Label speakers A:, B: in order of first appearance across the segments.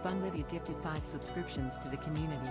A: Bunlivia gifted 5 subscriptions to the community.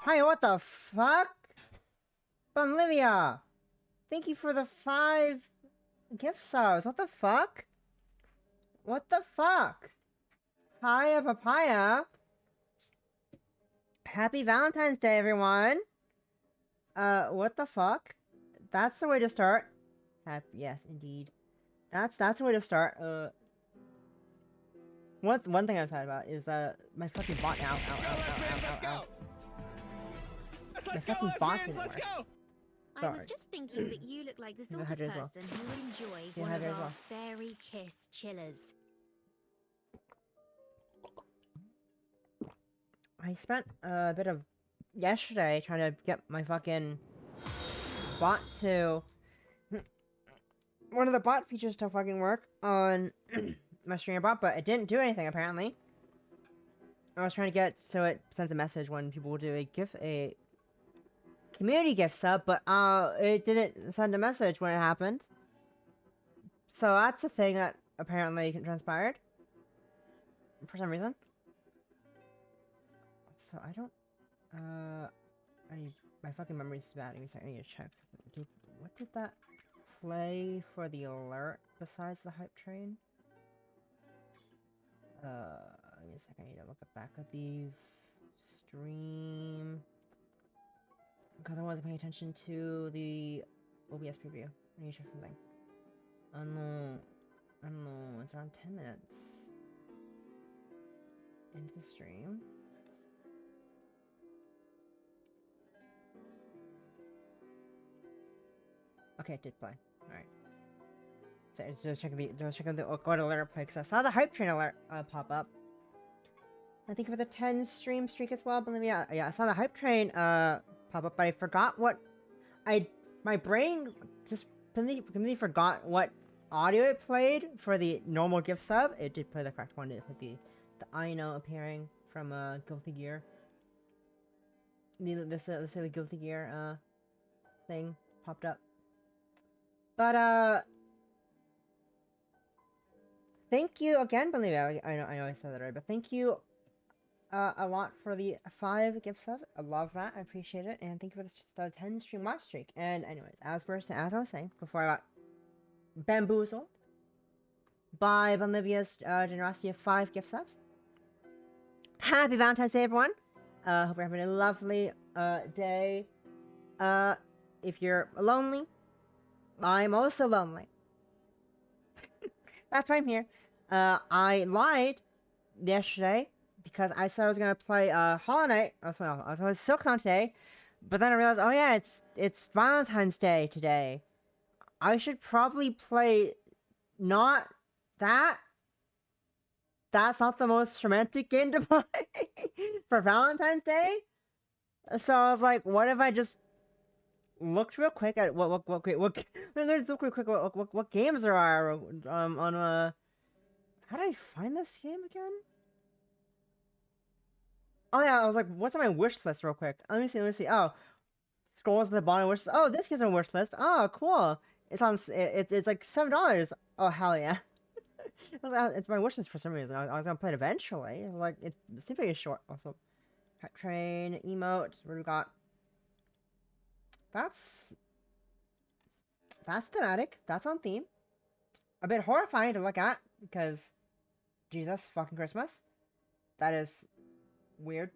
B: Hi, what the fuck? Olivia, thank you for the 5 gift subs. What the fuck? What the fuck? Hiya, papaya. Happy Valentine's Day, everyone. What the fuck? That's the way to start. Yes, indeed. That's the way to start. One thing I'm excited about is my fucking bot now. Ow. My fucking bot didn't work.
C: I was just thinking that you look like the sort of person who would enjoy one of our fairy kiss chillers.
B: I spent a bit of yesterday trying to get my fucking bot to one of the bot features to fucking work on my streamer bot, but it didn't do anything apparently. I was trying to get so it sends a message when people will do a community gift sub, but it didn't send a message when it happened. So that's a thing that apparently transpired for some reason. So I don't my fucking memory's bad. I need to check. What did that play for the alert besides the hype train? Give me a second. I need to look back at the stream because I wasn't paying attention to the OBS preview. I need to check something. I don't know. It's around 10 minutes into the stream. Okay, it did play. Alright. So just checking the God alert play because I saw the hype train alert pop up. I think for the 10 stream streak as well, but yeah, I saw the hype train pop up, but I forgot what my brain just completely forgot what audio it played for the normal gift sub. It did play the correct one. It put the Aino appearing from Guilty Gear. Let's say the Guilty Gear thing popped up. But thank you again, believe it. I know I said that right, but thank you a lot for the 5 gift subs. I love that. I appreciate it, and thank you for the 10 stream watch streak. And anyways, as I was saying before, I got bamboozled by Bolivia's generosity of 5 gift subs. Happy Valentine's Day, everyone. Hope you're having a lovely day. If you're lonely, I'm also lonely. That's why I'm here. I lied yesterday because I said I was gonna play Hollow Knight. I was Silksong today, but then I realized, oh yeah, it's Valentine's Day today. I should probably play not that. That's not the most romantic game to play for Valentine's Day. So I was like, what if I just looked real quick at what let's look real quick what games there are on how did I find this game again? Oh yeah, I was like, what's on my wish list real quick? Let me see. Oh, scrolls to the bottom wish list. Oh, this game's on wish list. Oh, cool. It's on. It's like $7. Oh hell yeah. It's my wishlist for some reason. I was gonna play it eventually. Like, it seems pretty short. Also, train emote. What do we got? That's thematic. That's on theme. A bit horrifying to look at because Jesus fucking Christmas. That is weird.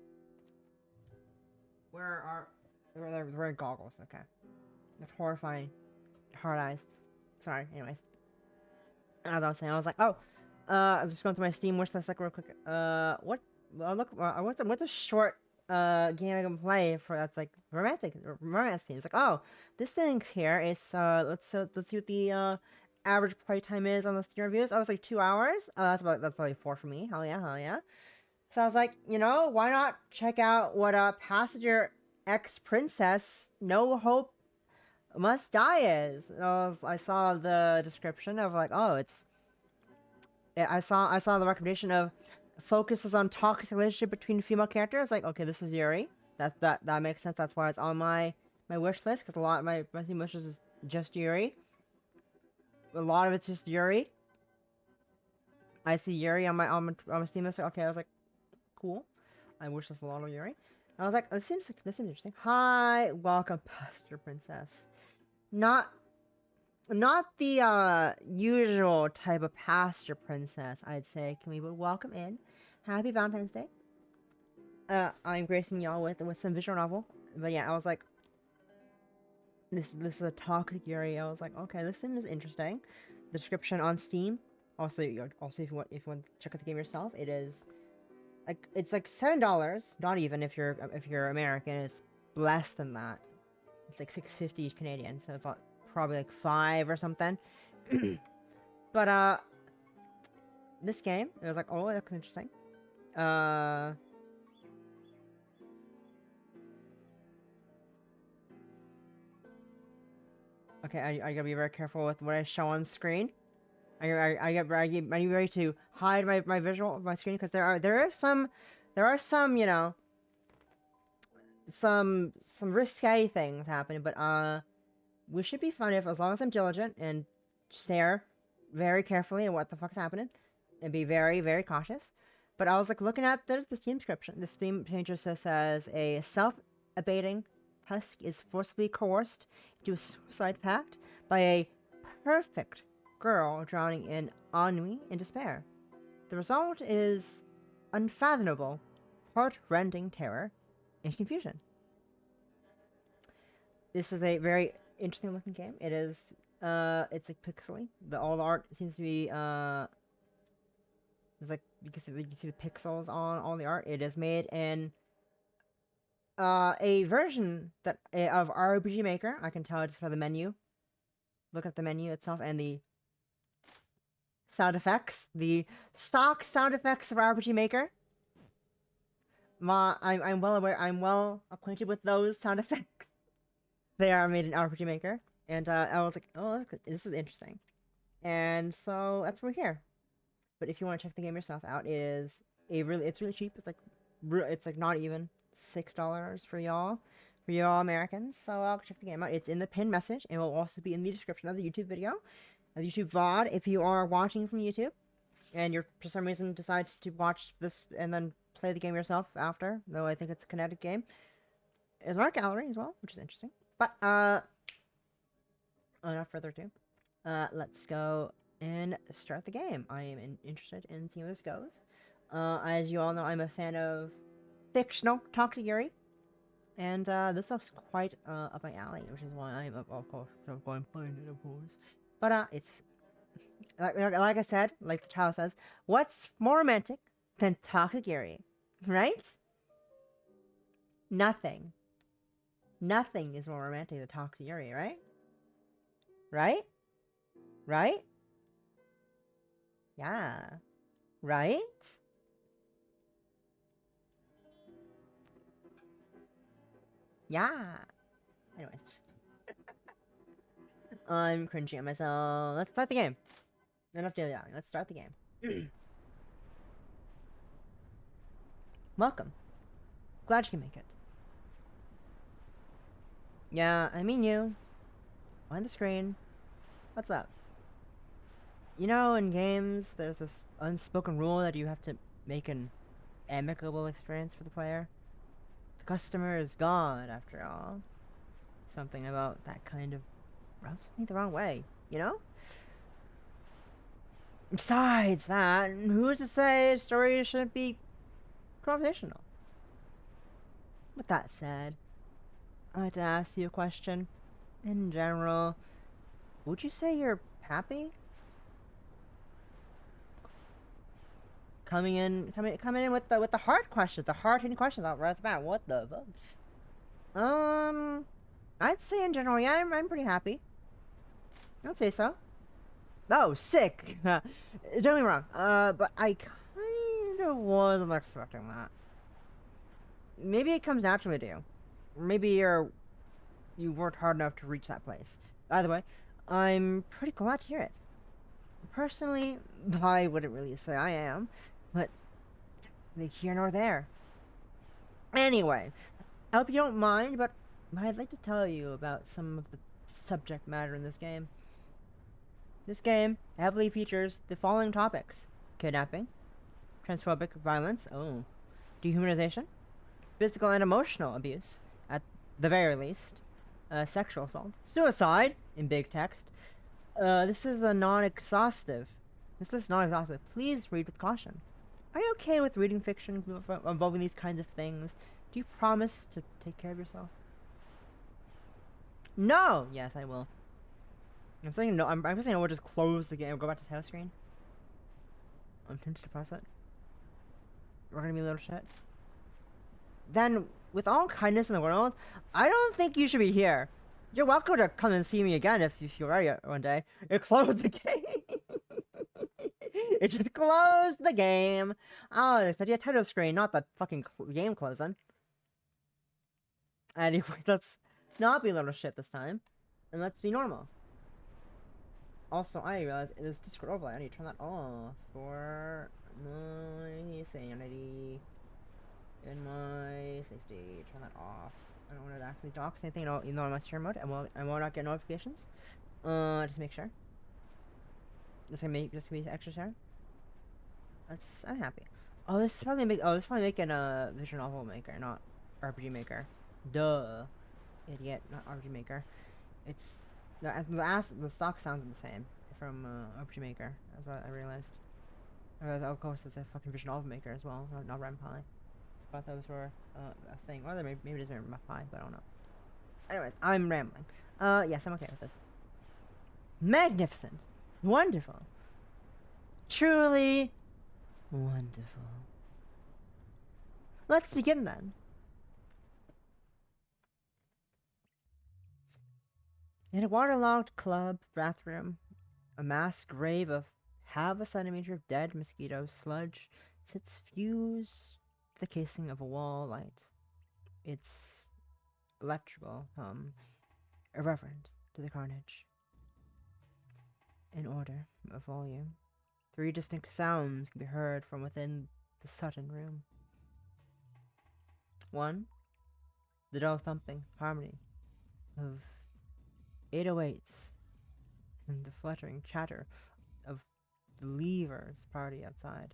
B: We're wearing goggles. Okay, that's horrifying. Hard eyes. Sorry. Anyways, as I was saying, I was like, oh, I was just going through my Steam wish list like real quick. What's a short game I can play for that's like romance theme? It's like, oh, this thing here is let's see what the average playtime is on the Steam reviews. Oh, it's like 2 hours. Oh, that's probably 4 for me. Hell yeah. So I was like, why not check out what Passenger X Princess No Hope Must Die is. I saw the description of like, oh, I saw the recommendation of focuses on toxic relationship between female characters. Like, okay, this is Yuri. That makes sense. That's why it's on my wish list, because a lot of my Steam wishes is just Yuri. A lot of it's just Yuri. I see Yuri on my Steam list. Okay, I was like, cool. I wish list a lot of Yuri. I was like, this seems interesting. Hi, welcome, Passenger Princess. Not the usual type of passenger princess, I'd say. Can we welcome in? Happy Valentine's Day. I'm gracing y'all with some visual novel. But yeah, I was like, this is a toxic Yuri. I was like, okay, this seems interesting. The description on Steam. Also if you want to check out the game yourself, it's like $7. Not even if you're American. It's less than that. It's like $6.50 Canadian. So it's like probably like 5 or something. But this game, it was like, oh, that looks interesting. Okay, I gotta be very careful with what I show on screen. I need ready to hide my screen, because there are some some risque things happening, but we should be fine as long as I'm diligent and stare very carefully at what the fuck's happening and be very, very cautious. But I was like looking at the Steam description. The Steam page just says a self-abating husk is forcibly coerced into a suicide pact by a perfect girl drowning in ennui and despair. The result is unfathomable, heart-rending terror and confusion. This is a very interesting looking game. It is it's like pixely. All the art seems to be it's like you can see the pixels on all the art. It is made in a version of RPG Maker. I can tell just by the menu. Look at the menu itself and the sound effects, the stock sound effects of RPG Maker. I'm well aware. I'm well acquainted with those sound effects. They are made in RPG Maker, and I was like, oh, this is interesting, and so that's why we're here. But if you want to check the game yourself out, it's really cheap. It's like not even $6 for y'all Americans. So I'll check the game out. It's in the pinned message, and will also be in the description of the YouTube video, the YouTube VOD. If you are watching from YouTube, and you're for some reason decide to watch this and then play the game yourself after, though I think it's a kinetic game. There's an art gallery as well, which is interesting. But without further ado, let's go and start the game. I am interested in seeing where this goes. As you all know, I'm a fan of fictional toxic Yuri, and this looks quite up my alley, which is why I'm of course going to find it, of course. But it's like I said, like the child says, what's more romantic than toxic Yuri, right? Nothing. Nothing is more romantic than toxic Yuri, right? Right? Right? Yeah. Right? Yeah. Anyways. I'm cringing at myself. Let's start the game. Enough dilly-dallying. Let's start the game. Welcome. Glad you can make it. Yeah, I mean you. On the screen. What's up? You know, in games, there's this unspoken rule that you have to make an amicable experience for the player. The customer is God, after all. Something about that kind of rubs me the wrong way, you know? Besides that, who's to say stories shouldn't be conversational? With that said, I'd like to ask you a question. In general, would you say you're happy? Coming in with the hard questions, the hard hitting questions out right off the bat. What the fuck? I'd say in general, yeah, I'm pretty happy. I'd say so. Oh, sick. Don't get me wrong. But I kind of wasn't expecting that. Maybe it comes naturally to you. Maybe you worked hard enough to reach that place. Either way, I'm pretty glad to hear it. Personally, I wouldn't really say I am, but neither here nor there. Anyway, I hope you don't mind, but I'd like to tell you about some of the subject matter in this game. This game heavily features the following topics: kidnapping, transphobic violence, dehumanization, physical and emotional abuse, at the very least, sexual assault, suicide, in big text. This is non-exhaustive. Please read with caution. Are you okay with reading fiction involving these kinds of things? Do you promise to take care of yourself? No! Yes, I will. I'm saying no. I'm saying no. We'll just close the game. Go back to title screen. I'm tempted to press it. We're gonna be a little shit. Then, with all kindness in the world, I don't think you should be here. You're welcome to come and see me again if you're ready one day. It closed the game. It just closed the game. Oh, it's a title screen, not the fucking game closing. Anyway, let's not be a little shit this time, and let's be normal. Also, I realize it is Discord overlay. I need to turn that off for my sanity and my safety. Turn that off. I don't want to actually dock anything, even though I'm on stream mode. I will not get notifications. Just make sure. Just to be extra sure. I'm happy. Oh, this is probably making a visual novel maker, not RPG maker. Duh, idiot, not RPG maker. It's the stock sounds the same from RPG maker. That's what I realized. Of course, it's a fucking visual novel maker as well, not Renpie. Thought those were a thing. Or maybe it is Renpie, but I don't know. Anyways, I'm rambling. Yes, I'm okay with this. Magnificent, wonderful, truly wonderful. Let's begin then. In a waterlogged club bathroom, a mass grave of half a centimeter of dead mosquito sludge sits fused to the casing of a wall light. Its electrical hum, irreverent to the carnage. In order of volume, 3 distinct sounds can be heard from within the Sutton room. 1. The dull thumping harmony of 808s and the fluttering chatter of the Leavers party outside.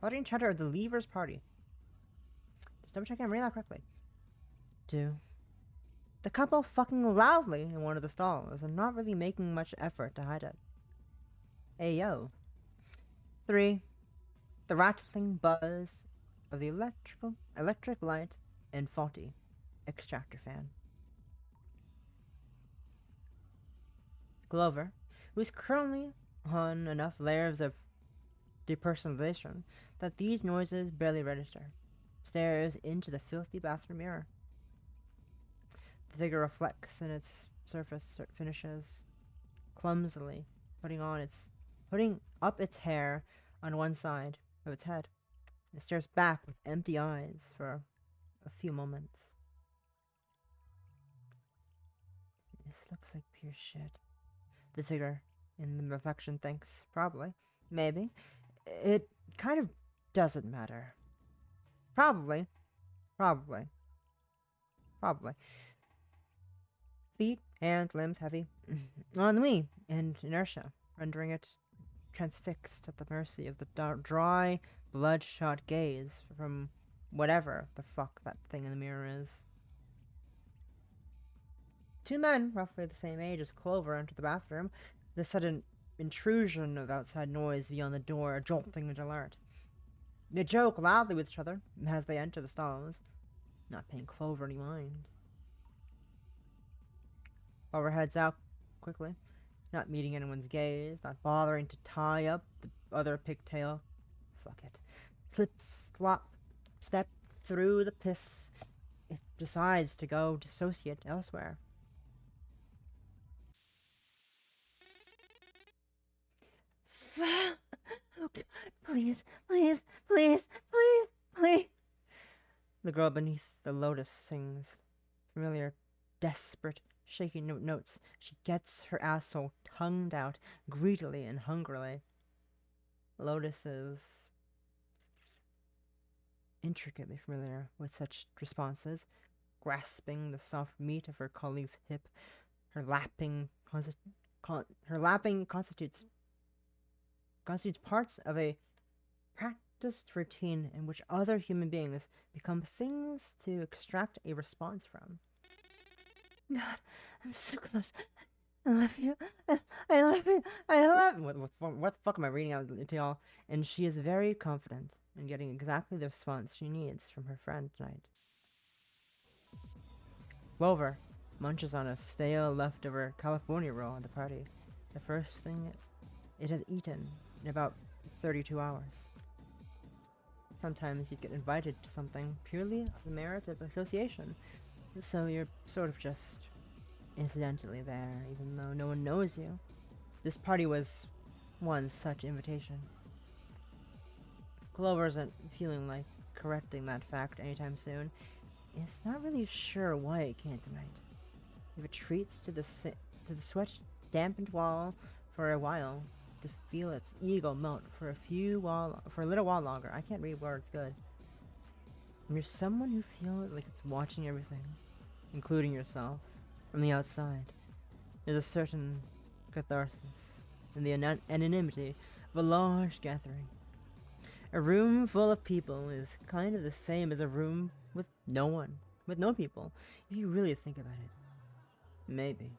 B: Fluttering chatter of the Leavers party. Just double checking I'm reading that correctly. 2. The couple fucking loudly in one of the stalls and not really making much effort to hide it. Ayo. 3. The rattling buzz of the electric light and faulty extractor fan. Glover, who is currently on enough layers of depersonalization that these noises barely register, stares into the filthy bathroom mirror. The figure reflects in its surface finishes, clumsily putting up its hair on one side of its head. It stares back with empty eyes for a few moments. This looks like pure shit. The figure in the reflection thinks. Probably. Maybe. It kind of doesn't matter. Probably. Feet, hands, limbs heavy. Ennui and inertia, rendering it transfixed at the mercy of the dry, bloodshot gaze from whatever the fuck that thing in the mirror is. Two men, roughly the same age as Clover, enter the bathroom. The sudden intrusion of outside noise beyond the door, jolting and alert. They joke loudly with each other as they enter the stalls, not paying Clover any mind. Clover heads out quickly, not meeting anyone's gaze, not bothering to tie up the other pigtail. Fuck it. Step through the piss. It decides to go dissociate elsewhere. Oh God, please, please, please, please, please. The girl beneath the lotus sings familiar, desperate, shaking notes. She gets her asshole tongued out greedily and hungrily. Lotus is intricately familiar with such responses, grasping the soft meat of her colleague's hip. Her lapping constitutes parts of a practiced routine in which other human beings become things to extract a response from. God, I'm so close. I love you. I love you. I love you. What the fuck am I reading out to y'all? And she is very confident in getting exactly the response she needs from her friend tonight. Clover munches on a stale leftover California roll at the party. The first thing it has eaten in about 32 hours. Sometimes you get invited to something purely on the merit of association, so you're sort of just incidentally there, even though no one knows you. This party was one such invitation. Clover isn't feeling like correcting that fact anytime soon. It's not really sure why it can't tonight. It retreats to the sweat-dampened wall for a while, to feel its ego melt for a little while longer. I can't read words good. And you're someone who feels like it's watching everything, including yourself, from the outside. There's a certain catharsis in the anonymity of a large gathering. A room full of people is kind of the same as a room with no people, if you really think about it. Maybe.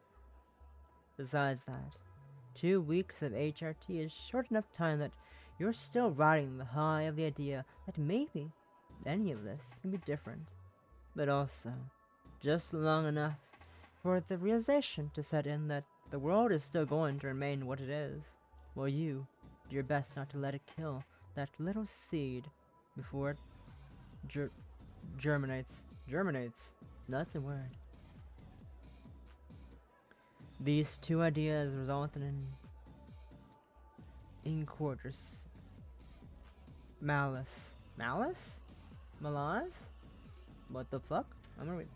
B: Besides that, 2 weeks of HRT is short enough time that you're still riding the high of the idea that maybe any of this can be different, but also just long enough for the realization to set in that the world is still going to remain what it is, while you do your best not to let it kill that little seed before it germinates. Germinates. That's a word. These two ideas result in an inquisitive malice. Malice? Malaz? What the fuck? I'm gonna read.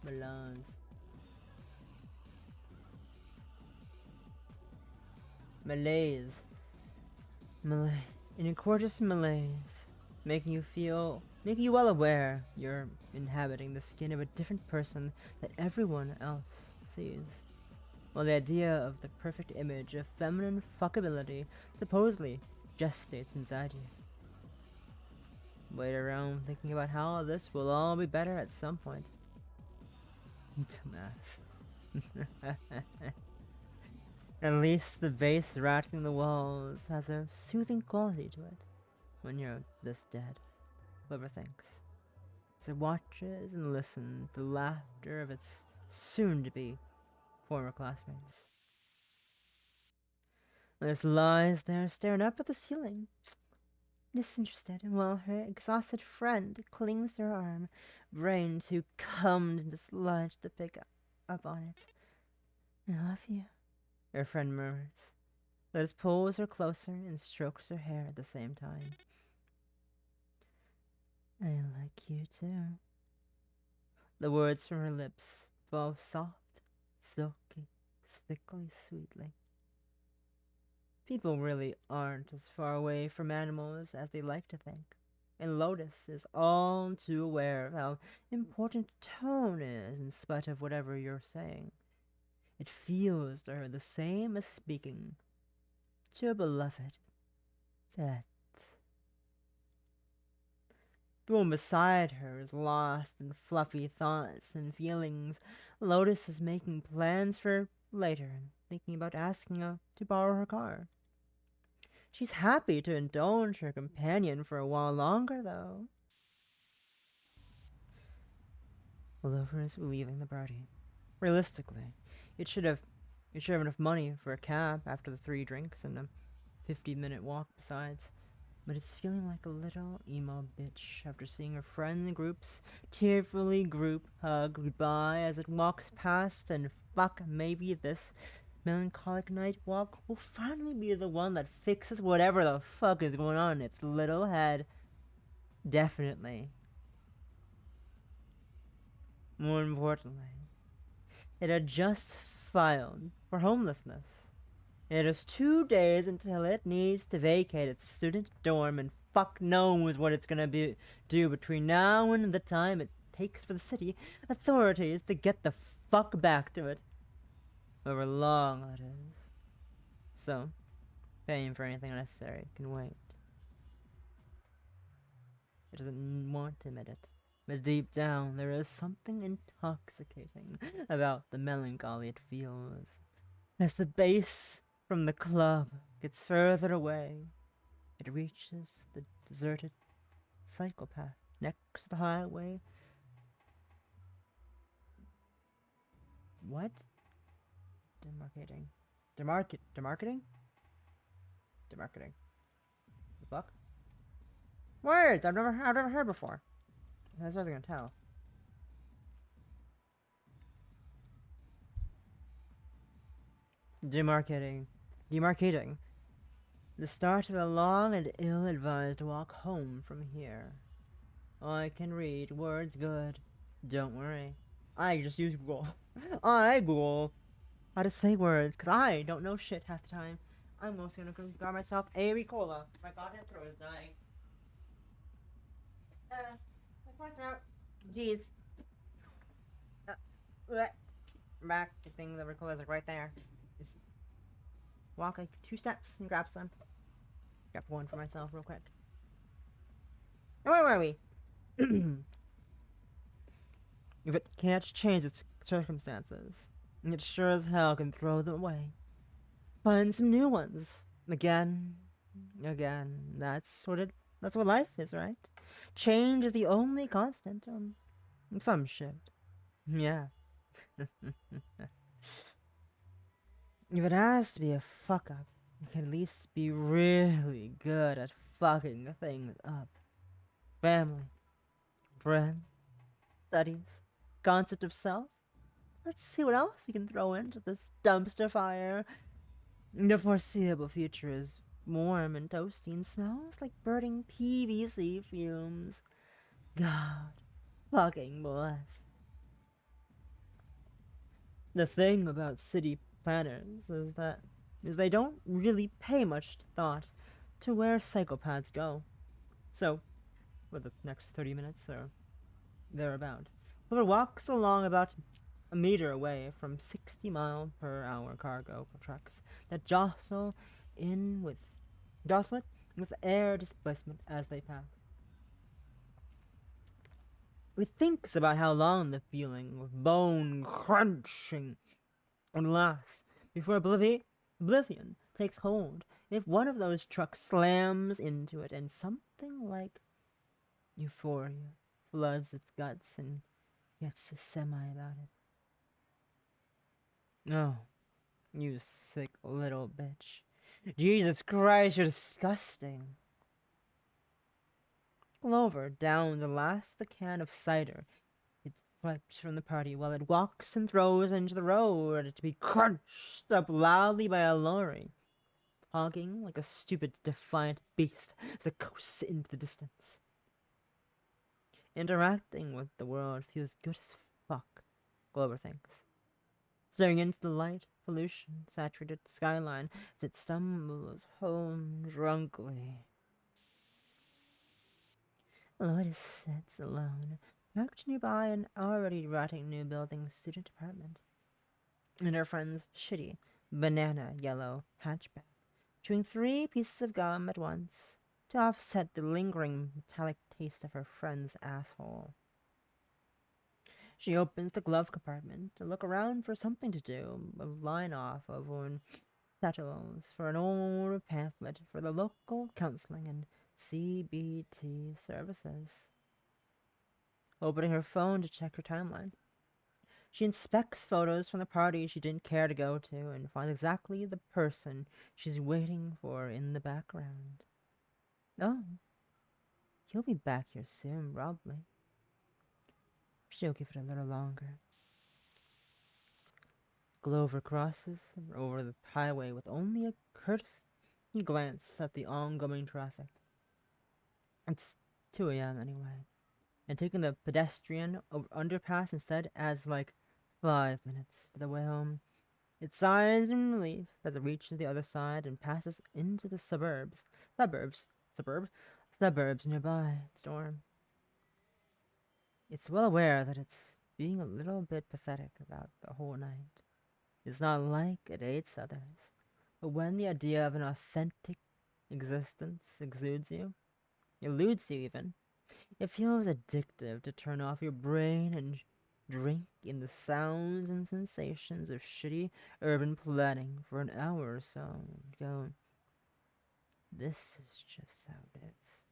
B: Malaz. Malaise. An inquisitive malaise, making you well aware you're inhabiting the skin of a different person that everyone else sees. While the idea of the perfect image of feminine fuckability supposedly gestates inside you. Wait around thinking about how this will all be better at some point. Dumbass. At least the bass rattling the walls has a soothing quality to it when you're this dead, Clover thinks. As it watches and listens to the laughter of its soon-to-be former classmates. Liz lies there staring up at the ceiling, disinterested, while her exhausted friend clings to her arm, brain too cummed into sludge to pick up on it. I love you, her friend murmurs. Liz pulls her closer and strokes her hair at the same time. I like you too. The words from her lips fall soft, silky, sickly sweetly. People really aren't as far away from animals as they like to think. and Lotus is all too aware of how important tone is in spite of whatever you're saying. It feels to her the same as speaking to a beloved pet. The woman beside her is lost in fluffy thoughts and feelings. Lotus is making plans for later and thinking about asking her to borrow her car. She's happy to indulge her companion for a while longer, though. Oliver is leaving the party. Realistically, it should have enough money for a cab after the 3 drinks and a 50-minute walk besides. But it's feeling like a little emo bitch after seeing her friend groups tearfully group hug goodbye as it walks past, and fuck, maybe this melancholic night walk will finally be the one that fixes whatever the fuck is going on in its little head. Definitely. More importantly, it had just filed for homelessness. It is 2 days until it needs to vacate its student dorm, and fuck knows what it's gonna do between now and the time it takes for the city authorities to get the fuck back to it. However long that is. So, paying for anything unnecessary can wait. It doesn't want to admit it, but deep down there is something intoxicating about the melancholy it feels. As the bass from the club gets further away, it reaches the deserted cycle path next to the highway. What? Demarcating. Demarketing? Demarketing. The fuck? Words I've never heard before. That's what I was gonna tell. Demarcating. The start of a long and ill-advised walk home from here. I can read words good. Don't worry. I just use Google. I Google how to say words, because I don't know shit half the time. I'm also gonna go grab myself a Ricola. My goddamn throat is dying. My poor throat. Jeez. Back. The thing, the Ricola is like right there. Just walk like 2 steps and grab some. Grab one for myself real quick. And where were we? If it can't change its circumstances, it sure as hell can throw them away. Find some new ones. Again. That's what life is, right? Change is the only constant. Some shit. Yeah. If it has to be a fuck up, it can at least be really good at fucking things up. Family, friends, studies, concept of self. Let's see what else we can throw into this dumpster fire. The foreseeable future is warm and toasty and smells like burning PVC fumes. God fucking bless. The thing about city planners is they don't really pay much thought to where psychopaths go. So, for the next 30 minutes or thereabout, Whoever walks along about a meter away from 60-mile-per-hour cargo trucks that jostle it with air displacement as they pass. It thinks about how long the feeling of bone crunching would last before oblivion takes hold if one of those trucks slams into it and something like euphoria floods its guts and gets a semi about it. Oh, you sick little bitch. Jesus Christ, you're disgusting. Clover downs the last can of cider it swipes from the party while it walks and throws into the road to be crunched up loudly by a lorry, hogging like a stupid, defiant beast as it coasts into the distance. Interacting with the world feels good as fuck, Clover thinks, staring into the light, pollution-saturated skyline as it stumbles home drunkenly. Lotus sits alone, parked nearby an already rotting new building student apartment. And her friend's shitty, banana yellow hatchback, chewing 3 pieces of gum at once to offset the lingering metallic taste of her friend's asshole. She opens the glove compartment to look around for something to do, a line off of one settles for an old pamphlet for the local counseling and CBT services. Opening her phone to check her timeline, she inspects photos from the party she didn't care to go to and finds exactly the person she's waiting for in the background. Oh, he'll be back here soon, probably. She'll give it a little longer. Glover crosses over the highway with only a courteous glance at the ongoing traffic. It's 2 a.m. anyway, and taking the pedestrian underpass instead adds like 5 minutes to the way home. It sighs in relief as it reaches the other side and passes into the suburbs nearby Storm. It's well aware that it's being a little bit pathetic about the whole night. It's not like it hates others, but when the idea of an authentic existence eludes you even, it feels addictive to turn off your brain and drink in the sounds and sensations of shitty urban planning for an hour or so and go, this is just how it is.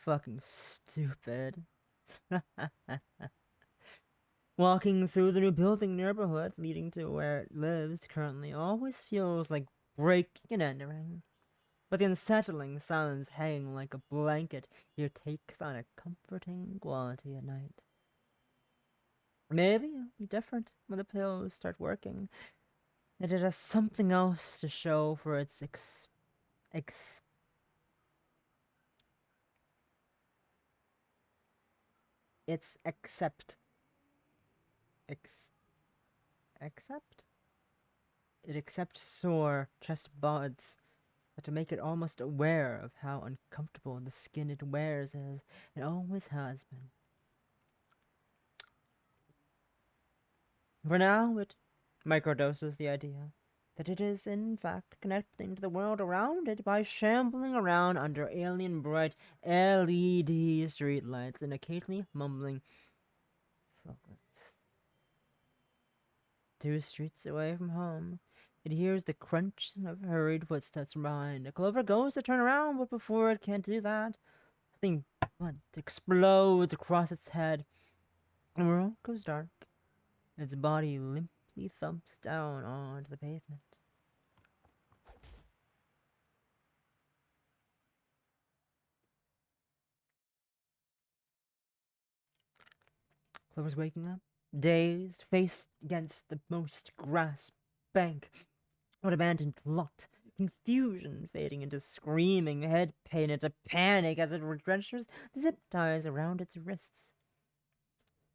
B: Fucking stupid. Walking through the new building neighborhood leading to where it lives currently always feels like breaking and entering. But the unsettling silence hanging like a blanket here takes on a comforting quality at night. Maybe it'll be different when the pills start working, and it has something else to show for its accept. It accepts sore chest buds, but to make it almost aware of how uncomfortable the skin it wears is, and always has been. For now, it microdoses the idea that it is in fact connecting to the world around it by shambling around under alien bright LED streetlights and occasionally mumbling progress. 2 streets away from home, it hears the crunch of hurried footsteps behind. Clover goes to turn around, but before it can do that, something blunt explodes across its head. The world goes dark. Its body limply thumps down onto the pavement. Clover's waking up, dazed, faced against the most grass bank of an abandoned lot. Confusion fading into screaming, head pain into panic as it wrenches the zip ties around its wrists.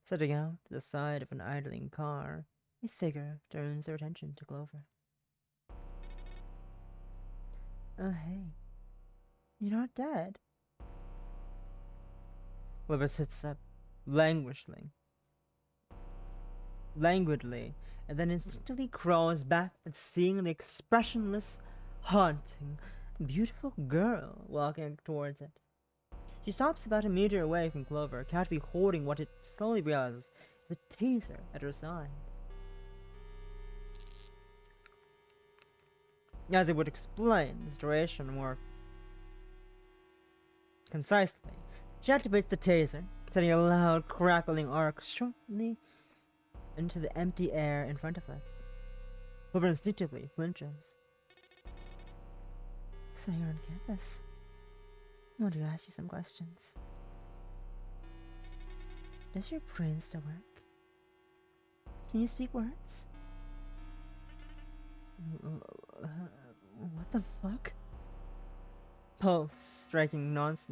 B: Sitting out to the side of an idling car, a figure turns their attention to Clover. Oh, hey. You're not dead. Clover sits up, languidly, and then instinctively crawls back at seeing the expressionless, haunting, beautiful girl walking towards it. She stops about a meter away from Clover, casually holding what it slowly realizes is a taser at her side. As it would explain the situation more concisely, she activates the taser, sending a loud, crackling arc shortly into the empty air in front of her. Clover instinctively flinches. So you're on campus. I want to ask you some questions. Does your brain still work? Can you speak words? What the fuck? Pulse striking nauseous,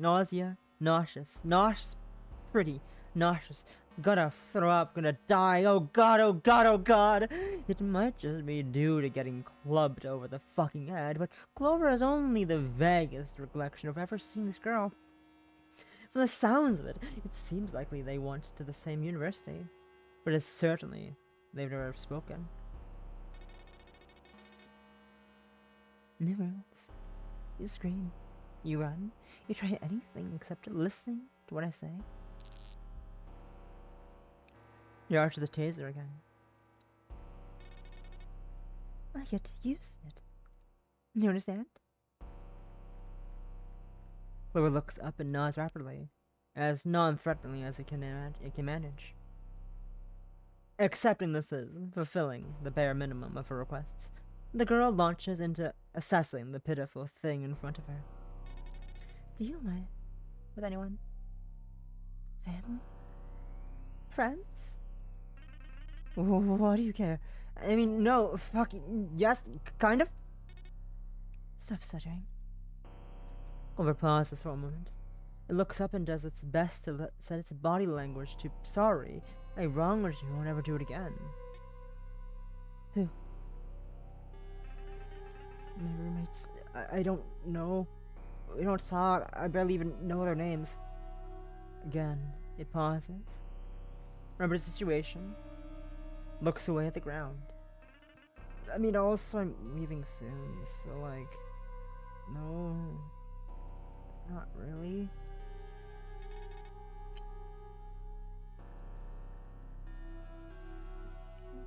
B: pretty nauseous. Gonna throw up, gonna die. Oh god, oh god, oh god. It might just be due to getting clubbed over the fucking head, but Clover has only the vaguest recollection of ever seeing this girl. From the sounds of it, it seems likely they went to the same university, but it's certainly they've never spoken. Never else. You scream, you run, you try anything except listening to what I say. You arch the taser again. I get to use it. You understand? Clover looks up and nods rapidly, as non-threateningly as it can manage. Accepting this is fulfilling the bare minimum of her requests, the girl launches into assessing the pitiful thing in front of her. Do you live with anyone? Family? Friends? What do you care? I mean, no, fuck, yes, kind of. Stop stuttering. Clover pauses for a moment. It looks up and does its best to set its body language to sorry. I wronged you, won't ever do it again. Who? My roommates. I don't know. We don't talk. I barely even know their names. Again, it pauses. Remembers the situation. Looks away at the ground. I mean, also, I'm leaving soon, so, like, no. Not really.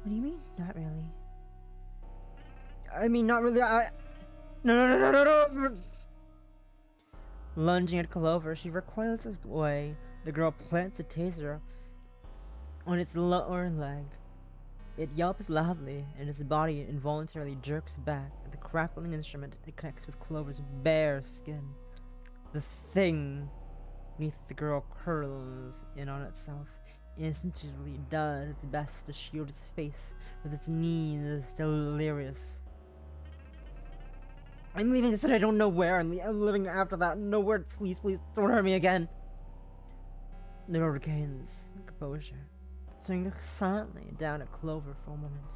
B: What do you mean, not really? I mean, not really, No! Lunging at Clover, she recoils away. The girl plants a taser on its lower leg. It yelps loudly, and its body involuntarily jerks back at the crackling instrument. It connects with Clover's bare skin. The thing beneath the girl curls in on itself. It instinctively does its best to shield its face with its knees delirious. I'm leaving this and I don't know where. I'm living after that. No word, please, don't hurt me again. The girl regains composure, staring silently down at Clover for a moment.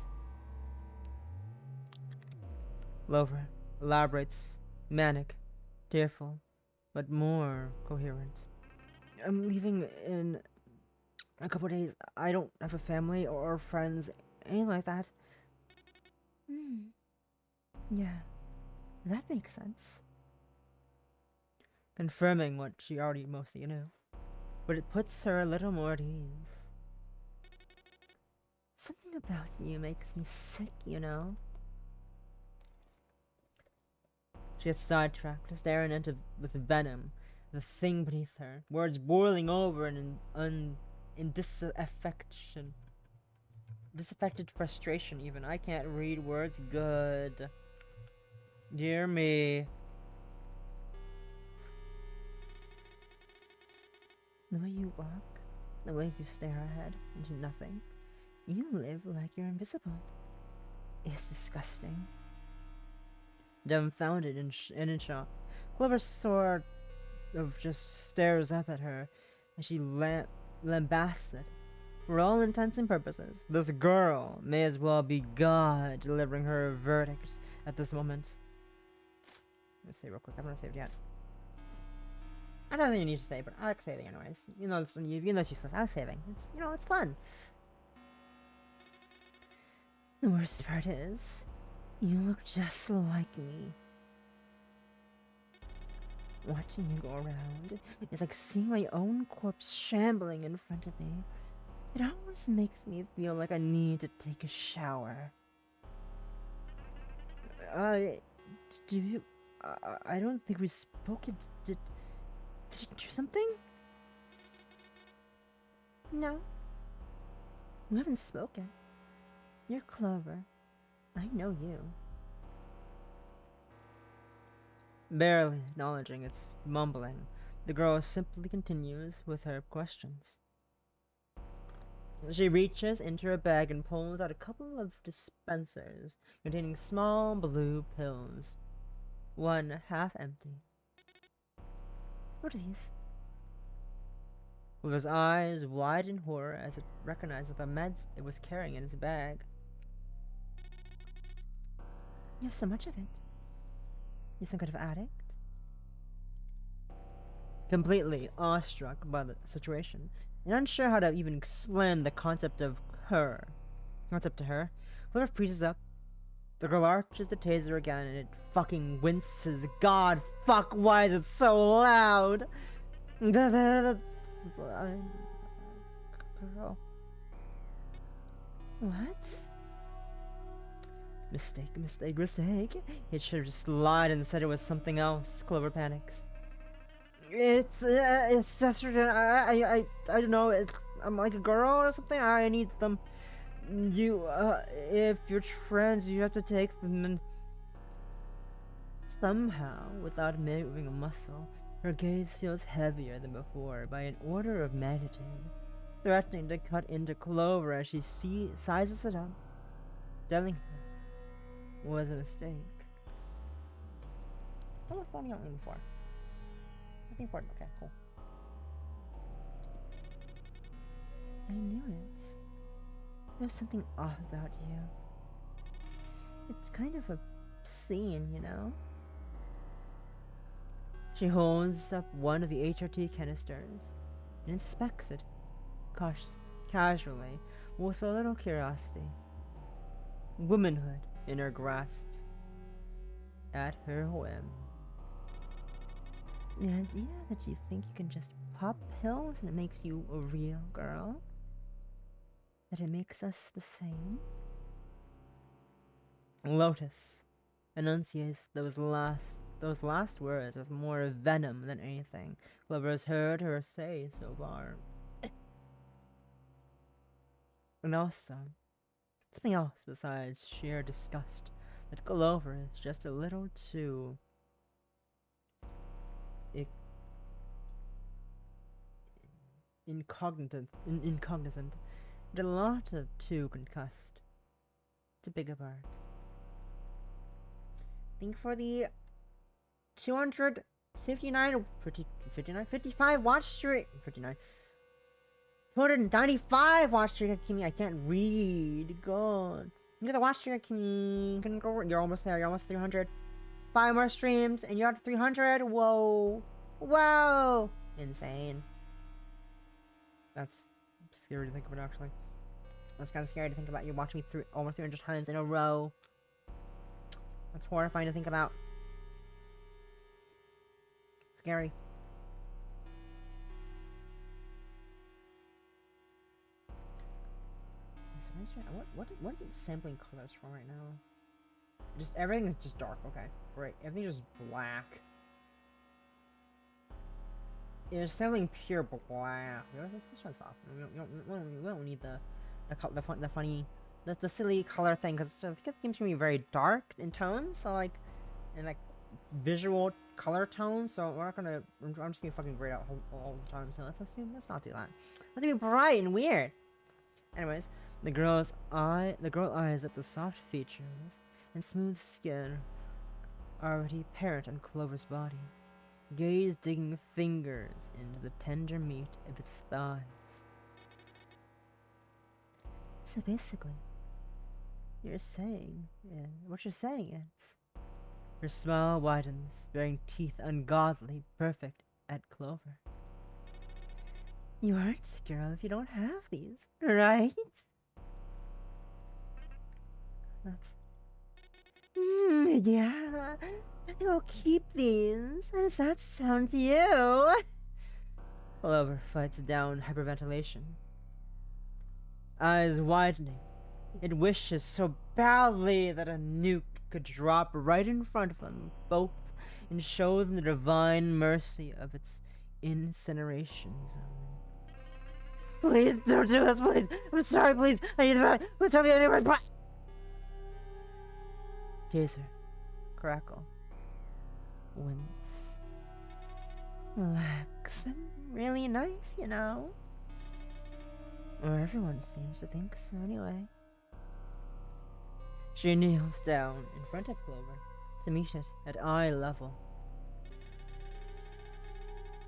B: Clover elaborates, manic, tearful, but more coherent. I'm leaving in a couple of days. I don't have a family or friends, anything like that. Yeah, that makes sense. Confirming what she already mostly knew, but it puts her a little more at ease. Something about you makes me sick, you know? She gets sidetracked, staring into with venom, the thing beneath her, words boiling over in disaffected frustration even. I can't read words good. Dear me. The way you walk, the way you stare ahead into nothing, you live like you're invisible. It's disgusting. Dumbfounded and in shock, Clover sort of just stares up at her as she lambasts it. For all intents and purposes, this girl may as well be God delivering her verdict at this moment. Let's say real quick. I haven't saved yet. I don't think you need to save, but I like saving anyways. You know, it's useless. I like saving. It's fun. The worst part is, you look just like me. Watching you go around is like seeing my own corpse shambling in front of me. It almost makes me feel like I need to take a shower. Do you... I don't think we spoke. Did you do something? No. We haven't spoken. You're Clover. I know you. Barely acknowledging its mumbling, the girl simply continues with her questions. She reaches into her bag and pulls out a couple of dispensers containing small blue pills, one half empty. What are these? Clover's eyes wide in horror as it recognizes the meds it was carrying in its bag. You have so much of it. You some kind of addict? completely awestruck by the situation, and unsure how to even explain the concept to her. Clover freezes up. The girl arches the taser again, and it fucking winces. God, fuck, why is it so loud? Girl. What? Mistake. It should have just lied and said it was something else. Clover panics. It's estrogen. I don't know. I'm like a girl or something. I need them. If you're trans, you have to take them. And somehow, without moving a muscle, her gaze feels heavier than before by an order of magnitude, threatening to cut into Clover as she sizes it up, telling her it was a mistake. What was phone yelling for? Nothing important. Okay, cool. I knew it. There's something off about you. It's kind of obscene, you know? She holds up one of the HRT canisters and inspects it casually, with a little curiosity. Womanhood in her grasps, at her whim. The idea that you think you can just pop pills and it makes you a real girl? That it makes us the same? Lotus enunciates those last words with more venom than anything Clover has heard her say so far. And also, something else besides sheer disgust, that Clover is just a little too incognizant, and a lot of too concussed to pick apart. I think for the 55 watch streak, 295 watch streak, I can't read, God. You the watch streak, you're almost there, you're almost 300. 5 more streams, and you're at 300, whoa, insane. That's scary to think about, actually. That's kind of scary to think about. You're watching me almost 300 times in a row. That's horrifying to think about. Scary. What is it sampling colors from right now? Just everything is just dark. Okay, great. Everything's just black. It's sampling pure black. Let's turn this off. We don't need the funny, the silly color thing, because it seems to be very dark in tones. So like, and like visual color tones. So we're not gonna. I'm just gonna fucking grayed out all the time. So let's not do that. Let's be bright and weird. Anyways, the girl eyes at the soft features and smooth skin already apparent on Clover's body. Gaze digging fingers into the tender meat of its thighs. So basically, what you're saying is, her smile widens, baring teeth ungodly perfect at Clover. You aren't a girl if you don't have these, right? That's... yeah. I'll keep these. How does that sound to you? Clover fights down hyperventilation. Eyes widening. It wishes so badly that a nuke could drop right in front of them both and show them the divine mercy of its incineration zone. Please don't do this, please. I'm sorry, please. I need the rat. Please tell me I need the rat. Taser. Crackle. Wince. Relax. I'm really nice, you know. Or everyone seems to think so anyway. She kneels down in front of Clover to meet it at eye level.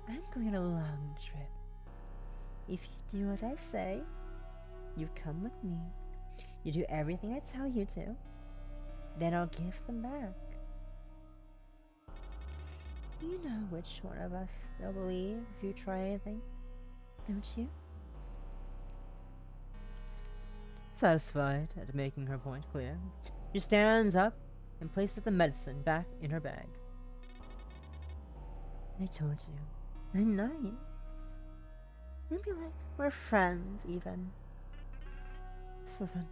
B: I'm going on a long trip. If you do as I say, you come with me. You do everything I tell you to. Then I'll give them back. You know which one of us they'll believe if you try anything, don't you? Satisfied at making her point clear, she stands up and places the medicine back in her bag. I told you, I'm nice. Maybe like we're friends, even. So then,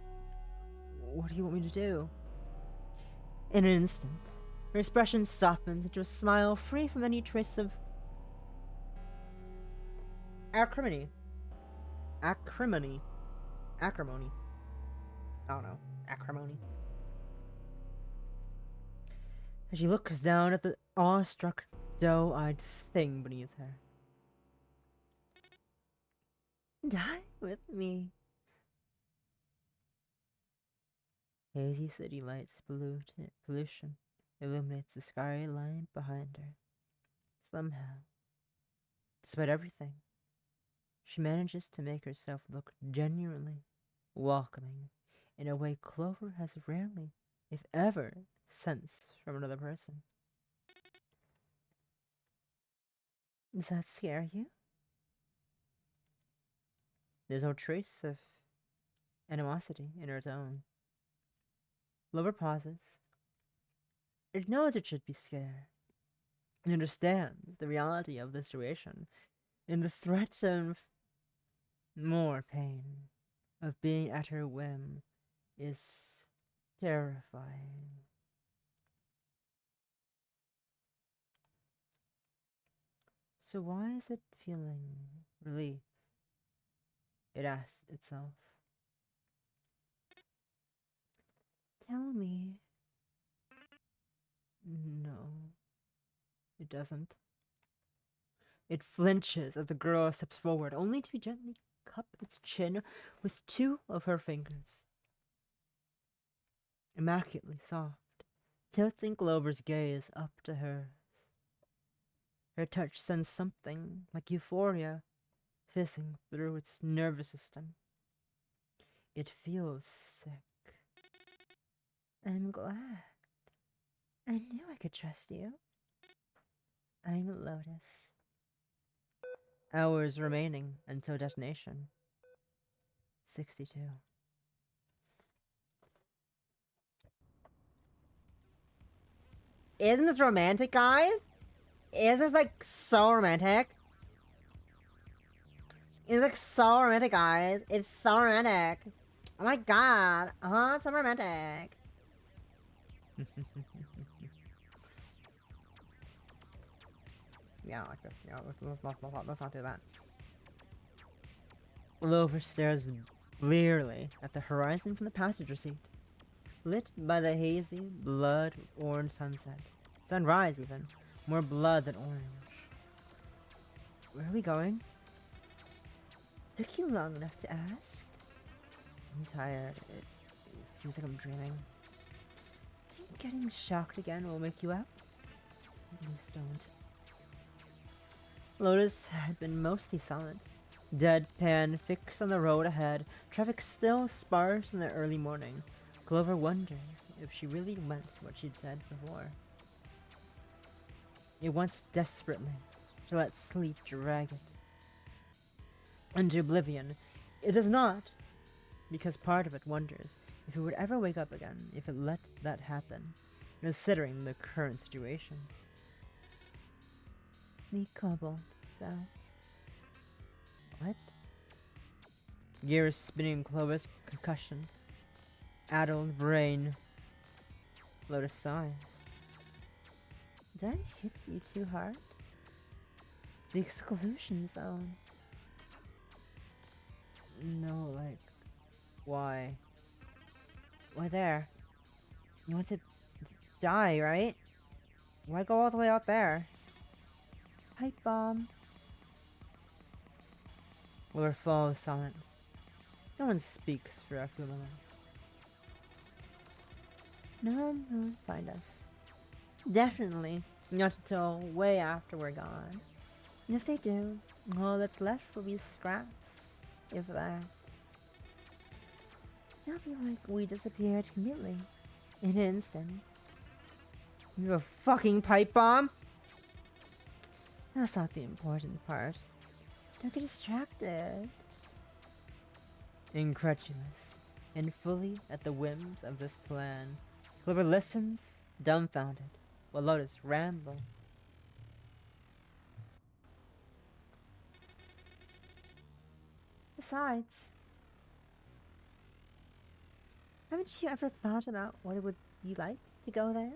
B: what do you want me to do? In an instant, her expression softens into a smile free from any trace of acrimony. Acrimony. Acrimony. I don't know. Acrimony. As she looks down at the awestruck, doe-eyed thing beneath her. Die with me. Hazy city lights pollution illuminates the skyline behind her. Somehow, despite everything, she manages to make herself look genuinely welcoming in a way Clover has rarely, if ever, sensed from another person. Does that scare you? There's no trace of animosity in her tone. Clover pauses. It knows it should be scared. It understands the reality of the situation and the threat of more pain, of being at her whim, is terrifying. So why is it feeling relief? It asks itself. Tell me. No, it doesn't. It flinches as the girl steps forward, only to gently cup its chin with two of her fingers. Immaculately soft, tilting Clover's gaze up to hers. Her touch sends something like euphoria fizzing through its nervous system. It feels sick. I'm glad. I knew I could trust you. I'm Lotus. Hours remaining until detonation. 62. Isn't this romantic, guys? Isn't this like so romantic? It's like so romantic, guys. It's so romantic. Oh my god. It's so romantic. Yeah, I like this. Yeah, let's not do that. Clover stares blearily at the horizon from the passenger seat, lit by the hazy, blood-orange sunset. Sunrise, even. More blood than orange. Where are we going? Took you long enough to ask? I'm tired. It feels like I'm dreaming. Think getting shocked again will wake you up? Please don't. Lotus had been mostly silent. Deadpan, fixed on the road ahead, traffic still sparse in the early morning. Clover wonders if she really meant what she'd said before. It wants desperately to let sleep drag it into oblivion. It does not, because part of it wonders if it would ever wake up again if it let that happen, considering the current situation. The cobalt bats. What? Gears spinning Clover's concussion. Addled brain. Lotus sighs. Did I hit you too hard? The exclusion zone. No, like, why? Why there? You want to die, right? Why go all the way out there? Pipe bomb. Clover falls silent. No one speaks for a few moments. No one will find us. Definitely not until way after we're gone. And if they do, all that's left will be scraps, if that. It'll be like we disappeared completely, in an instant. You're a fucking pipe bomb? That's not the important part. Don't get distracted. Incredulous and fully at the whims of this plan, Clover listens, dumbfounded, while Lotus rambles. Besides, haven't you ever thought about what it would be like to go there?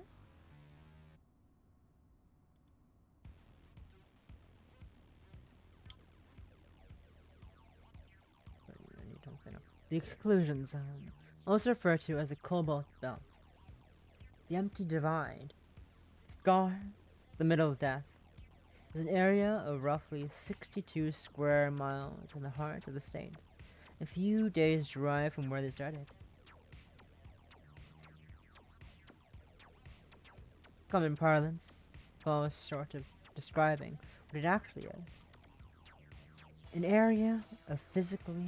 B: The exclusion zone, also referred to as the Cobalt Belt. The empty divide, Scar, the middle of death, is an area of roughly 62 square miles in the heart of the state, a few days' drive from where they started. Common parlance falls short of describing what it actually is. An area of physically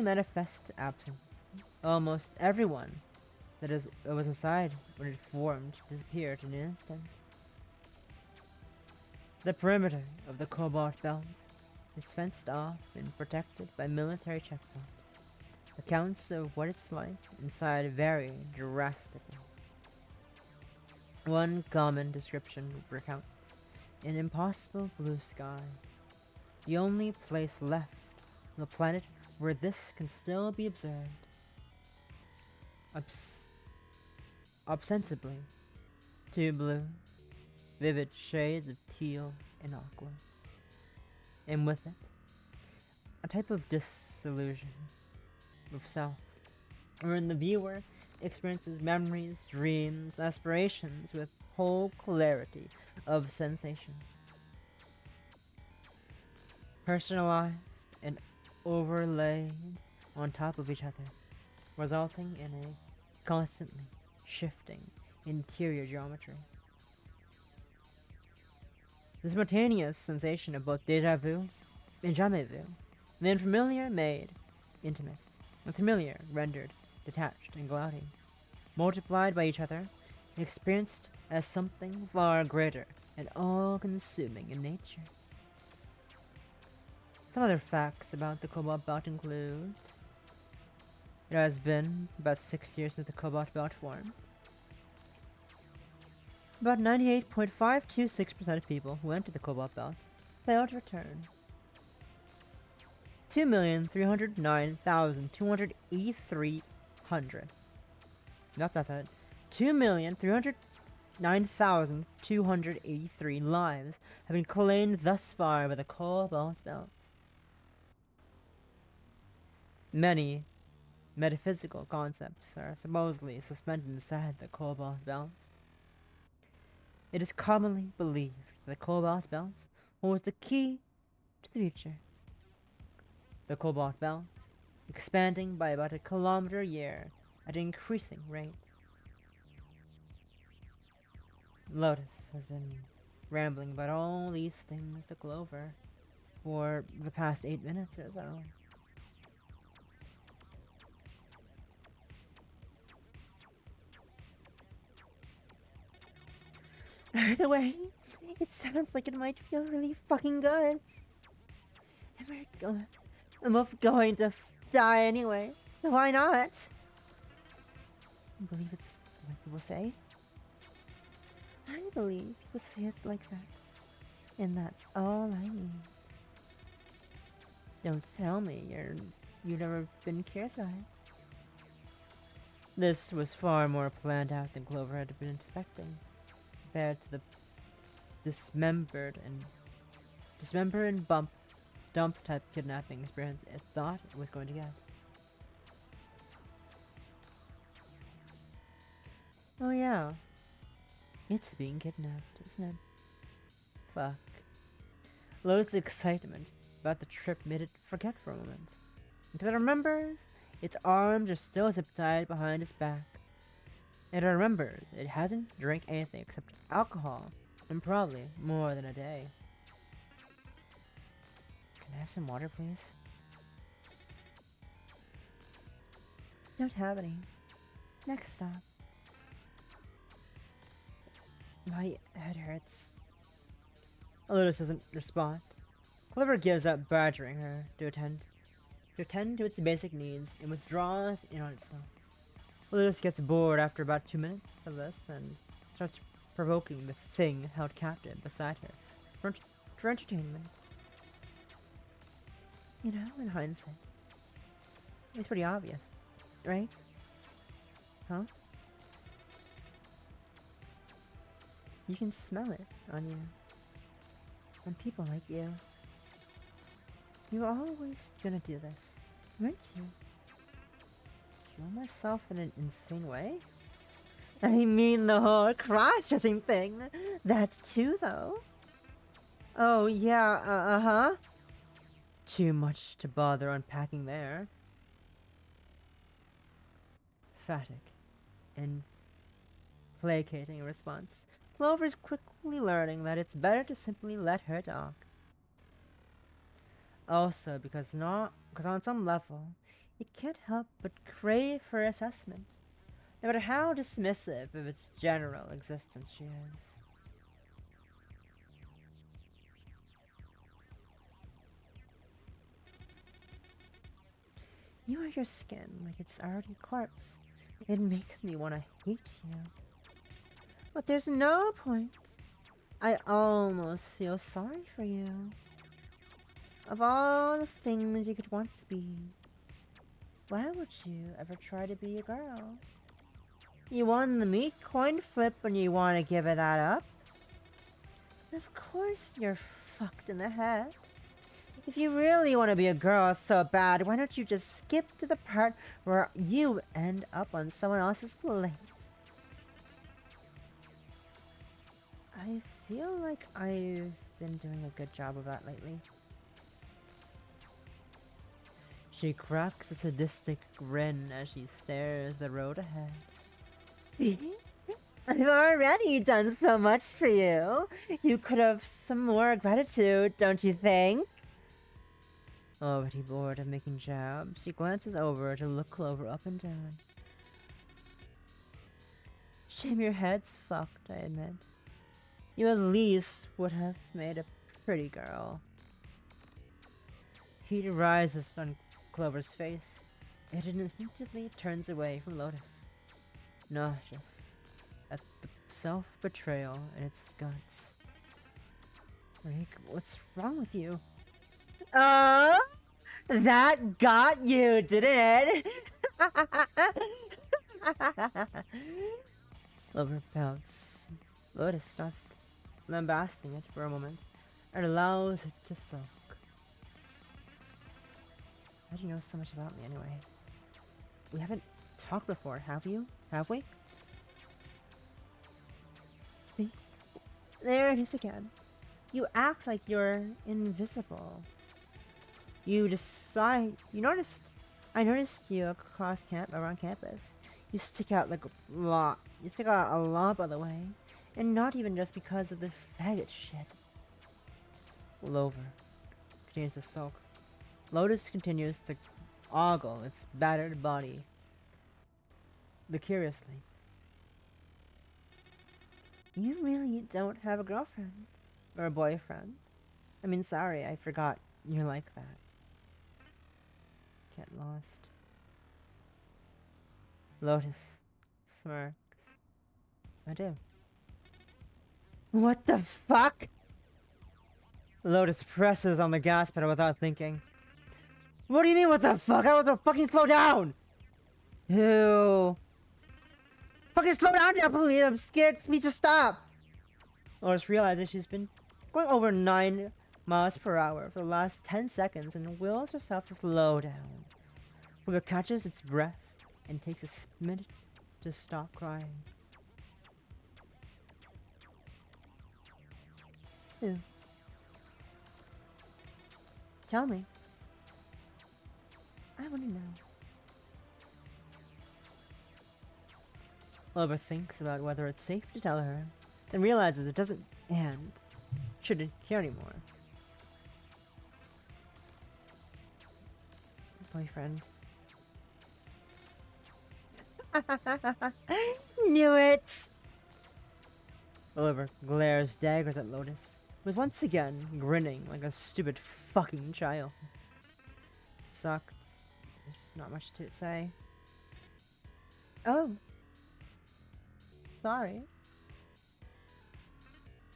B: manifest absence. Almost everyone that was inside when it formed disappeared in an instant. The perimeter of the Cobalt Belt is fenced off and protected by military checkpoints. Accounts of what it's like inside vary drastically. One common description recounts an impossible blue sky, the only place left on the planet where this can still be observed. Ostensibly, two blue, vivid shades of teal and aqua, and with it, a type of disillusion of self, wherein the viewer experiences memories, dreams, aspirations with whole clarity of sensation. Personalized and overlaid on top of each other, resulting in a constantly shifting interior geometry. The spontaneous sensation of both déjà vu and jamais vu, the unfamiliar made intimate, the familiar rendered detached and cloudy, multiplied by each other and experienced as something far greater and all-consuming in nature. Some other facts about the Cobalt Belt include: it has been about 6 years since the Cobalt Belt formed. About 98.526% of people who enter the Cobalt Belt fail to return. 2,309,283 Nope, that's it. 2,309,283 lives have been claimed thus far by the Cobalt Belt. Many metaphysical concepts are supposedly suspended inside the Cobalt Belt. It is commonly believed that the Cobalt Belt holds the key to the future. The Cobalt Belt, expanding by about a kilometer a year at an increasing rate. Lotus has been rambling about all these things to Clover for the past 8 minutes or so. By the way, it sounds like it might feel really fucking good. And I'm both going to die anyway, so why not? I believe it's like people say. I believe people say it's like that. And that's all I need. Don't tell me you've never been curious about it. This was far more planned out than Clover had been expecting, compared to the dismember and dump type kidnapping experience it thought it was going to get. Oh yeah, it's being kidnapped, isn't it? Fuck. Lotus' excitement about the trip made it forget for a moment, until it remembers its arms are still zip-tied behind its back. It remembers it hasn't drank anything except alcohol in probably more than a day. Can I have some water, please? Don't have any. Next stop. My head hurts. Lotus doesn't respond. Clover gives up badgering her to attend to its basic needs and withdraws in on itself. Lotus gets bored after about 2 minutes of this and starts provoking the thing held captive beside her for entertainment. You know, in hindsight, it's pretty obvious, right? Huh? You can smell it on you. On people like you. You were always gonna do this, weren't you? Kill myself in an insane way? I mean the whole cross-dressing thing. That too, though. Oh, yeah, uh-huh. Too much to bother unpacking there. Emphatic and placating in response. Clover's quickly learning that it's better to simply let her talk. Also, because on some level, it can't help but crave her assessment, no matter how dismissive of its general existence she is. You are your skin like it's already a corpse. It makes me want to hate you. But there's no point. I almost feel sorry for you. Of all the things you could want to be, why would you ever try to be a girl? You won the meat coin flip and you want to give it that up? Of course you're fucked in the head. If you really want to be a girl so bad, why don't you just skip to the part where you end up on someone else's plate? I feel like I've been doing a good job of that lately. She cracks a sadistic grin as she stares the road ahead. I've already done so much for you. You could have some more gratitude, don't you think? Already bored of making jabs, she glances over to look Clover up and down. Shame your head's fucked, I admit. You at least would have made a pretty girl. Heat rises on Clover's face. It instinctively turns away from Lotus, nauseous at the self-betrayal in its guts. Rick, what's wrong with you? Oh, that got you, didn't it? Clover pouts. Lotus stops lambasting it for a moment and allows it to sulk. How do you know so much about me anyway? We haven't talked before, have you? Have we? See? There it is again. You act like you're invisible. You decide. I noticed you around campus. You stick out like a lot. You stick out a lot, by the way. And not even just because of the faggot shit. Clover continues to sulk. Lotus continues to ogle its battered body. Curiously. You really don't have a girlfriend? Or a boyfriend? I mean, sorry, I forgot you're like that. Get lost. Lotus smirks. I do. What the fuck? Lotus presses on the gas pedal without thinking. What do you mean, what the fuck? I want to fucking slow down! Ew. Fucking slow down now, please! I'm scared. Please just stop! Lotus realizes she's been going over 9 miles per hour for the last 10 seconds and wills herself to slow down. Clover catches its breath and takes a minute to stop crying. Ew. Tell me. I want to know. Clover thinks about whether it's safe to tell her, then realizes it doesn't and shouldn't care anymore. Boyfriend. Knew it! Clover glares daggers at Lotus, was once again grinning like a stupid fucking child. Sucked. There's not much to say. Oh. Sorry.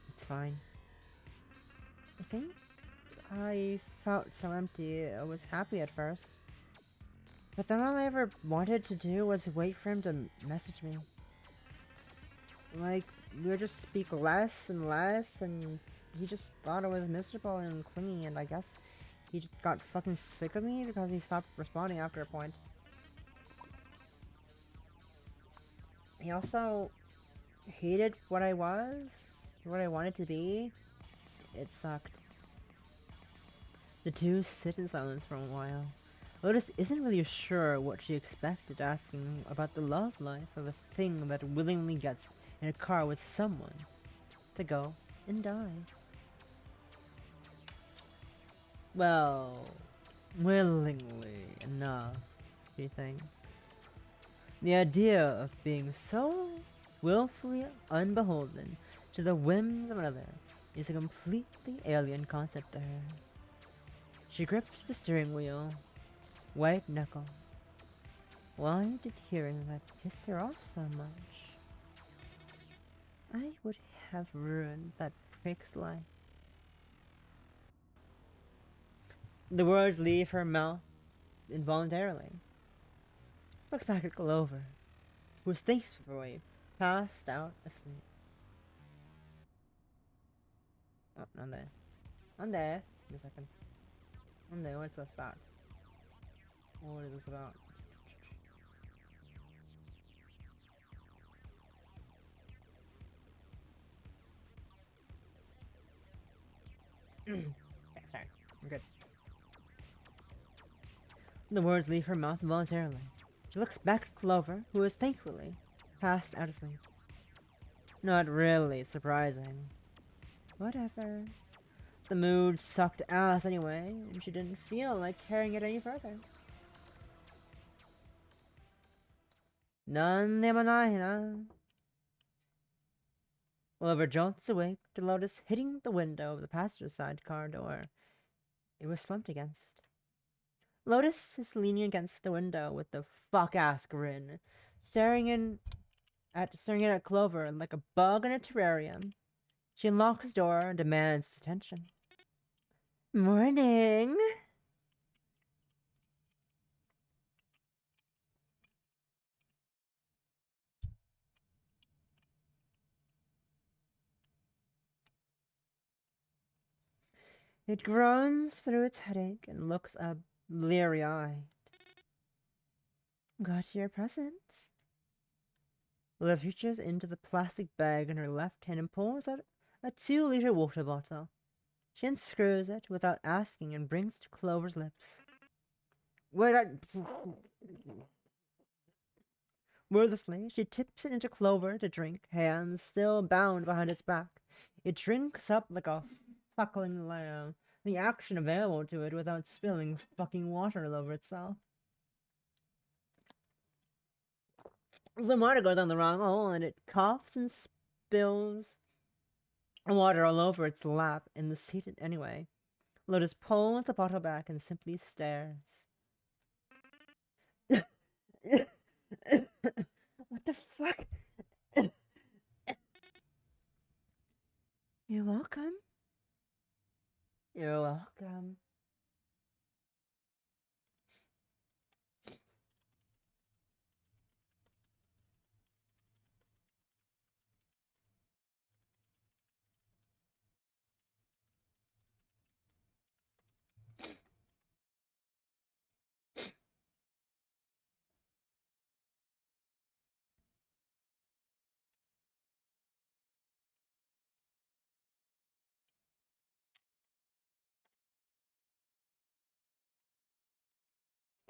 B: It's fine. I think I felt so empty. I was happy at first. But then all I ever wanted to do was wait for him to message me. Like, we would just speak less and less, and he just thought I was miserable and clingy, and I guess he just got fucking sick of me because he stopped responding after a point. He also hated what I was, what I wanted to be. It sucked. The two sit in silence for a while. Lotus isn't really sure what she expected, asking about the love life of a thing that willingly gets in a car with someone to go and die. Well, willingly enough, she thinks. The idea of being so willfully unbeholden to the whims of another is a completely alien concept to her. She grips the steering wheel, white knuckle. Why did hearing that piss her off so much? I would have ruined that prick's life. The words leave her mouth involuntarily. Looks back at Clover, who was thankfully passed out asleep. Oh, not there. Not there. Give me a second. Not there. What's this about? What is this about? Okay, sorry. I'm good. The words leave her mouth involuntarily. She looks back at Clover, who is thankfully passed out asleep. Not really surprising. Whatever. The mood sucked ass anyway, and she didn't feel like carrying it any further. None dehumanization. Clover jolts awake to Lotus hitting the window of the passenger side car door it was slumped against. Lotus is leaning against the window with the fuck-ass grin, staring in at Clover like a bug in a terrarium. She unlocks the door and demands its attention. Morning! It groans through its headache and looks up bleary-eyed. Got your presents? Liz reaches into the plastic bag in her left hand and pulls out a 2-liter water bottle. She unscrews it without asking and brings it to Clover's lips. Wordlessly, she tips it into Clover to drink, hands still bound behind its back. It drinks up like a suckling lamb, the action available to it without spilling fucking water all over itself. Some water goes on the wrong hole and it coughs and spills water all over its lap in the seat anyway. Lotus pulls the bottle back and simply stares. What the fuck? You're welcome. You're welcome.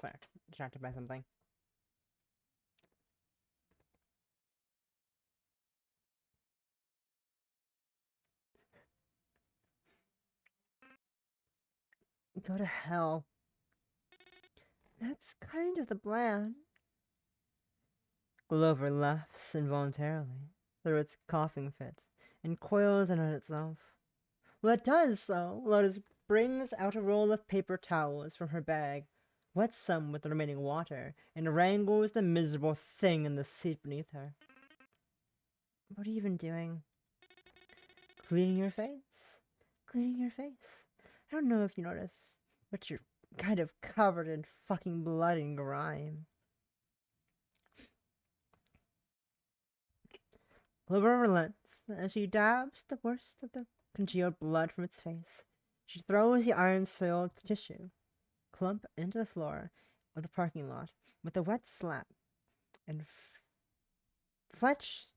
B: Sorry, distracted by something. Go to hell. That's kind of the plan. Glover laughs involuntarily through its coughing fit and coils in on itself. Well, it does so. Lotus brings out a roll of paper towels from her bag, wets some with the remaining water, and wrangles the miserable thing in the seat beneath her. What are you even doing? Cleaning your face. Cleaning your face. I don't know if you noticed, but you're kind of covered in fucking blood and grime. Clover relents as she dabs the worst of the congealed blood from its face. She throws the iron-soiled tissue clump into the floor of the parking lot with a wet slap and fletches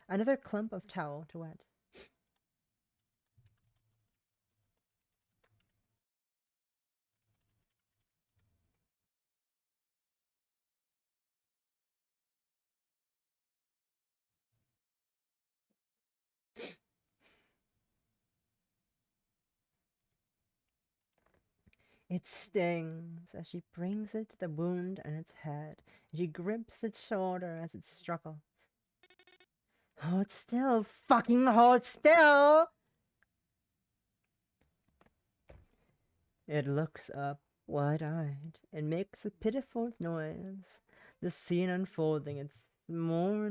B: another clump of towel to wet. It stings as she brings it to the wound on its head, and she grips its shoulder as it struggles. Hold still, fucking hold still! It looks up, wide-eyed, and makes a pitiful noise. The scene unfolding, it's more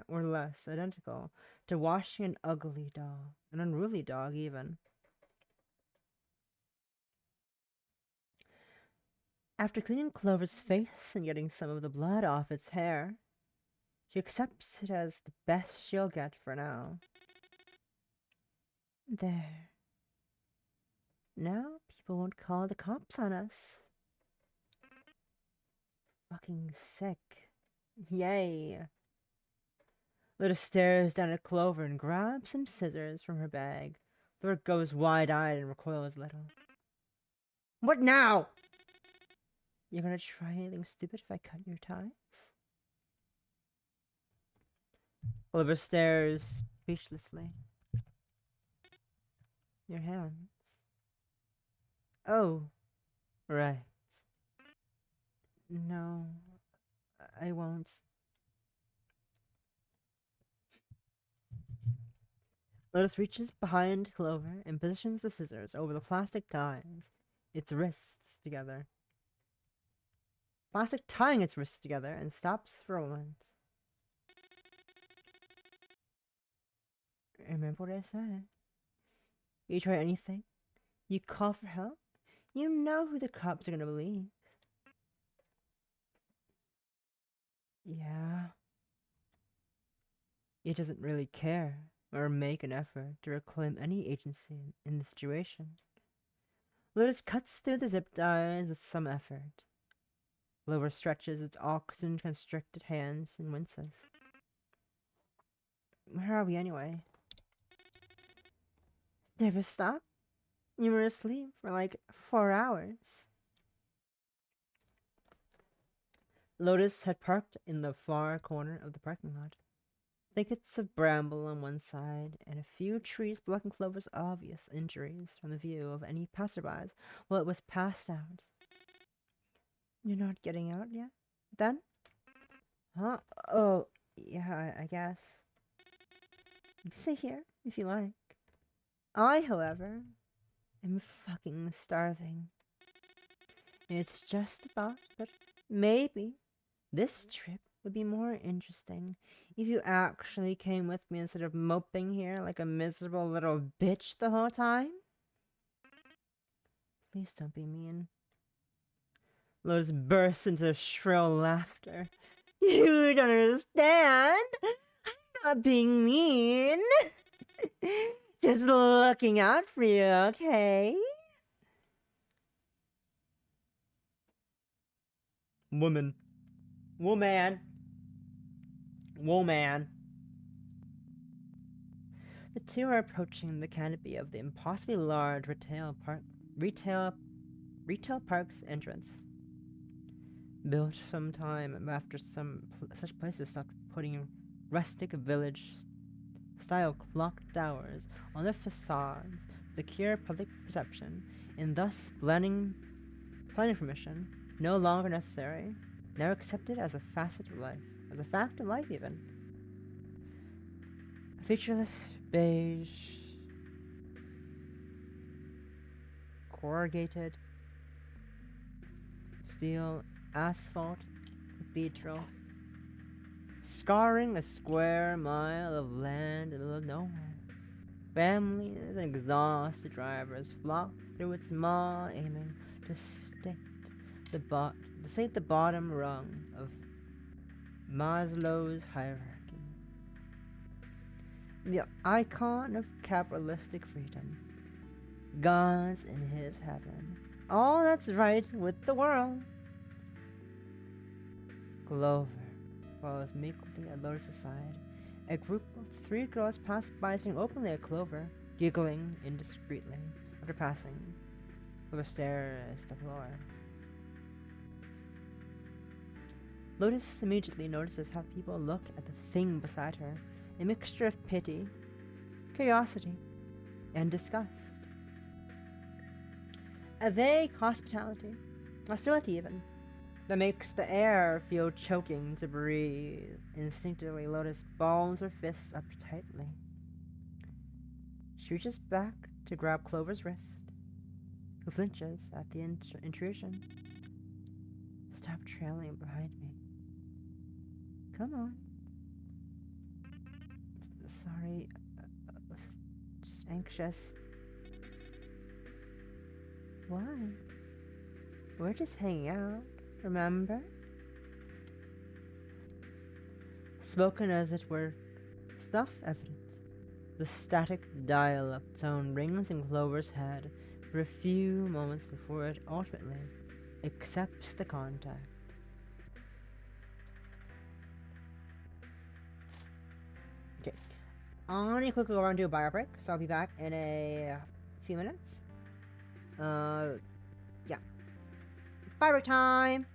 B: or less identical to washing an ugly dog, an unruly dog even. After cleaning Clover's face and getting some of the blood off its hair, she accepts it as the best she'll get for now. There. Now people won't call the cops on us. Fucking sick. Yay. Lotus stares down at Clover and grabs some scissors from her bag. Clover goes wide-eyed and recoils a little. What now? You're gonna try anything stupid if I cut your ties? Clover stares speechlessly. Your hands. Oh, right. No, I won't. Lotus reaches behind Clover and positions the scissors over the plastic ties, its wrists together. Plastic tying its wrists together and stops for a moment. Remember what I said. You try anything, you call for help, you know who the cops are gonna believe. Yeah. It doesn't really care or make an effort to reclaim any agency in the situation. Lotus cuts through the zip ties with some effort. Clover stretches its oxygen-constricted hands and winces. Where are we anyway? Never stop? You were asleep for like 4 hours. Lotus had parked in the far corner of the parking lot. Thickets of bramble on one side, and a few trees blocking Clover's obvious injuries from the view of any passerbys while it was passed out. You're not getting out yet? Then? Huh? Oh, yeah, I guess. You can stay here, if you like. I, however, am fucking starving. It's just a thought, but maybe this trip would be more interesting if you actually came with me instead of moping here like a miserable little bitch the whole time. Please don't be mean. Lotus bursts into shrill laughter. You don't understand. I'm not being mean. Just looking out for you, okay? Woman. Woman. Woman. The two are approaching the canopy of the impossibly large retail park's entrance. Built some time after such places stopped putting rustic village-style clock towers on their facades to secure public perception, and thus planning permission no longer necessary, now accepted as a fact of life even. Featureless beige, corrugated steel asphalt cathedral, scarring a square mile of land in the middle of nowhere. Families and exhausted drivers flock through its maw, aiming to sate the bottom rung of Maslow's hierarchy. The icon of capitalistic freedom. God's in his heaven. All that's right with the world. Clover follows meekly at Lotus's side. A group of 3 girls pass by staring openly at Clover, giggling indiscreetly after passing. Clover stares at the floor. Lotus immediately notices how people look at the thing beside her, a mixture of pity, curiosity, and disgust. A vague hostility even, that makes the air feel choking to breathe. Instinctively, Lotus balls her fists up tightly. She reaches back to grab Clover's wrist, who flinches at the intrusion. Stop trailing behind me. Come on. Sorry, I was just anxious. Why? We're just hanging out, remember? Spoken as it were self-evident, the static dial-up tone rings in Clover's head for a few moments before it ultimately accepts the contact. Okay, I'm gonna quickly go around and do a bio break, so I'll be back in a few minutes. Yeah. Bio break time!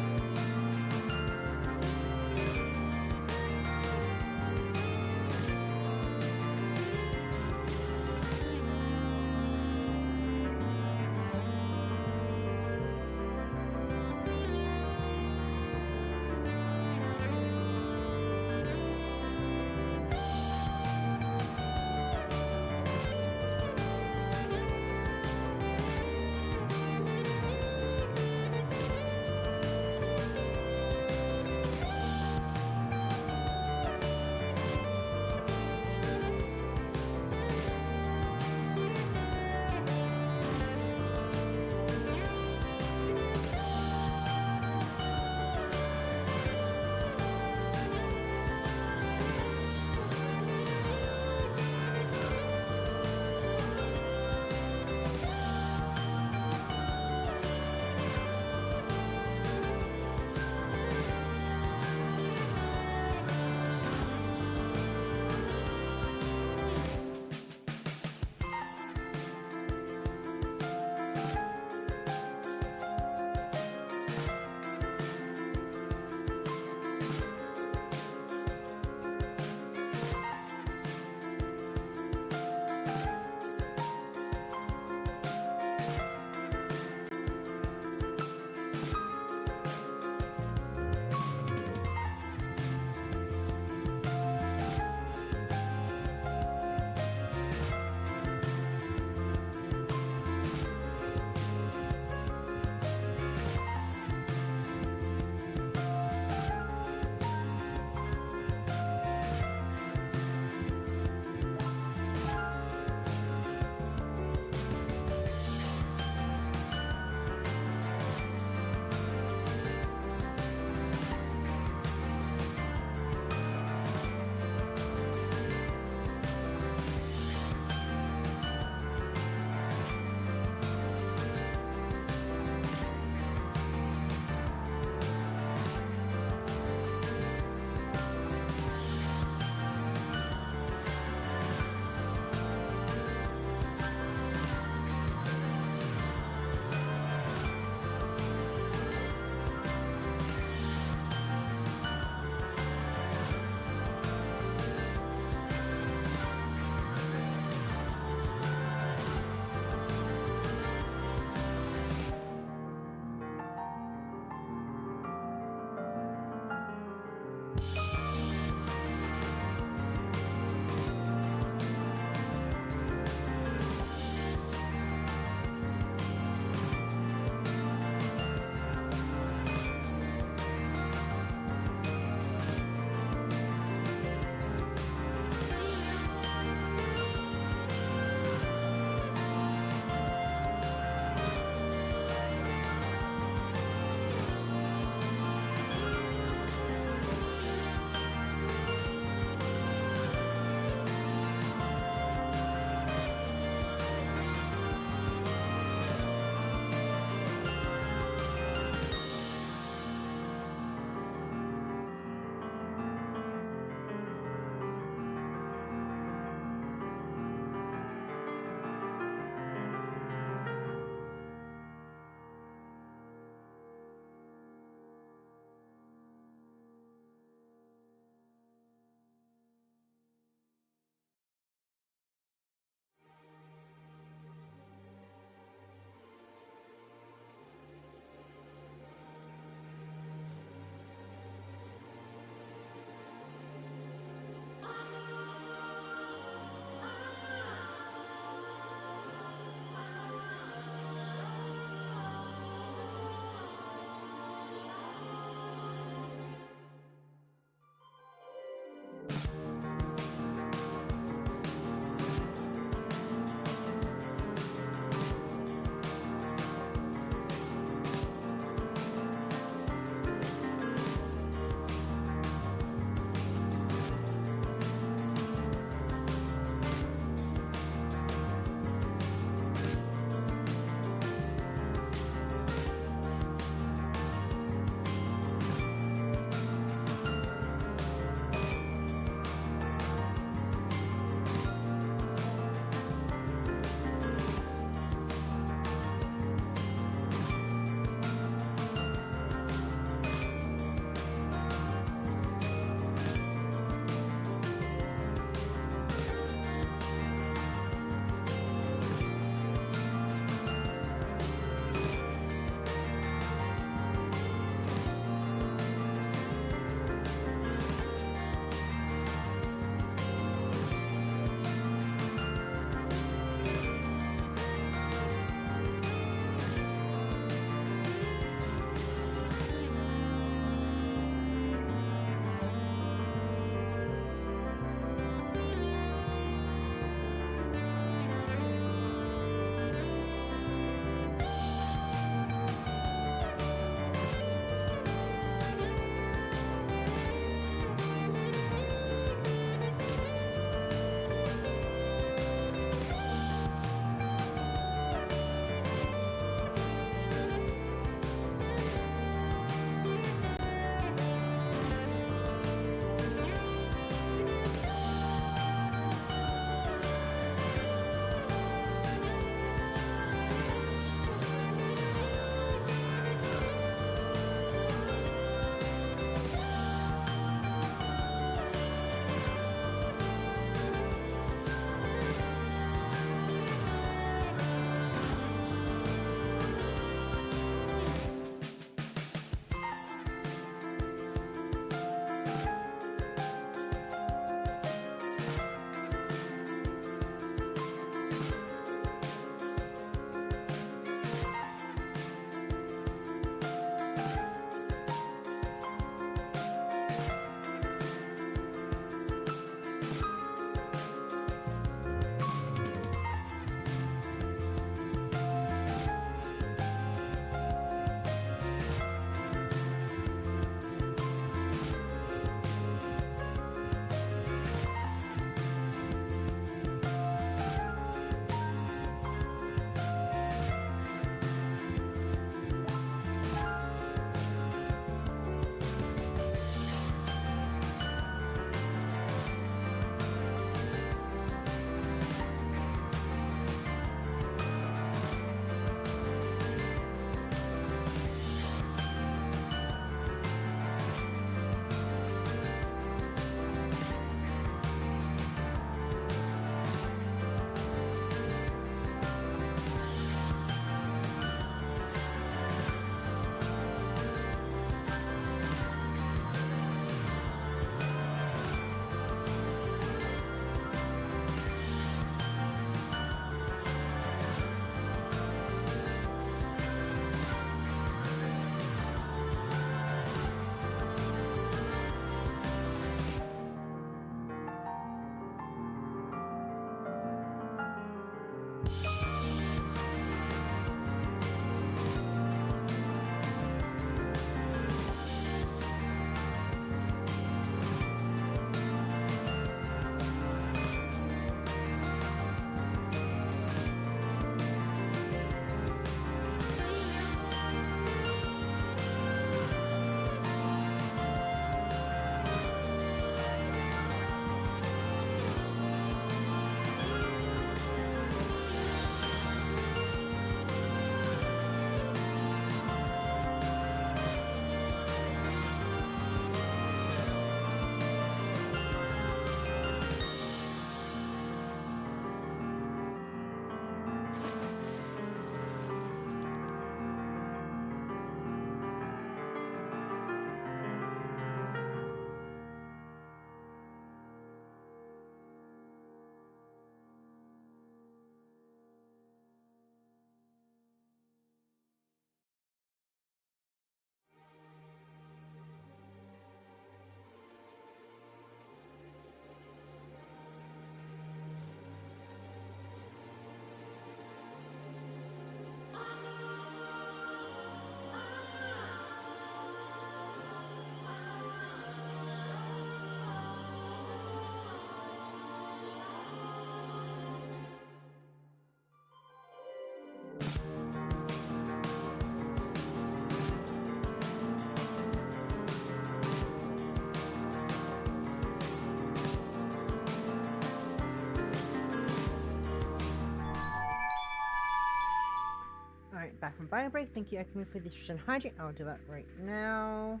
B: back from bio break. Thank you, Ekumi, for the nutrition hydrate. I'll do that right now.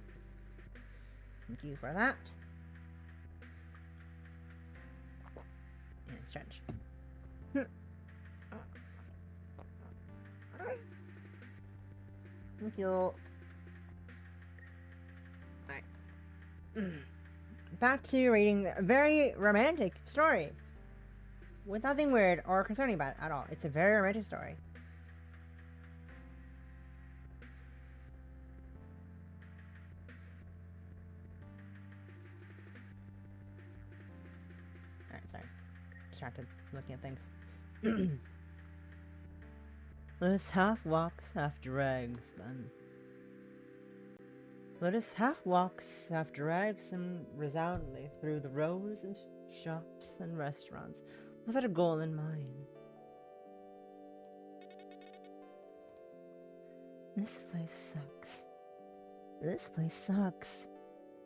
B: Thank you for that. And stretch. Thank you. Alright. Back to reading a very romantic story. With nothing weird or concerning about it at all. It's a very romantic story. Alright, sorry. Distracted looking at things. Let us half walks, half drags, then. Let us half walks, half drags him resoundingly through the rows of shops and restaurants, without a goal in mind. This place sucks. This place sucks.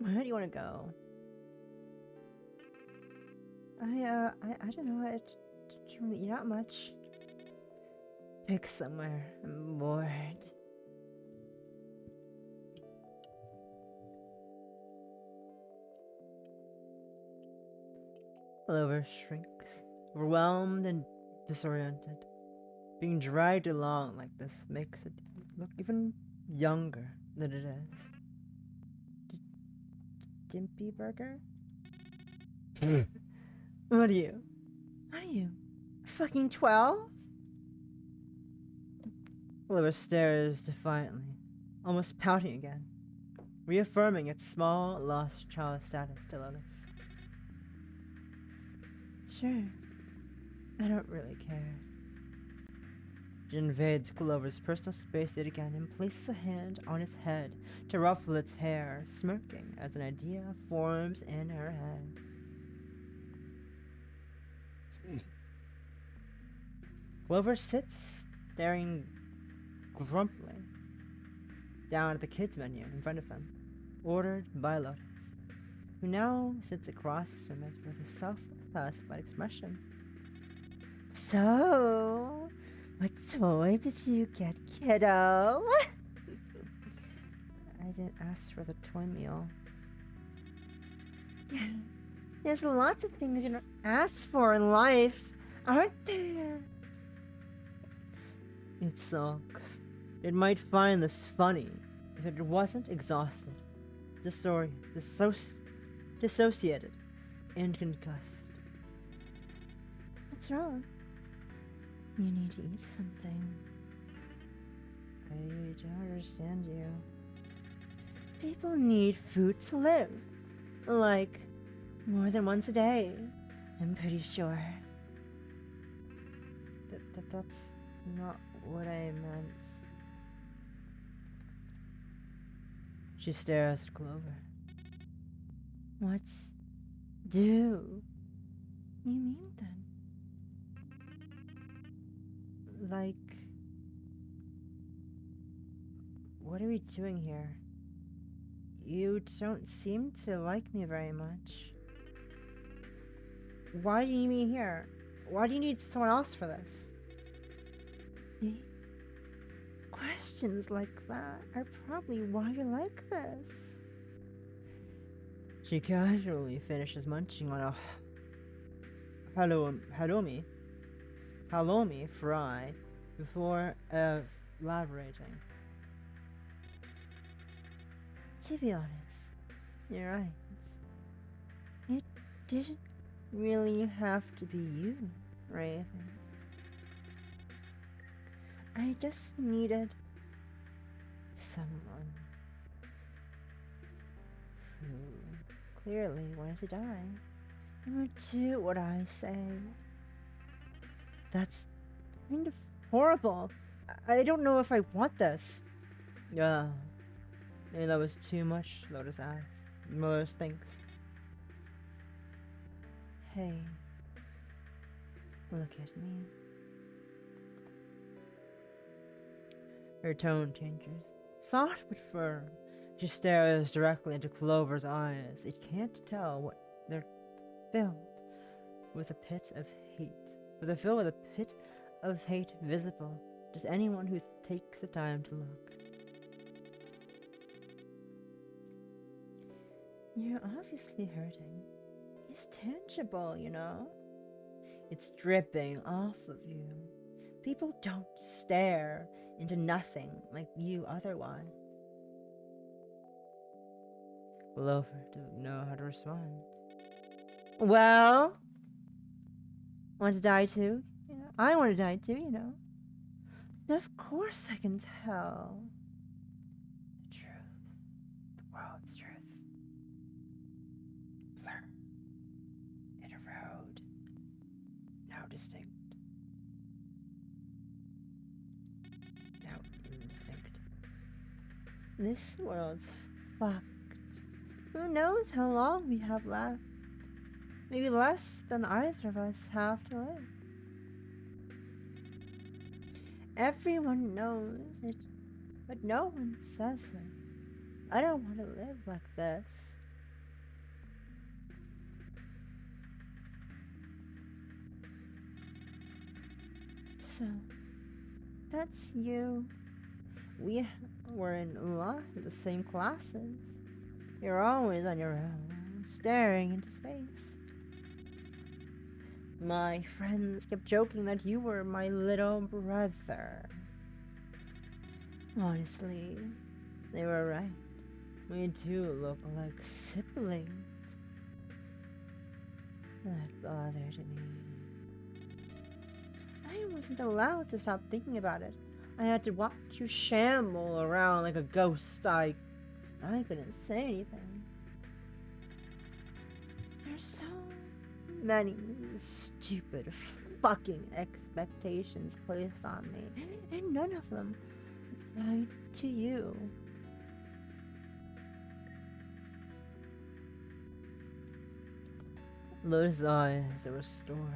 B: Where do you want to go? I don't know. I don't really eat out much. Pick somewhere. I'm bored. Clover shrinks, overwhelmed and disoriented. Being dragged along like this makes it look even younger than it is. Dimpy Burger? What are you? What are you? Fucking 12? Clover stares defiantly, almost pouting again, reaffirming its small, lost child status to Lotus. Sure, I don't really care. She invades Clover's personal space yet again and places a hand on its head to ruffle its hair, smirking as an idea forms in her head. Clover sits, staring grumpily down at the kids menu in front of them, ordered by Lotus, who now sits across from it with a self-satisfied expression. So, what toy did you get, kiddo? I didn't ask for the toy meal. There's lots of things you don't ask for in life, aren't there? It sucks. It might find this funny if it wasn't exhausted, dissociated, and concussed. What's wrong? You need to eat something. I don't understand you. People need food to live. Like, more than once a day, I'm pretty sure. That's not what I meant. She stares at Clover. What do you mean then? Like, what are we doing here? You don't seem to like me very much. Why do you need me here? Why do you need someone else for this? See? Questions like that are probably why you're like this. She casually finishes munching on a halloumi fry before elaborating. To be honest, you're right. It didn't really have to be you or anything. I just needed someone who clearly wanted to die and would do what I say. That's kind of horrible. I don't know if I want this. Yeah, maybe that was too much, Lotus asks. Lotus thinks. Hey, look at me. Her tone changes, soft but firm. She stares directly into Clover's eyes. It can't tell what they're filled with a pit of hate, but they're filled with a pit of hate visible Just anyone who takes the time to look. You're obviously hurting. It's tangible, you know? It's dripping off of you. People don't stare into nothing like you otherwise. Clover doesn't know how to respond. Well, want to die too? You know, I want to die too, you know. And of course I can tell the truth, the world's truth. Blur. It erode. Now distinct. Now indistinct. This world's fucked. Who knows how long we have left? Maybe less than either of us have to live. Everyone knows it, but no one says it. I don't want to live like this. So, that's you. We were in a lot of the same classes. You're always on your own, staring into space. My friends kept joking that you were my little brother. Honestly, they were right. We do look like siblings. That bothered me. I wasn't allowed to stop thinking about it. I had to watch you shamble around like a ghost. I couldn't say anything. There's so many stupid fucking expectations placed on me, and none of them applied to you. Lotus' eyes are a storm.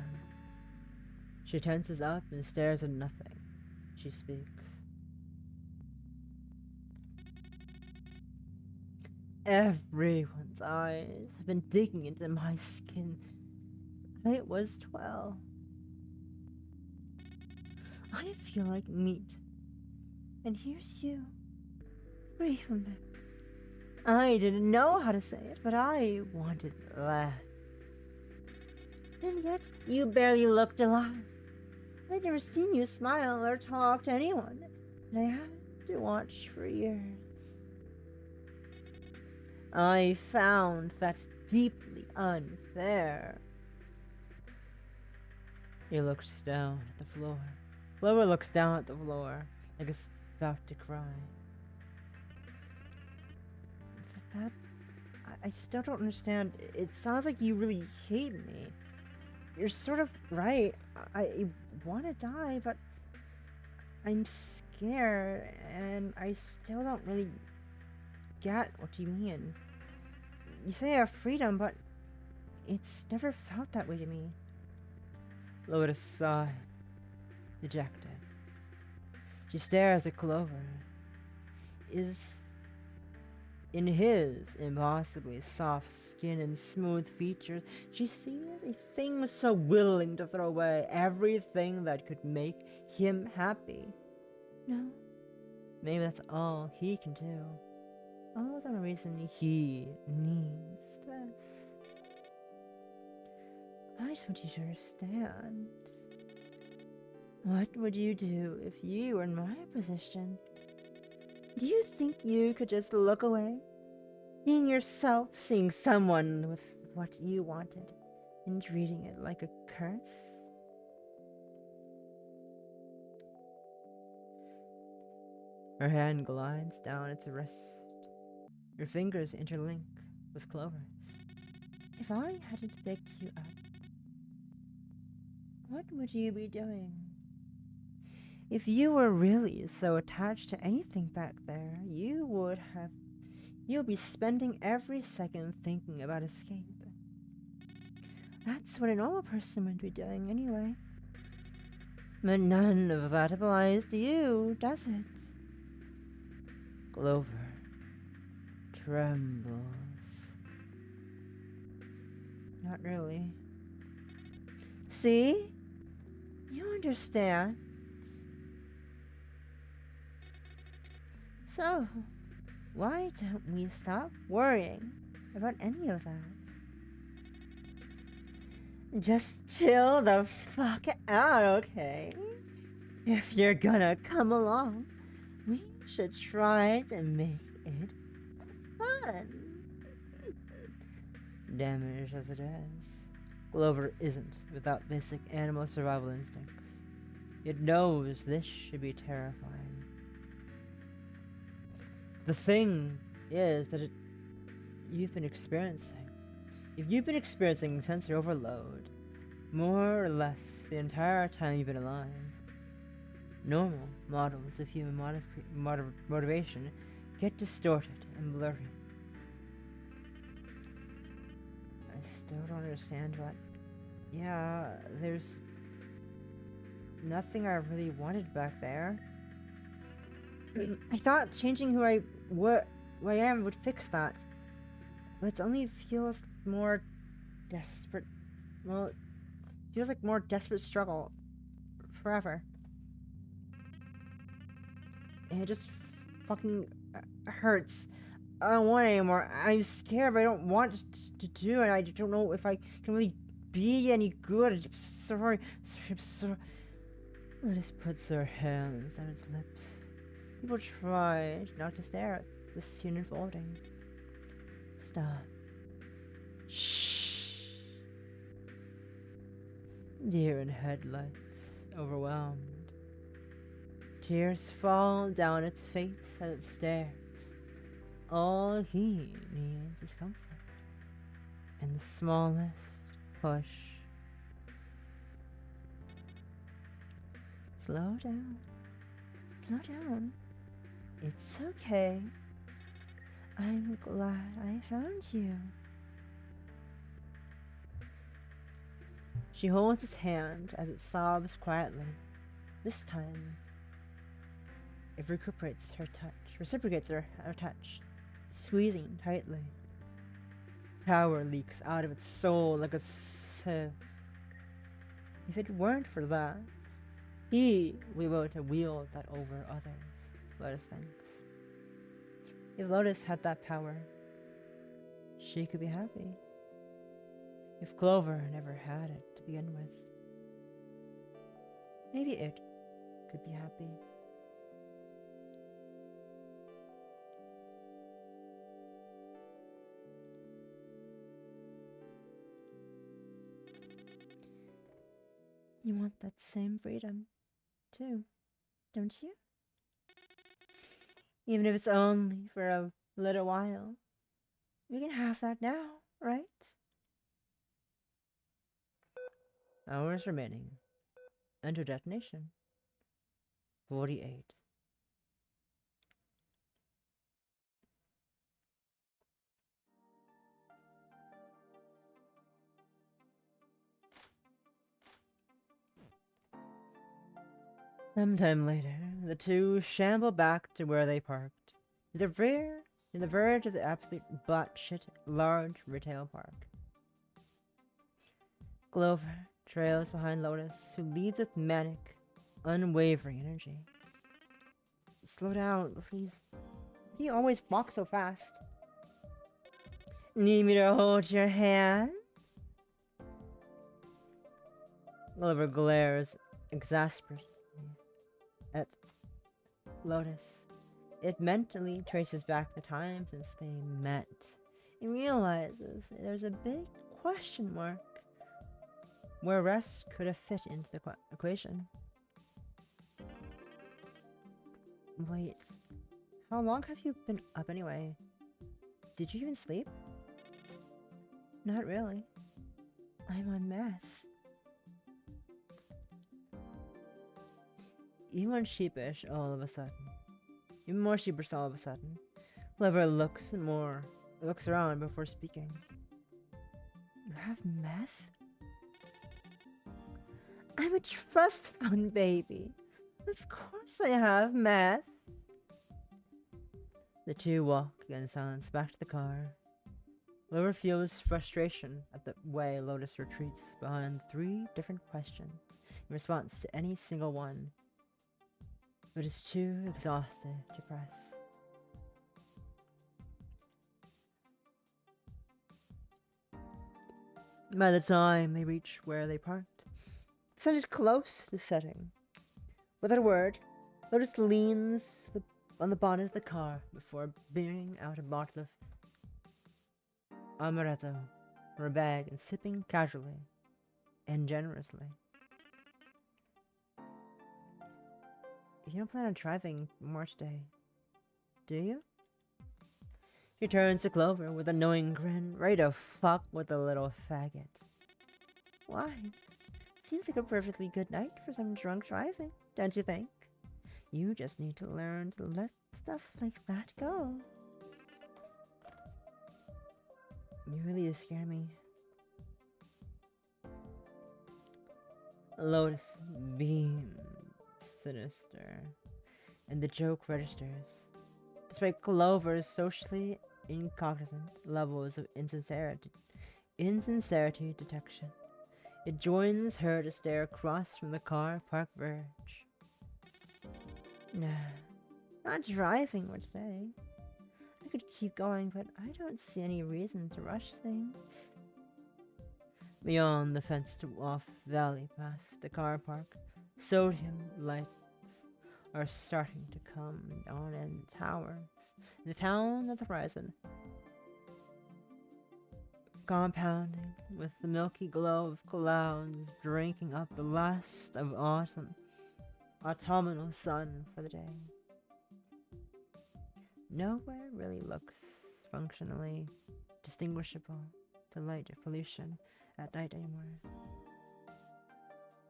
B: She tenses up and stares at nothing. She speaks. Everyone's eyes have been digging into my skin. I was 12. I feel like meat. And here's you, free from them. I didn't know how to say it, but I wanted that. And yet, you barely looked alive. I'd never seen you smile or talk to anyone, and I had to watch for years. I found that deeply unfair. He looks down at the floor. Clover looks down at the floor, like it's about to cry. I still don't understand. It sounds like you really hate me. You're sort of right. I want to die, but I'm scared, and I still don't really get what you mean. You say I have freedom, but it's never felt that way to me. Lotus sighs, dejected. She stares at Clover. In his impossibly soft skin and smooth features, she sees a thing so willing to throw away everything that could make him happy. No, maybe that's all he can do. All the reason he needs this. I just want you to understand. What would you do if you were in my position? Do you think you could just look away? Seeing yourself, seeing someone with what you wanted, and treating it like a curse? Her hand glides down its wrist. Her fingers interlink with Clover's. If I hadn't picked you up, what would you be doing? If you were really so attached to anything back there, you'll be spending every second thinking about escape. That's what a normal person would be doing anyway. But none of that applies to you, does it? Clover trembles. Not really. See? You understand. So, why don't we stop worrying about any of that? Just chill the fuck out, okay? If you're gonna come along, we should try to make it fun. Damaged as it is, Glover isn't without basic animal survival instincts. It knows this should be terrifying. The thing is that you've been experiencing. If you've been experiencing sensory overload, more or less the entire time you've been alive, normal models of human motivation get distorted and blurry. I still don't understand what... Yeah, there's nothing I really wanted back there. I thought changing who I am would fix that. But it only feels more desperate. Well, it feels like more desperate struggle forever. And it just fucking hurts. I don't want it anymore. I'm scared, but I don't want to do it. I don't know if I can really be any good. I'm sorry. I'm sorry. Lotus puts her hands on its lips. People try not to stare at the scene unfolding. Stop. Shh. Deer in headlights, overwhelmed. Tears fall down its face as it stares. All he needs is comfort and the smallest push. Slow down. Slow down. It's okay. I'm glad I found you. She holds its hand as it sobs quietly. This time, it reciprocates her touch, squeezing tightly. Power leaks out of its soul like a sieve. If it weren't for that, he would be able to wield that over others, Lotus thinks. If Lotus had that power, she could be happy. If Clover never had it to begin with, maybe it could be happy. You want that same freedom, too, don't you? Even if it's only for a little while. We can have that now, right? Hours remaining. Enter detonation. 48. Sometime later, the two shamble back to where they parked. To the verge of the absolute batshit large retail park. Clover trails behind Lotus, who leads with manic, unwavering energy. Slow down, please. You always walk so fast. Need me to hold your hand? Clover glares exasperately at Lotus. It mentally traces back the time since they met and realizes there's a big question mark where rest could have fit into the equation. Wait, how long have you been up anyway? Did you even sleep? Not really. I'm on meth. Even sheepish all of a sudden. Even more sheepish all of a sudden. Clover looks around before speaking. You have meth? I'm a trust fund baby. Of course I have meth. The two walk in silence back to the car. Clover feels frustration at the way Lotus retreats behind 3 different questions in response to any single one, but is too exhausted to press. By the time they reach where they parked, the sun is close to setting. Without a word, Lotus leans on the bonnet of the car before bringing out a bottle of amaretto from her bag and sipping casually and generously. You don't plan on driving more today, do you? She turns to Clover with a knowing grin, ready to fuck with the little faggot. Why? Seems like a perfectly good night for some drunk driving, don't you think? You just need to learn to let stuff like that go. You really just scare me. Lotus beams, sinister, and the joke registers. Despite Clover's socially incognizant levels of insincerity detection, it joins her to stare across from the car park verge. Nah, not driving more today. I could keep going, but I don't see any reason to rush things. Beyond the fenced off valley past the car park, sodium lights are starting to come on in towers. The town at the horizon, compounding with the milky glow of clouds drinking up the last of autumnal sun for the day. Nowhere really looks functionally distinguishable to light or pollution at night anymore.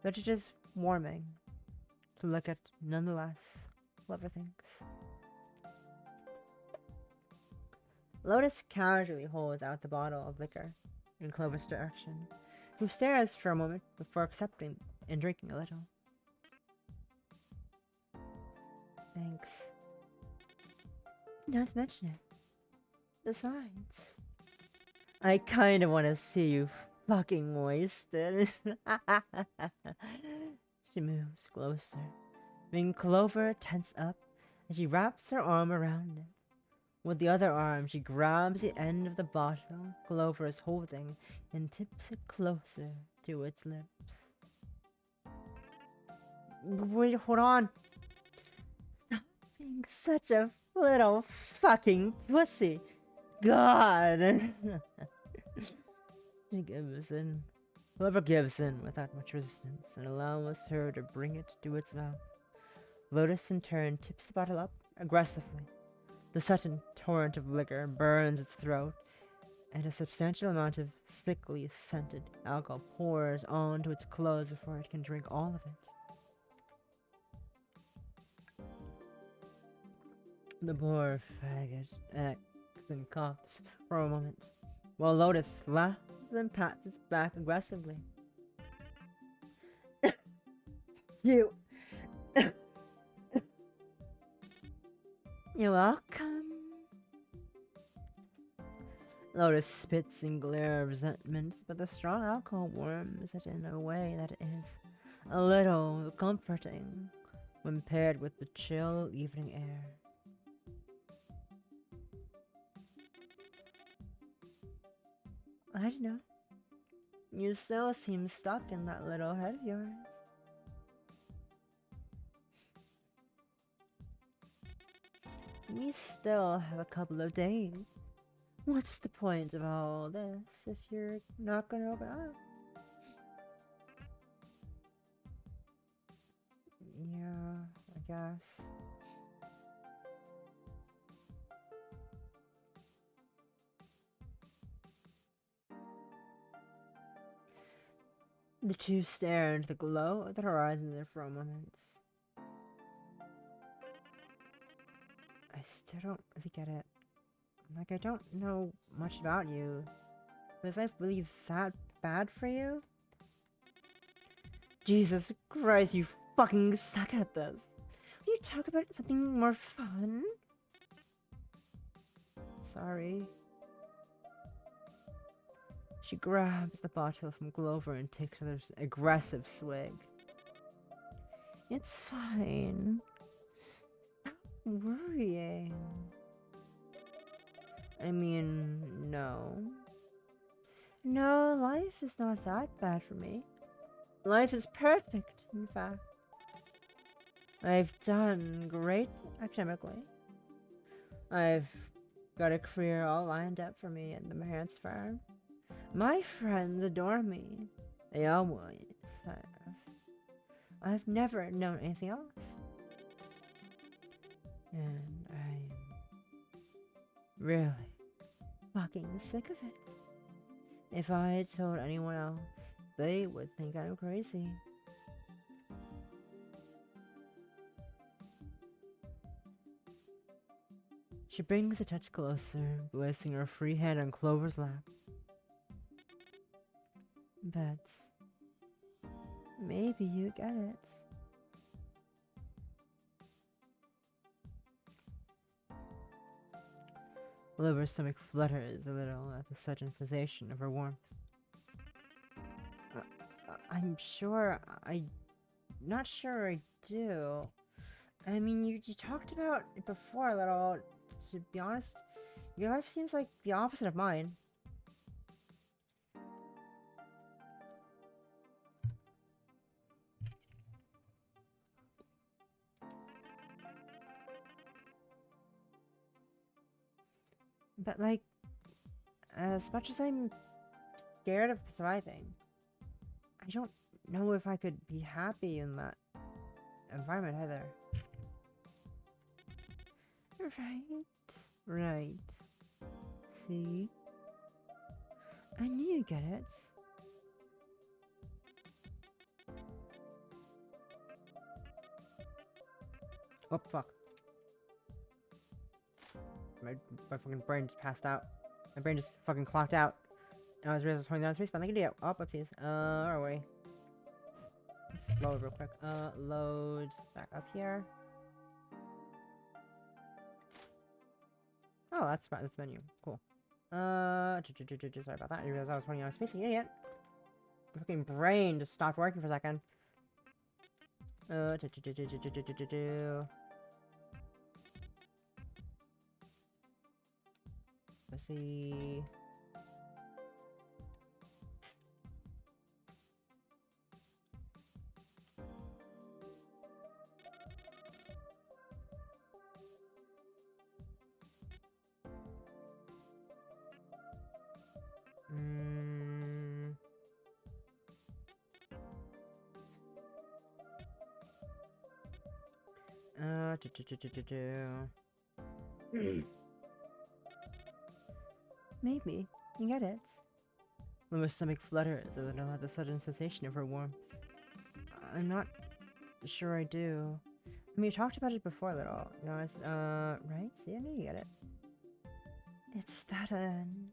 B: But it is warming to look at nonetheless, Clover thinks. Lotus casually holds out the bottle of liquor in Clover's direction, who stares for a moment before accepting and drinking a little. Thanks. Not to mention it. Besides, I kind of want to see you fucking wasted. She moves closer, making Clover tense up as she wraps her arm around it. With the other arm, she grabs the end of the bottle Clover is holding and tips it closer to its lips. Wait, hold on. Stop being such a little fucking pussy. God. She gives in. Clover gives in without much resistance and allows her to bring it to its mouth. Lotus in turn tips the bottle up aggressively. The sudden torrent of liquor burns its throat, and a substantial amount of sickly scented alcohol pours onto its clothes before it can drink all of it. The poor faggot acts and coughs for a moment, while Lotus laughs and pats its back aggressively. You... You're welcome. Lotus spits in glare of resentment, but the strong alcohol warms it in a way that is a little comforting when paired with the chill evening air. I don't know. You still seem stuck in that little head of yours. We still have a couple of days. What's the point of all this if you're not gonna open up? Yeah, I guess. The two stare into the glow of the horizon there for a moment. I still don't really get it. Like, I don't know much about you. Was life really that bad for you? Jesus Christ, you fucking suck at this. Will you talk about something more fun? Sorry. She grabs the bottle from Clover and takes another aggressive swig. It's fine. Stop worrying. I mean, no. No, life is not that bad for me. Life is perfect, in fact. I've done great academically. I've got a career all lined up for me at the parents' farm. My friends adore me. They always have. I've never known anything else. And I'm really fucking sick of it. If I had told anyone else, they would think I'm crazy. She brings the touch closer, placing her free hand on Clover's lap. But maybe you get it. Clover's stomach flutters a little at the sudden sensation of her warmth. I'm sure not sure I do. I mean, you talked about it before a little. To be honest, your life seems like the opposite of mine. But like, as much as I'm scared of surviving, I don't know if I could be happy in that environment either. Right. See? I knew you'd get it. Oh, fuck. My fucking brain just passed out. My brain just fucking clocked out. And I was realizing holding down space, but I think I did it. Oh, oopsies. Where are we? Let's load real quick. Load back up here. Oh, that's menu. Cool. Sorry about that. I realized I was holding down space, you idiot. My fucking brain just stopped working for a second. Let's see. Maybe. You get it. When my stomach flutters, I don't have the sudden sensation of her warmth. I'm not sure I do. I mean, you talked about it before a little. You know, it's, right? See, I knew you get it. It's that end.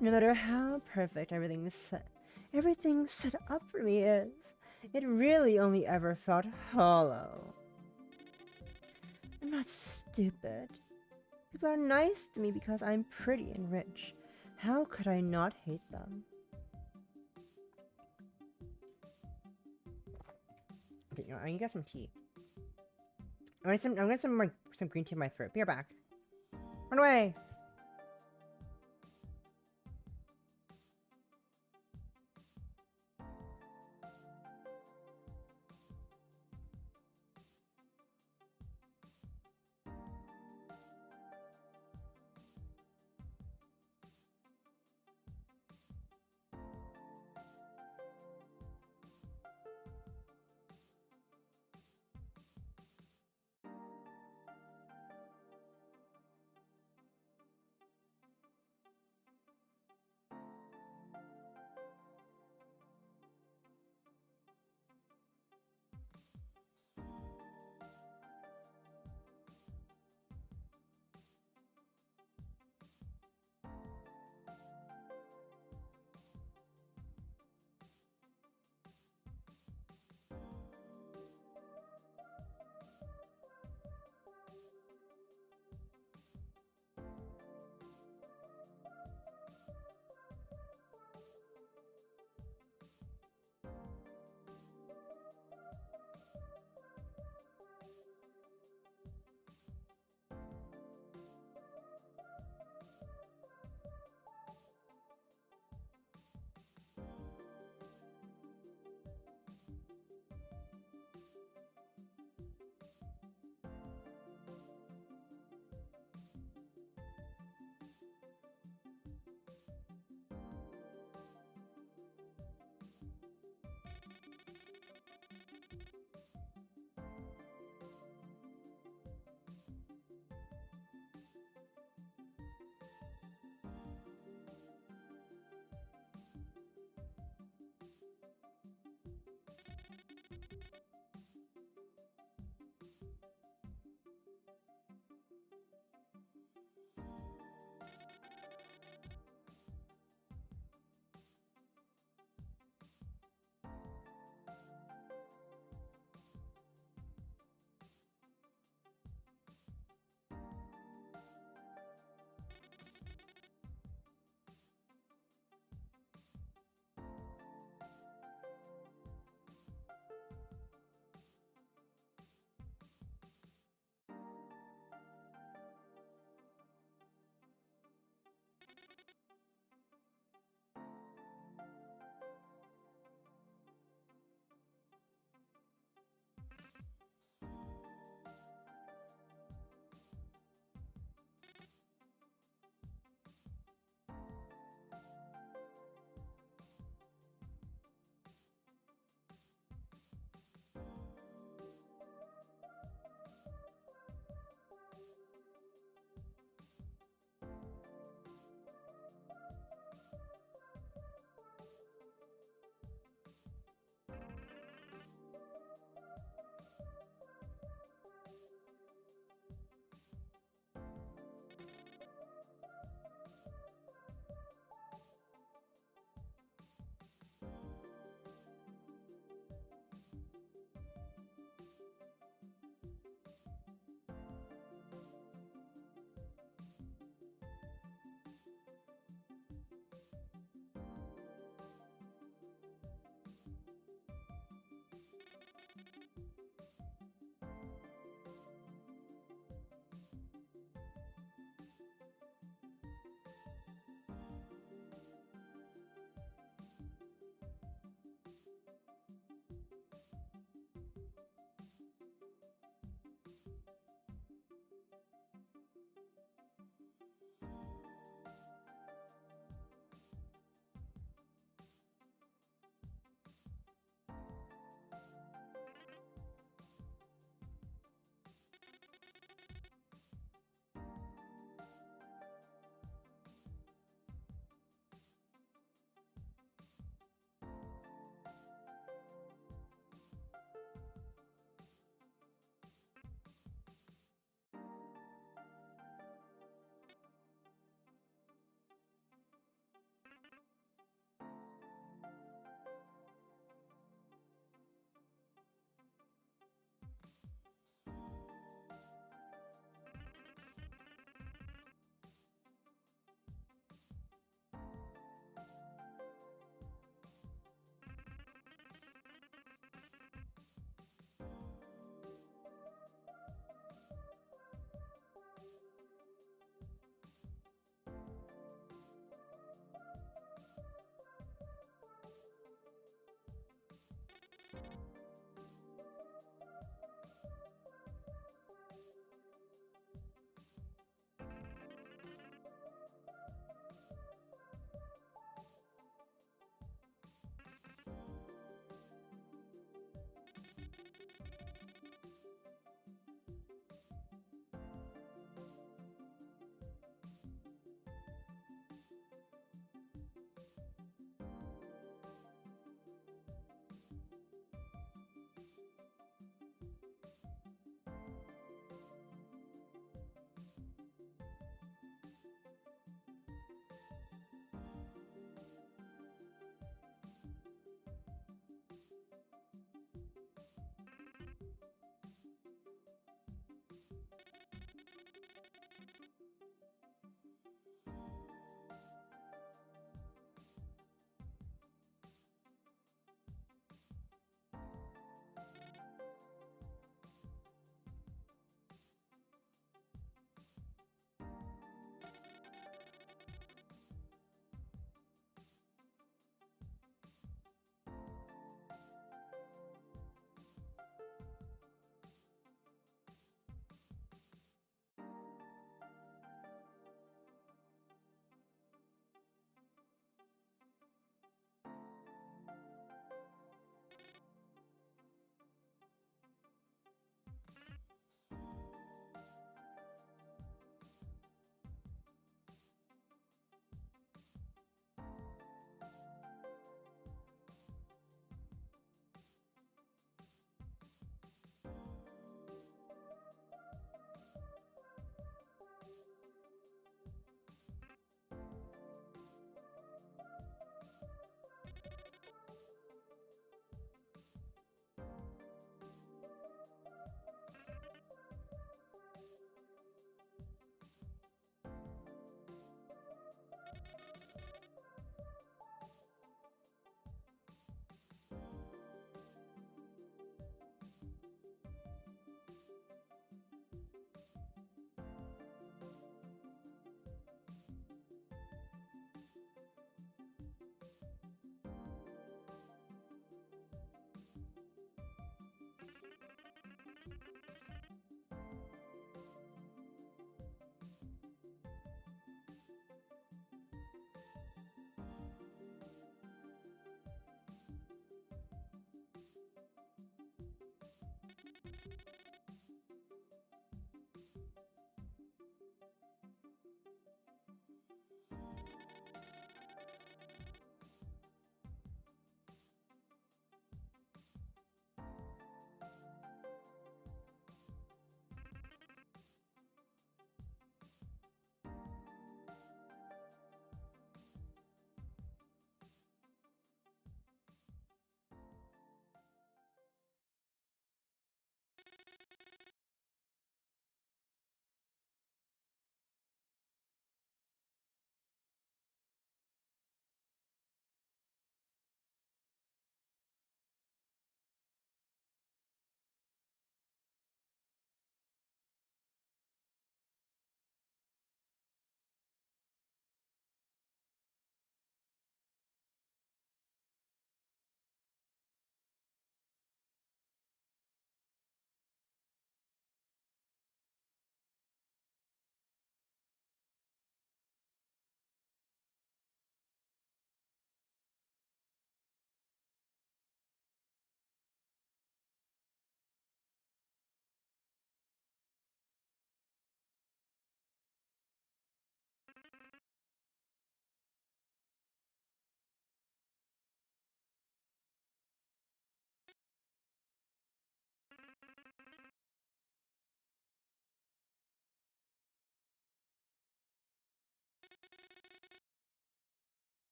B: No matter how perfect everything set up for me is, it really only ever felt hollow. I'm not stupid. People are nice to me because I'm pretty and rich. How could I not hate them? Okay, you know, I can get some tea. I'm gonna get some green tea in my throat. Be right back. Run away!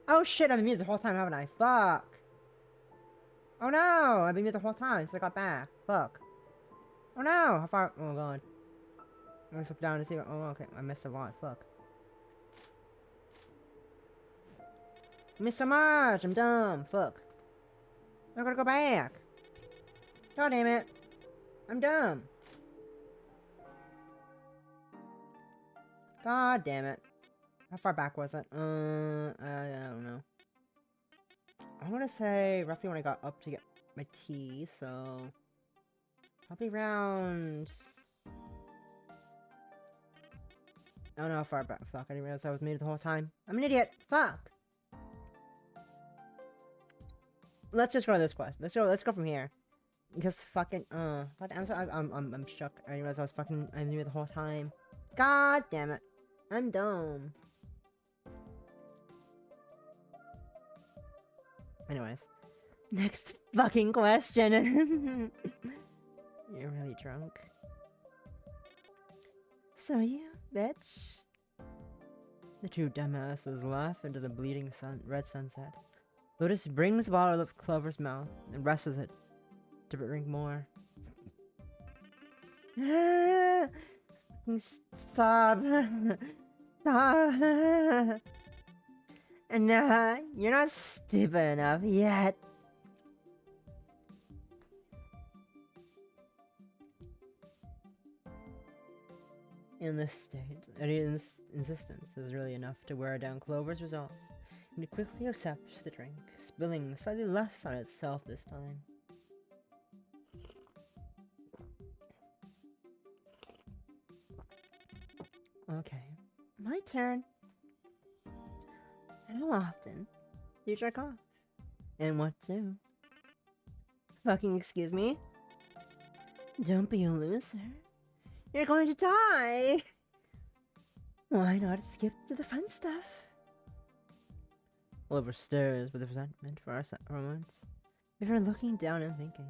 B: Oh shit, I've been muted the whole time, haven't I? Fuck. Oh no, I've been muted the whole time since I got back. Fuck. Oh no, how far? Oh god. I'm gonna slip down and see what. Oh, okay, I missed a lot. Fuck. I missed so much. I'm dumb. Fuck. I'm gonna go back. God damn it. I'm dumb. God damn it. How far back was it? I don't know. I want to say roughly when I got up to get my tea, so probably around. I don't know how far back. Fuck, I didn't realize I was muted the whole time. I'm an idiot. Fuck. Let's just go to this quest. Let's go from here. Because fucking God, I'm sorry. I'm shook. I didn't realize I knew it the whole time. God damn it. I'm dumb. Anyways, next fucking question. You're really drunk. So you bitch. The two dumbasses laugh into the bleeding red sunset. Lotus brings the bottle of Clover's mouth and wrestles it to drink more. Stop. Stop. And you're not stupid enough yet. In this state, Eddie's insistence is really enough to wear down Clover's resolve, and it quickly accepts the drink, spilling slightly less on itself this time. Okay, my turn. And how often do you jerk off? And what too? Fucking excuse me? Don't be a loser. You're going to die! Why not skip to the fun stuff? Oliver stares with resentment for our moments, before looking down and thinking.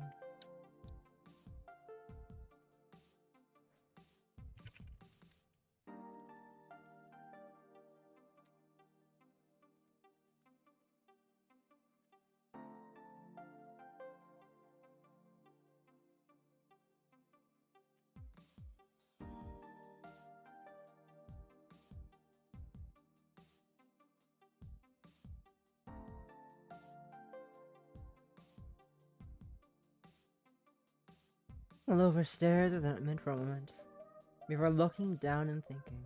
B: Oliver stares with resentment for a moment, before looking down and thinking.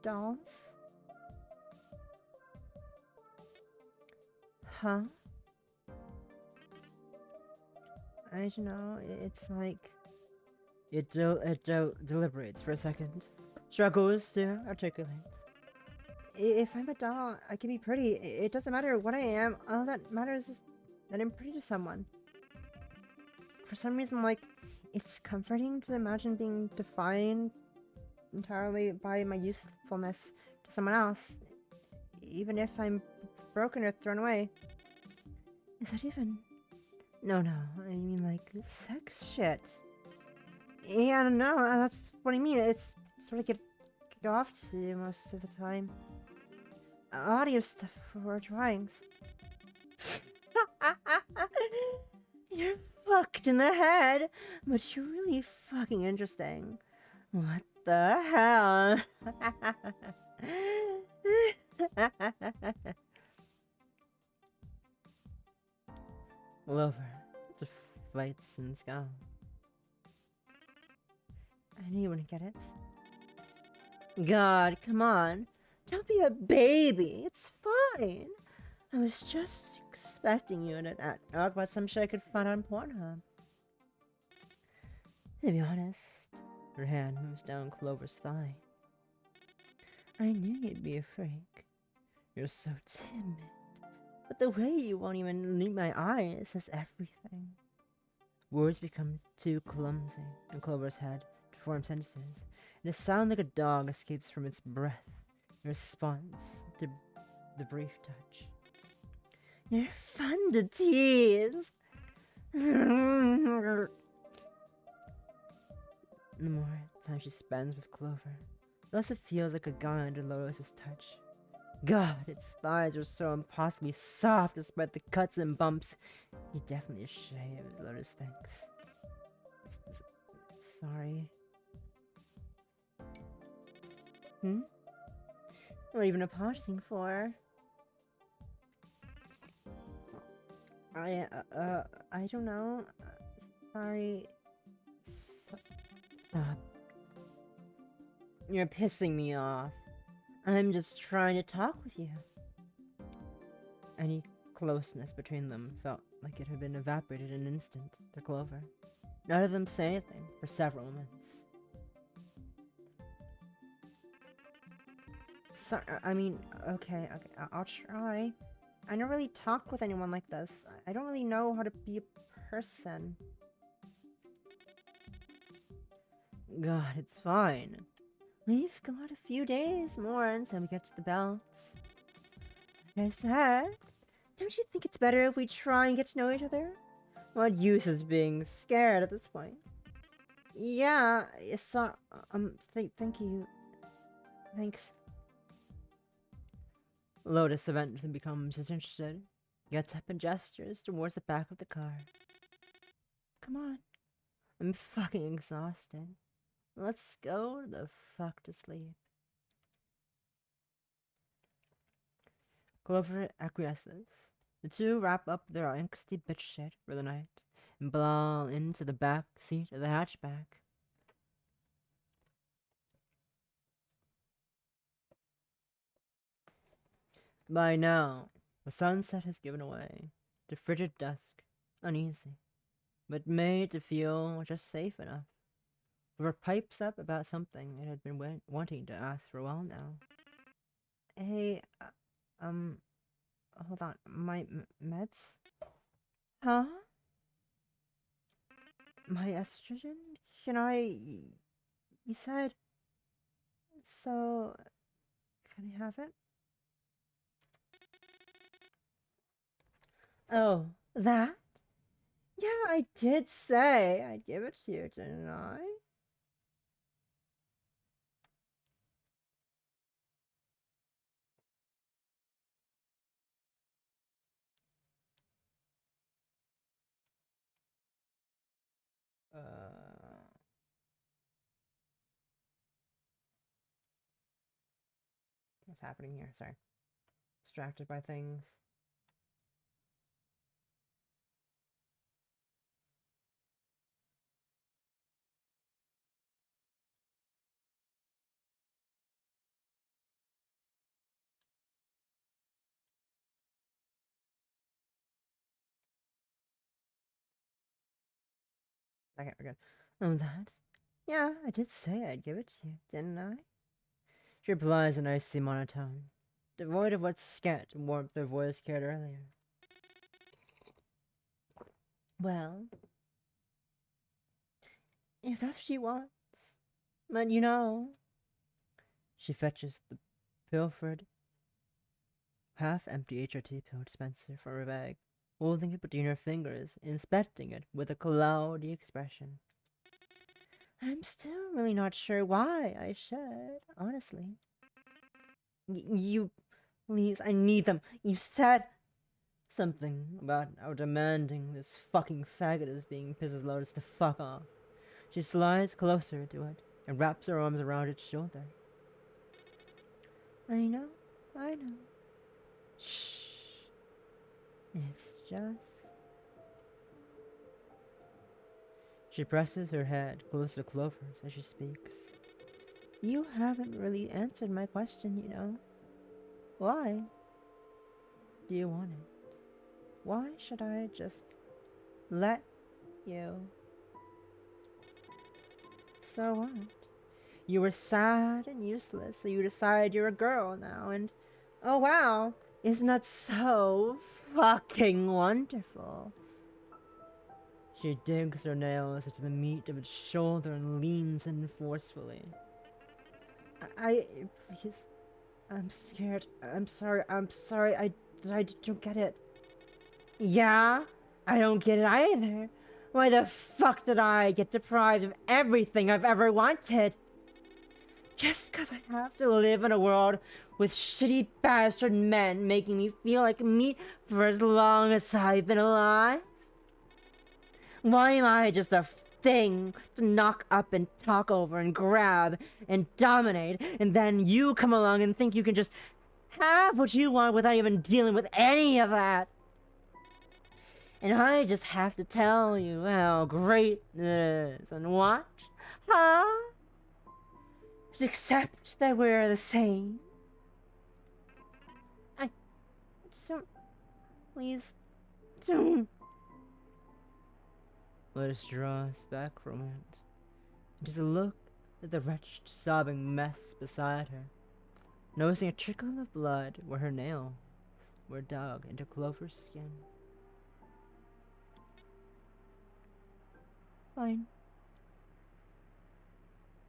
B: Dolls? Huh? I don't know, it's like... It deliberates for a second, struggles to articulate. If I'm a doll, I can be pretty. It doesn't matter what I am, all that matters is that I'm pretty to someone. For some reason, like, it's comforting to imagine being defined entirely by my usefulness to someone else, even if I'm broken or thrown away. Is that even... No, I mean, like, sex shit. Yeah, no, that's what I mean. It's what I get off to most of the time. Audio stuff for drawings. You're fucked in the head, but you're really fucking interesting. What the hell? Lover deflates and scowls. I knew you wouldn't get it. God, come on. Don't be a baby. It's fine. I was just expecting you to talk about some shit I could find on Pornhub. To be honest, her hand moves down Clover's thigh. I knew you'd be a freak. You're so timid. But the way you won't even meet my eyes says everything. Words become too clumsy in Clover's head to form sentences, and a sound like a dog escapes from its breath in response to the brief touch. You're fun to tease. The more time she spends with Clover, Thus it feels like a guy under Lotus's touch. God, its thighs are so impossibly soft despite the cuts and bumps. He definitely shaved, Lotus thinks. Sorry. What even apologizing for? I don't know. Sorry. Stop. You're pissing me off. I'm just trying to talk with you. Any closeness between them felt like it had been evaporated in an instant to Clover. None of them say anything for several minutes. Sorry, I mean, okay, I'll try. I don't really talk with anyone like this. I don't really know how to be a person. God, it's fine. We've got a few days more until we get to the belts. Like I said, don't you think it's better if we try and get to know each other? What use is being scared at this point? Yeah, so, thank you. Thanks. Lotus eventually becomes disinterested, gets up and gestures towards the back of the car. Come on. I'm fucking exhausted. Let's go the fuck to sleep. Clover acquiesces. The two wrap up their angsty bitch shit for the night and blow into the back seat of the hatchback. By now, the sunset has given way to frigid dusk, uneasy, but made to feel just safe enough. Clover pipes up about something it had been wanting to ask for a while now. Hey, hold on, my meds? Huh? My estrogen? Can I... You said... So... Can I have it? Oh, that? Yeah, I did say I'd give it to you, didn't I? What's happening here? Sorry. Distracted by things. Okay, we're good. Oh, that? Yeah, I did say I'd give it to you, didn't I? She replies in icy monotone, devoid of what scant warmth her voice carried earlier. Well, if that's what she wants, then you know. She fetches the pilfered, half-empty HRT pill dispenser from her bag, holding it between her fingers, inspecting it with a cloudy expression. I'm still really not sure why I should, honestly. You, please, I need them. You said something about how demanding this fucking faggot is being pisses Lotus the fuck off. She slides closer to it and wraps her arms around its shoulder. I know. Shh. It's just... She presses her head close to Clover's as she speaks. You haven't really answered my question, you know. Why do you want it? Why should I just let you? So what? You were sad and useless, so you decide you're a girl now, and oh wow, isn't that so fucking wonderful? She digs her nails into the meat of its shoulder and leans in forcefully. Please, I'm scared. I'm sorry, I don't get it. Yeah, I don't get it either. Why the fuck did I get deprived of everything I've ever wanted? Just 'cause I have to live in a world with shitty bastard men making me feel like meat for as long as I've been alive? Why am I just a thing to knock up and talk over and grab and dominate, and then you come along and think you can just have what you want without even dealing with any of that? And I just have to tell you how great it is and watch, huh? Just accept that we're the same. I don't. Please don't. Let us draw us back for a moment, and just look at the wretched, sobbing mess beside her, noticing a trickle of blood where her nails were dug into Clover's skin. Fine.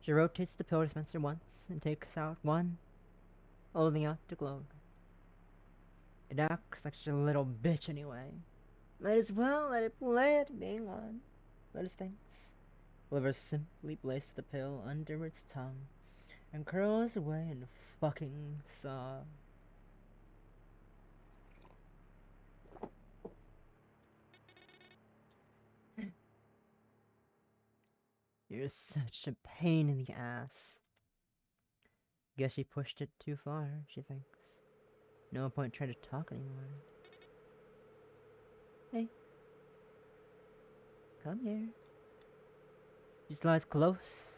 B: She rotates the pill dispenser once and takes out one, holding out to Clover. It acts like such a little bitch anyway. Might as well let it play at being one. Lotus thinks. Clover simply places the pill under its tongue and curls away in fucking sob. You're such a pain in the ass. Guess she pushed it too far, she thinks. No point trying to talk anymore. Hey. Come here. She slides close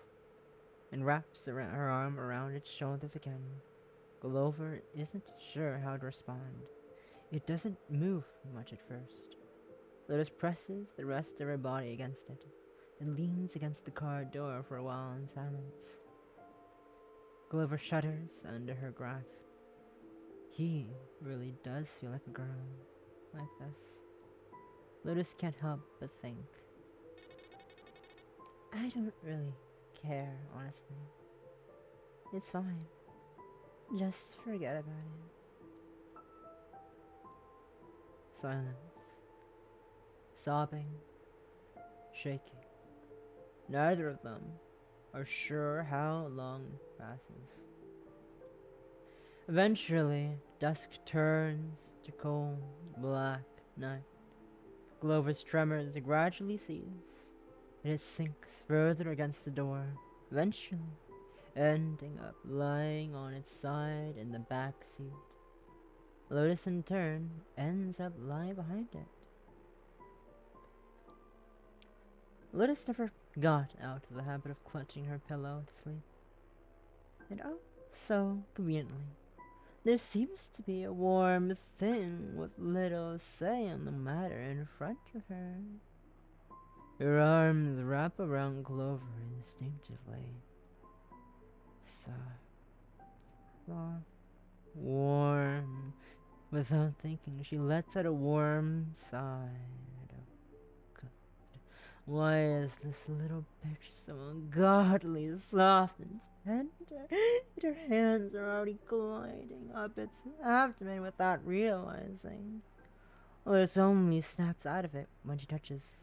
B: and wraps her arm around its shoulders again. Clover isn't sure how to respond. It doesn't move much at first. Lotus presses the rest of her body against it, then leans against the car door for a while in silence. Clover shudders under her grasp. He really does feel like a girl, like this. Lotus can't help but think. I don't really care, honestly. It's fine. Just forget about it. Silence. Sobbing. Shaking. Neither of them are sure how long passes. Eventually, dusk turns to cold, black night. Clover's tremors gradually cease, and it sinks further against the door, eventually ending up lying on its side in the back seat. Lotus, in turn, ends up lying behind it. Lotus never got out of the habit of clutching her pillow to sleep. And oh, so conveniently, there seems to be a warm thing with little say on the matter in front of her. Her arms wrap around Clover instinctively. Soft, warm. Without thinking, she lets out a warm sigh. Oh, God. Why is this little bitch so ungodly soft and tender? Her hands are already gliding up its abdomen without realizing. Lotus only snaps out of it when she touches.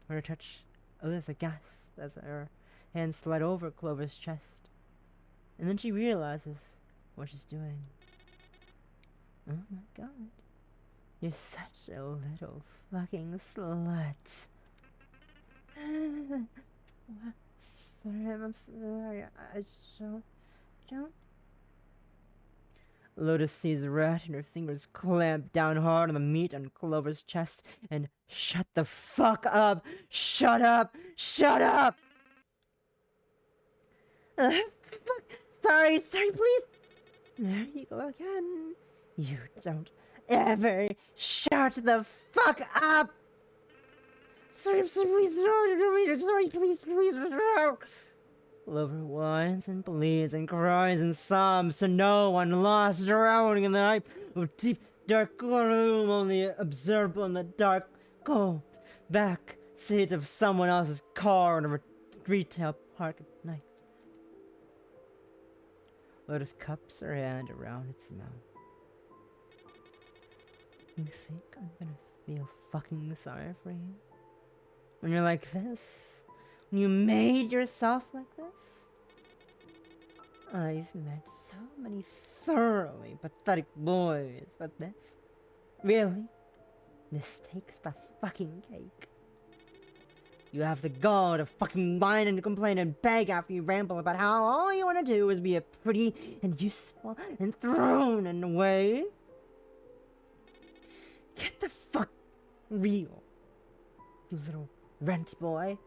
B: Her touch, Alyssa gasps as her hands slide over Clover's chest. And then she realizes what she's doing. Oh my God. You're such a little fucking slut. What? Sorry, I'm sorry. I don't. Lotus sees red and her fingers clamp down hard on the meat on Clover's chest and shut the fuck up! Shut up! Shut up! Sorry, please! There you go again. You don't ever shut the fuck up! Sorry, please, no, sorry, please, no. Clover whines and bleeds and cries and sobs to no one, lost drowning in the night of deep, dark gloom, only observable in the dark, cold back seat of someone else's car in a retail park at night. Lotus cups her hand around its mouth. You think I'm gonna feel fucking sorry for you? When you're like this? When you made yourself like this? I've met so many thoroughly pathetic boys, but this, really, this takes the fucking cake. You have the gall to fucking whine and complain and beg after you ramble about how all you want to do is be a pretty and useful and thrown in a way. Get the fuck real, you little rent boy.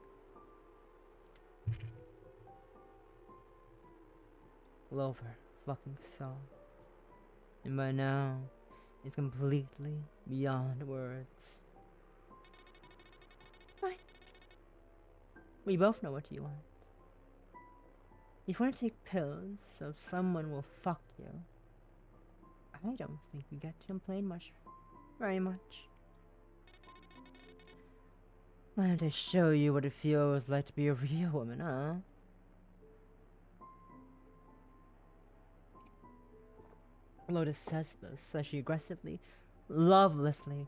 B: Clover fucking saw. And by now, it's completely beyond words. What? We both know what you want. You want to take pills so someone will fuck you. I don't think you get to complain very much. Why don't I show you what it feels like to be a real woman, huh? Lotus says this as she aggressively, lovelessly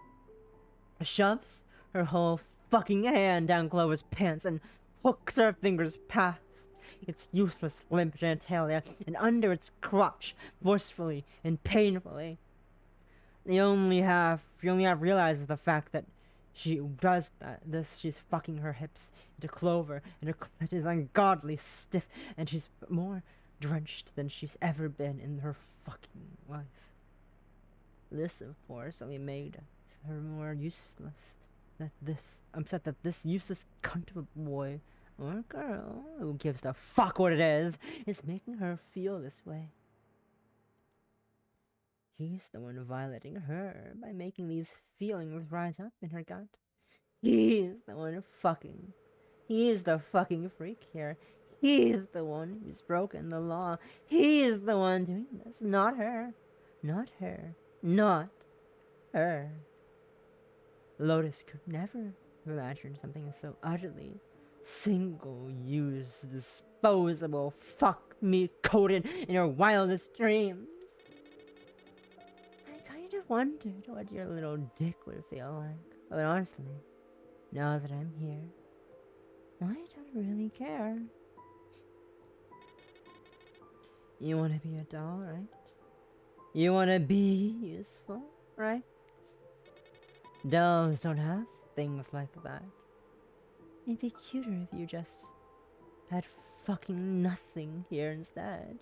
B: shoves her whole fucking hand down Clover's pants and hooks her fingers past its useless limp genitalia and under its crotch, forcefully and painfully. You only have realized the fact that she does this. She's fucking her hips into Clover, and her clit is ungodly stiff, and she's more drenched than she's ever been in her fucking life. This, of course, only made her more useless. Upset that this useless cunt of a boy or girl, who gives the fuck what it is making her feel this way. He's the one violating her by making these feelings rise up in her gut. He's the one fucking. He's the fucking freak here. He's the one who's broken the law. He's the one doing this, not her. Not her. Not her. Lotus could never imagine something so utterly single-use, disposable, fuck-me-coated in her wildest dreams. I kind of wondered what your little dick would feel like. But honestly, now that I'm here, I don't really care. You want to be a doll, right? You want to be useful, right? Dolls don't have things like that. It'd be cuter if you just had fucking nothing here instead.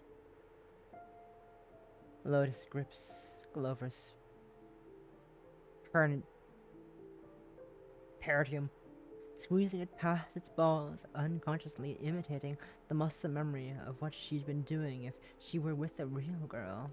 B: Lotus grips Glover's perineum, squeezing it past its balls, unconsciously imitating the muscle memory of what she'd been doing if she were with a real girl.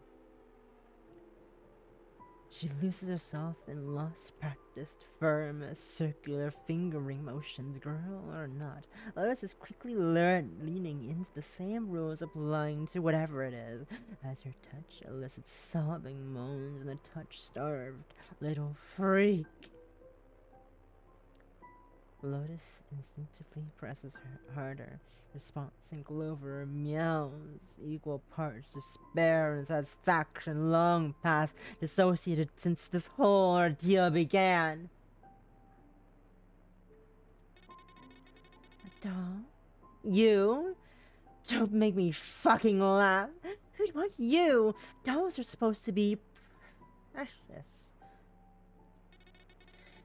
B: She loses herself in lost, practiced, firm, circular fingering motions, girl or not. Lotus is quickly leaning into the same rules applying to whatever it is, as her touch elicits sobbing moans and the touch-starved little freak. Lotus instinctively presses her harder, response, Clover meows, equal parts despair and satisfaction, long past dissociated since this whole ordeal began. A doll? You? Don't make me fucking laugh. Who'd want you? Dolls are supposed to be precious.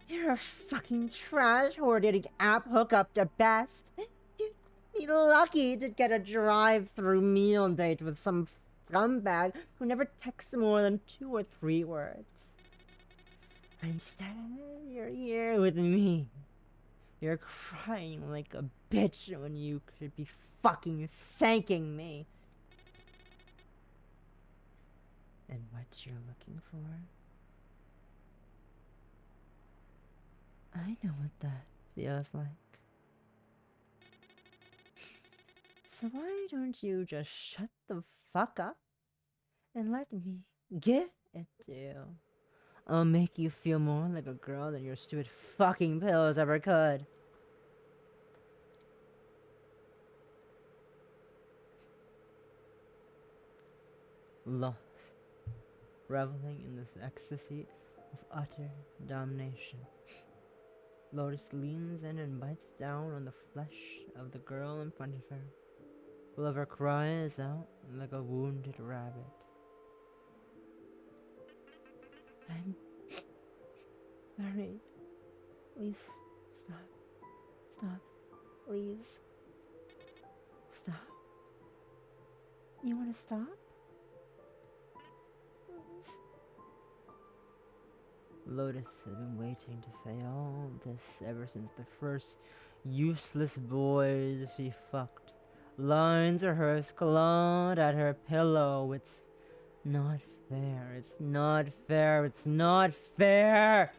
B: You're a fucking trash hoarding app hookup at best. You'd be lucky to get a drive-through meal date with some scumbag who never texts more than 2 or 3 words. Instead, you're here with me. You're crying like a bitch when you could be fucking thanking me. And what you're looking for? I know what that feels like. So why don't you just shut the fuck up and let me give it to you? I'll make you feel more like a girl than your stupid fucking pills ever could. Lost, reveling in this ecstasy of utter domination, Lotus leans in and bites down on the flesh of the girl in front of her. Clover cries out like a wounded rabbit. I'm sorry. Please stop. Stop. Please. Stop. You want to stop? Please. Lotus had been waiting to say all this ever since the first useless boys she fucked. Lines of hers clawed at her pillow. It's not fair. It's not fair. It's not fair.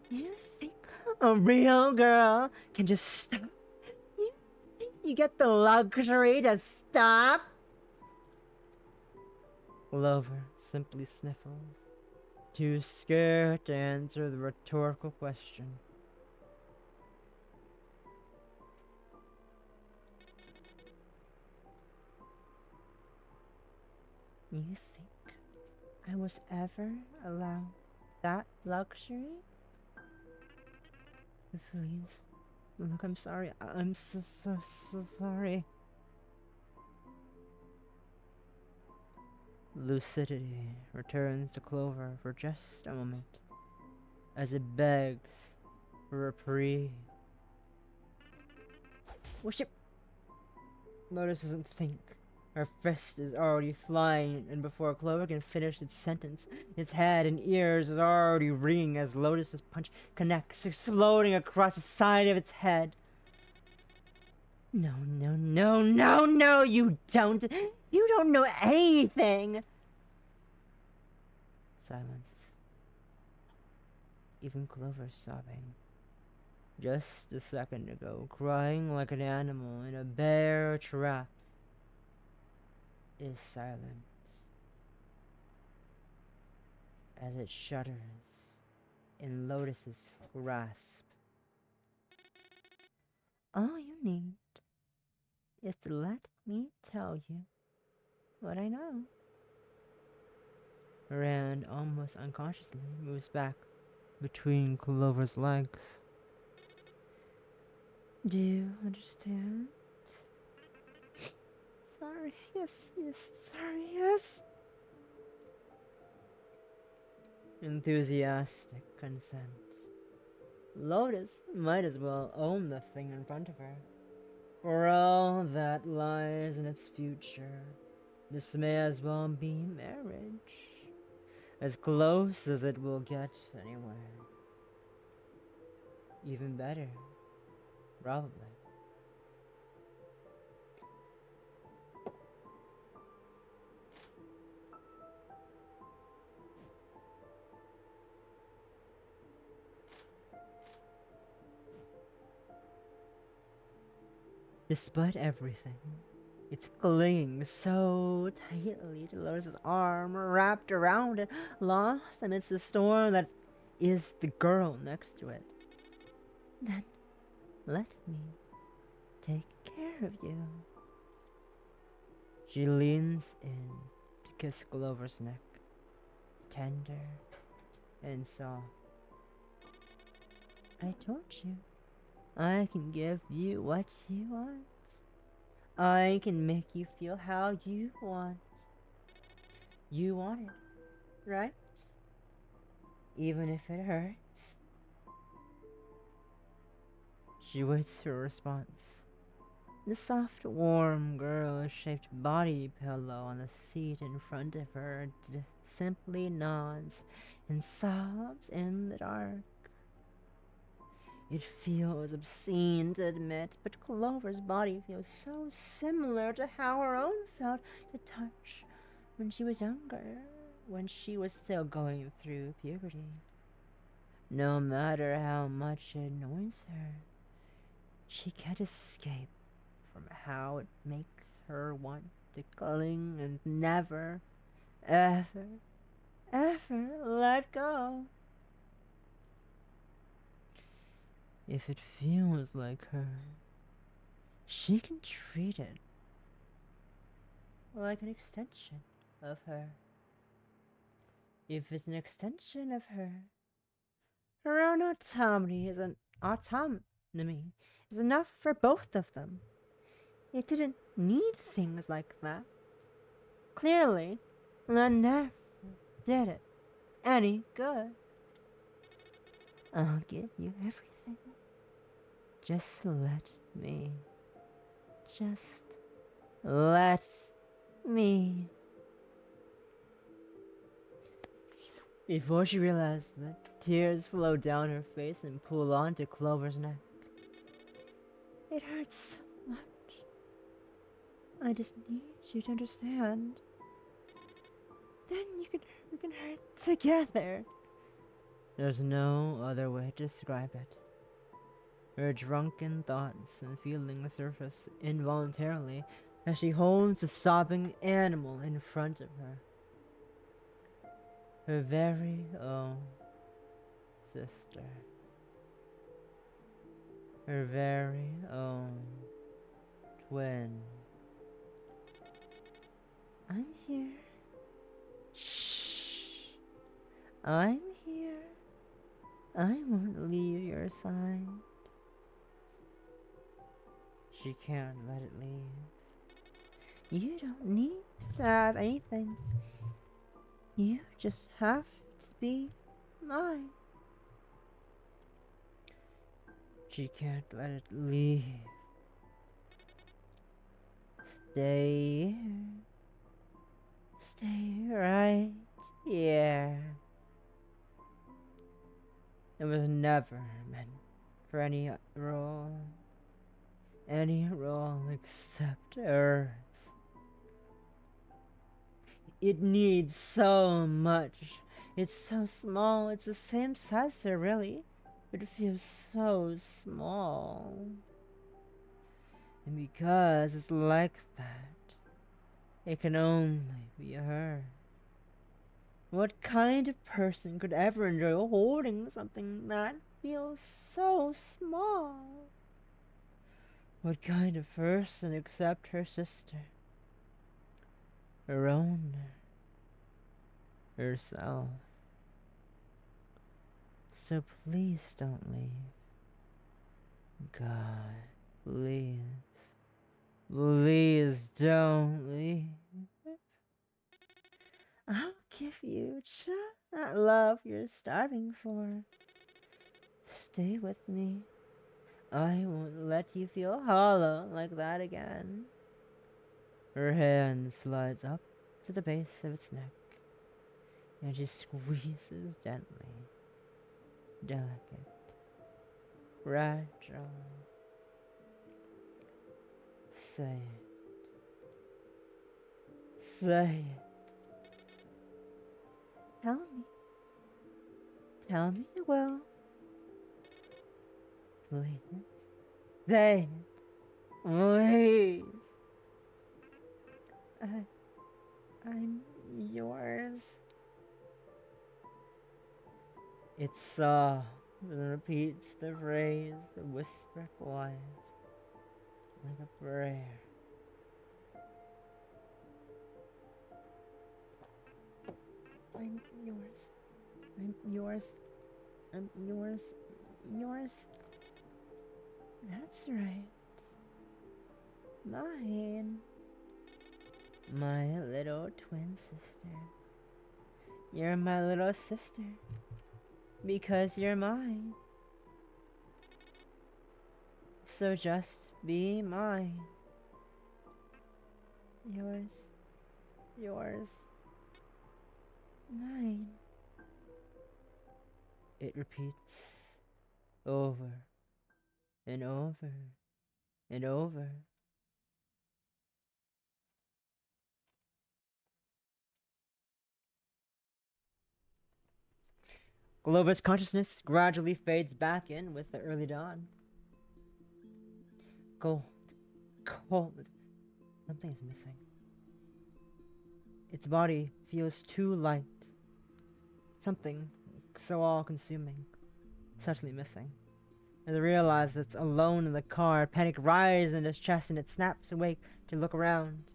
B: You think a real girl can just stop? You think you get the luxury to stop? Clover simply sniffles, too scared to answer the rhetorical question. You think I was ever allowed that luxury? Please. Look, I'm sorry. I'm so sorry. Lucidity returns to Clover for just a moment, as it begs for reprieve. Worship! Lotus doesn't think. Her fist is already flying, and before Clover can finish its sentence, its head and ears is already ringing as Lotus's punch connects, exploding across the side of its head. No, no, no, no, no, you don't! You don't know anything! Silence. Even Clover's sobbing. Just a second ago, crying like an animal in a bear trap, is silence as it shudders in Lotus's grasp. All you need is to let me tell you what I know. Her hand almost unconsciously moves back between Clover's legs. Do you understand? Sorry, yes, sorry, yes. Enthusiastic consent. Lotus might as well own the thing in front of her. For all that lies in its future, this may as well be marriage. As close as it will get anywhere. Even better, probably. Despite everything, it's clinging so tightly to Lotus's arm, wrapped around it, lost amidst the storm that is the girl next to it. Then let me take care of you. She leans in to kiss Clover's neck, tender and soft. I told you, I can give you what you want. I can make you feel how you want. You want it, right? Even if it hurts. She waits for a response. The soft, warm, girl-shaped body pillow on the seat in front of her simply nods and sobs in the dark. It feels obscene to admit, but Clover's body feels so similar to how her own felt to touch when she was younger, when she was still going through puberty. No matter how much it annoys her, she can't escape from how it makes her want to cling and never, ever, ever let go. If it feels like her, she can treat it like an extension of her. If it's an extension of her, her own autonomy is enough for both of them. It didn't need things like that. Clearly, that never did it any good. I'll give you everything. Just let me. Just let me. Before she realized that tears flowed down her face and pooled onto Clover's neck. It hurts so much. I just need you to understand. Then we can hurt together. There's no other way to describe it. Her drunken thoughts and feelings surface involuntarily as she holds the sobbing animal in front of her. Her very own sister. Her very own twin. I'm here. Shh. I'm here. I won't leave your side. She can't let it leave. You don't need to have anything. You just have to be mine. She can't let it leave. Stay here. Stay right here. It was never meant for any role except hers. It needs so much. It's so small. It's the same size as her, really, but it feels so small. And because it's like that, it can only be hers. What kind of person could ever enjoy holding something that feels so small? What kind of person except her sister? Her own. Herself. So please don't leave. God, please. Please don't leave. I'll give you just that love you're starving for. Stay with me. I won't let you feel hollow like that again. Her hand slides up to the base of its neck, and she squeezes gently, delicate, fragile. Say it. Say it. Tell me. Tell me you will. Please. Say it. Please. I'm yours. It sobs and repeats the phrase, the whisper quiet, like a prayer. I'm yours. I'm yours. I'm yours. Yours. That's right. Mine. My little twin sister. You're my little sister. Because you're mine. So just be mine. Yours. Yours. Mine. It repeats over and over and over. Glover's consciousness gradually fades back in with the early dawn. Cold. Cold. Something is missing. Its body feels too light. Something so all-consuming, suddenly missing. As it realizes it's alone in the car, panic rises in its chest and it snaps awake to look around.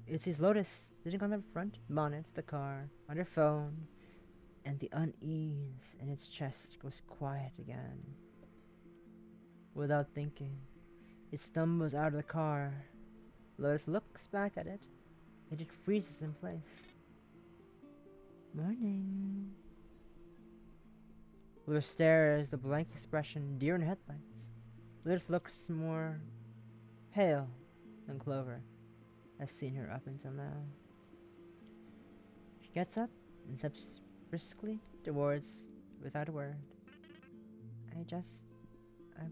B: It sees Lotus sitting on the front bonnet of the car, on her phone, and the unease in its chest goes quiet again. Without thinking, it stumbles out of the car. Lotus looks back at it, yet it freezes in place. Morning. Lewis stares, the blank expression, deer in headlights. Lewis looks more pale than Clover has seen her up until now. She gets up and steps briskly towards without a word. I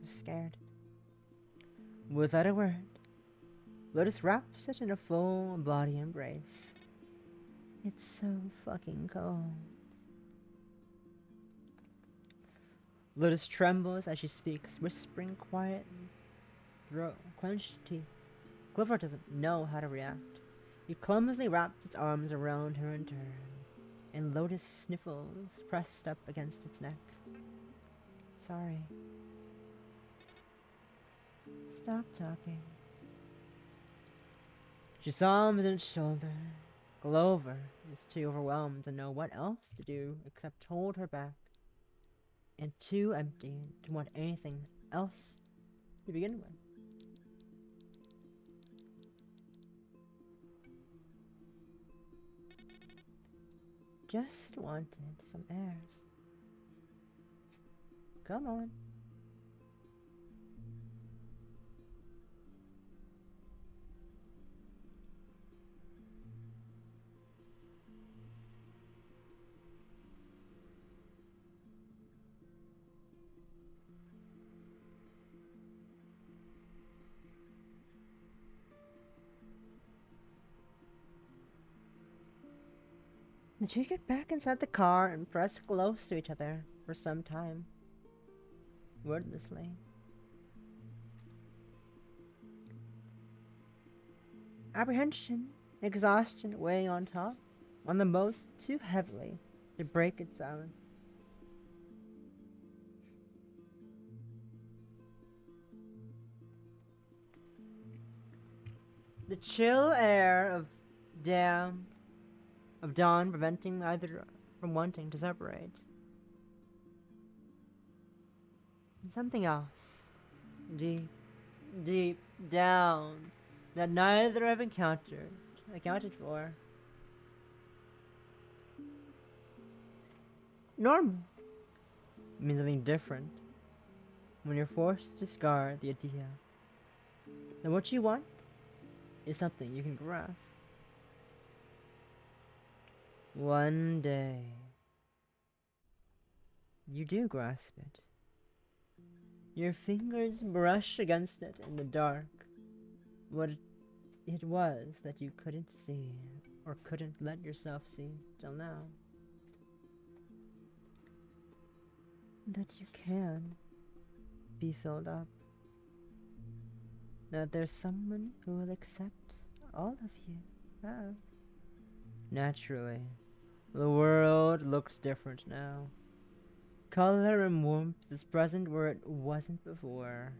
B: was scared. Without a word, Lotus wraps it in a full body embrace. It's so fucking cold. Lotus trembles as she speaks, whispering quietly through clenched teeth. Clover doesn't know how to react. He clumsily wraps its arms around her in turn, and Lotus sniffles, pressed up against its neck. Sorry. Stop talking. She sombs in its shoulder. Clover is too overwhelmed to know what else to do except hold her back, and too empty to want anything else to begin with. Just wanted some air. Come on. The two get back inside the car and press close to each other for some time, wordlessly. Apprehension, exhaustion weighing on them both too heavily to break its silence. The chill air of dawn preventing either from wanting to separate. And something else, deep down, that neither have accounted for. Normal means something different when you're forced to discard the idea that what you want is something you can grasp. One day, you do grasp it. Your fingers brush against it in the dark. What it was that you couldn't see, or couldn't let yourself see till now. That you can be filled up. That there's someone who will accept all of you have. Naturally, the world looks different now. Color and warmth is present where it wasn't before.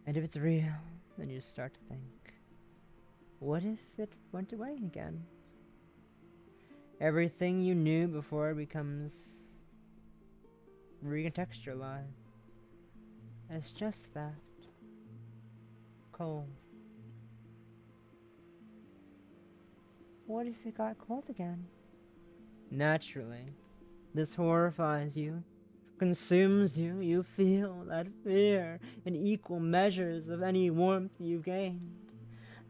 B: And if it's real, then you start to think, what if it went away again? Everything you knew before becomes recontextualized as just that. Cold. What if it got cold again? Naturally, this horrifies you, consumes you. You feel that fear in equal measures of any warmth you've gained.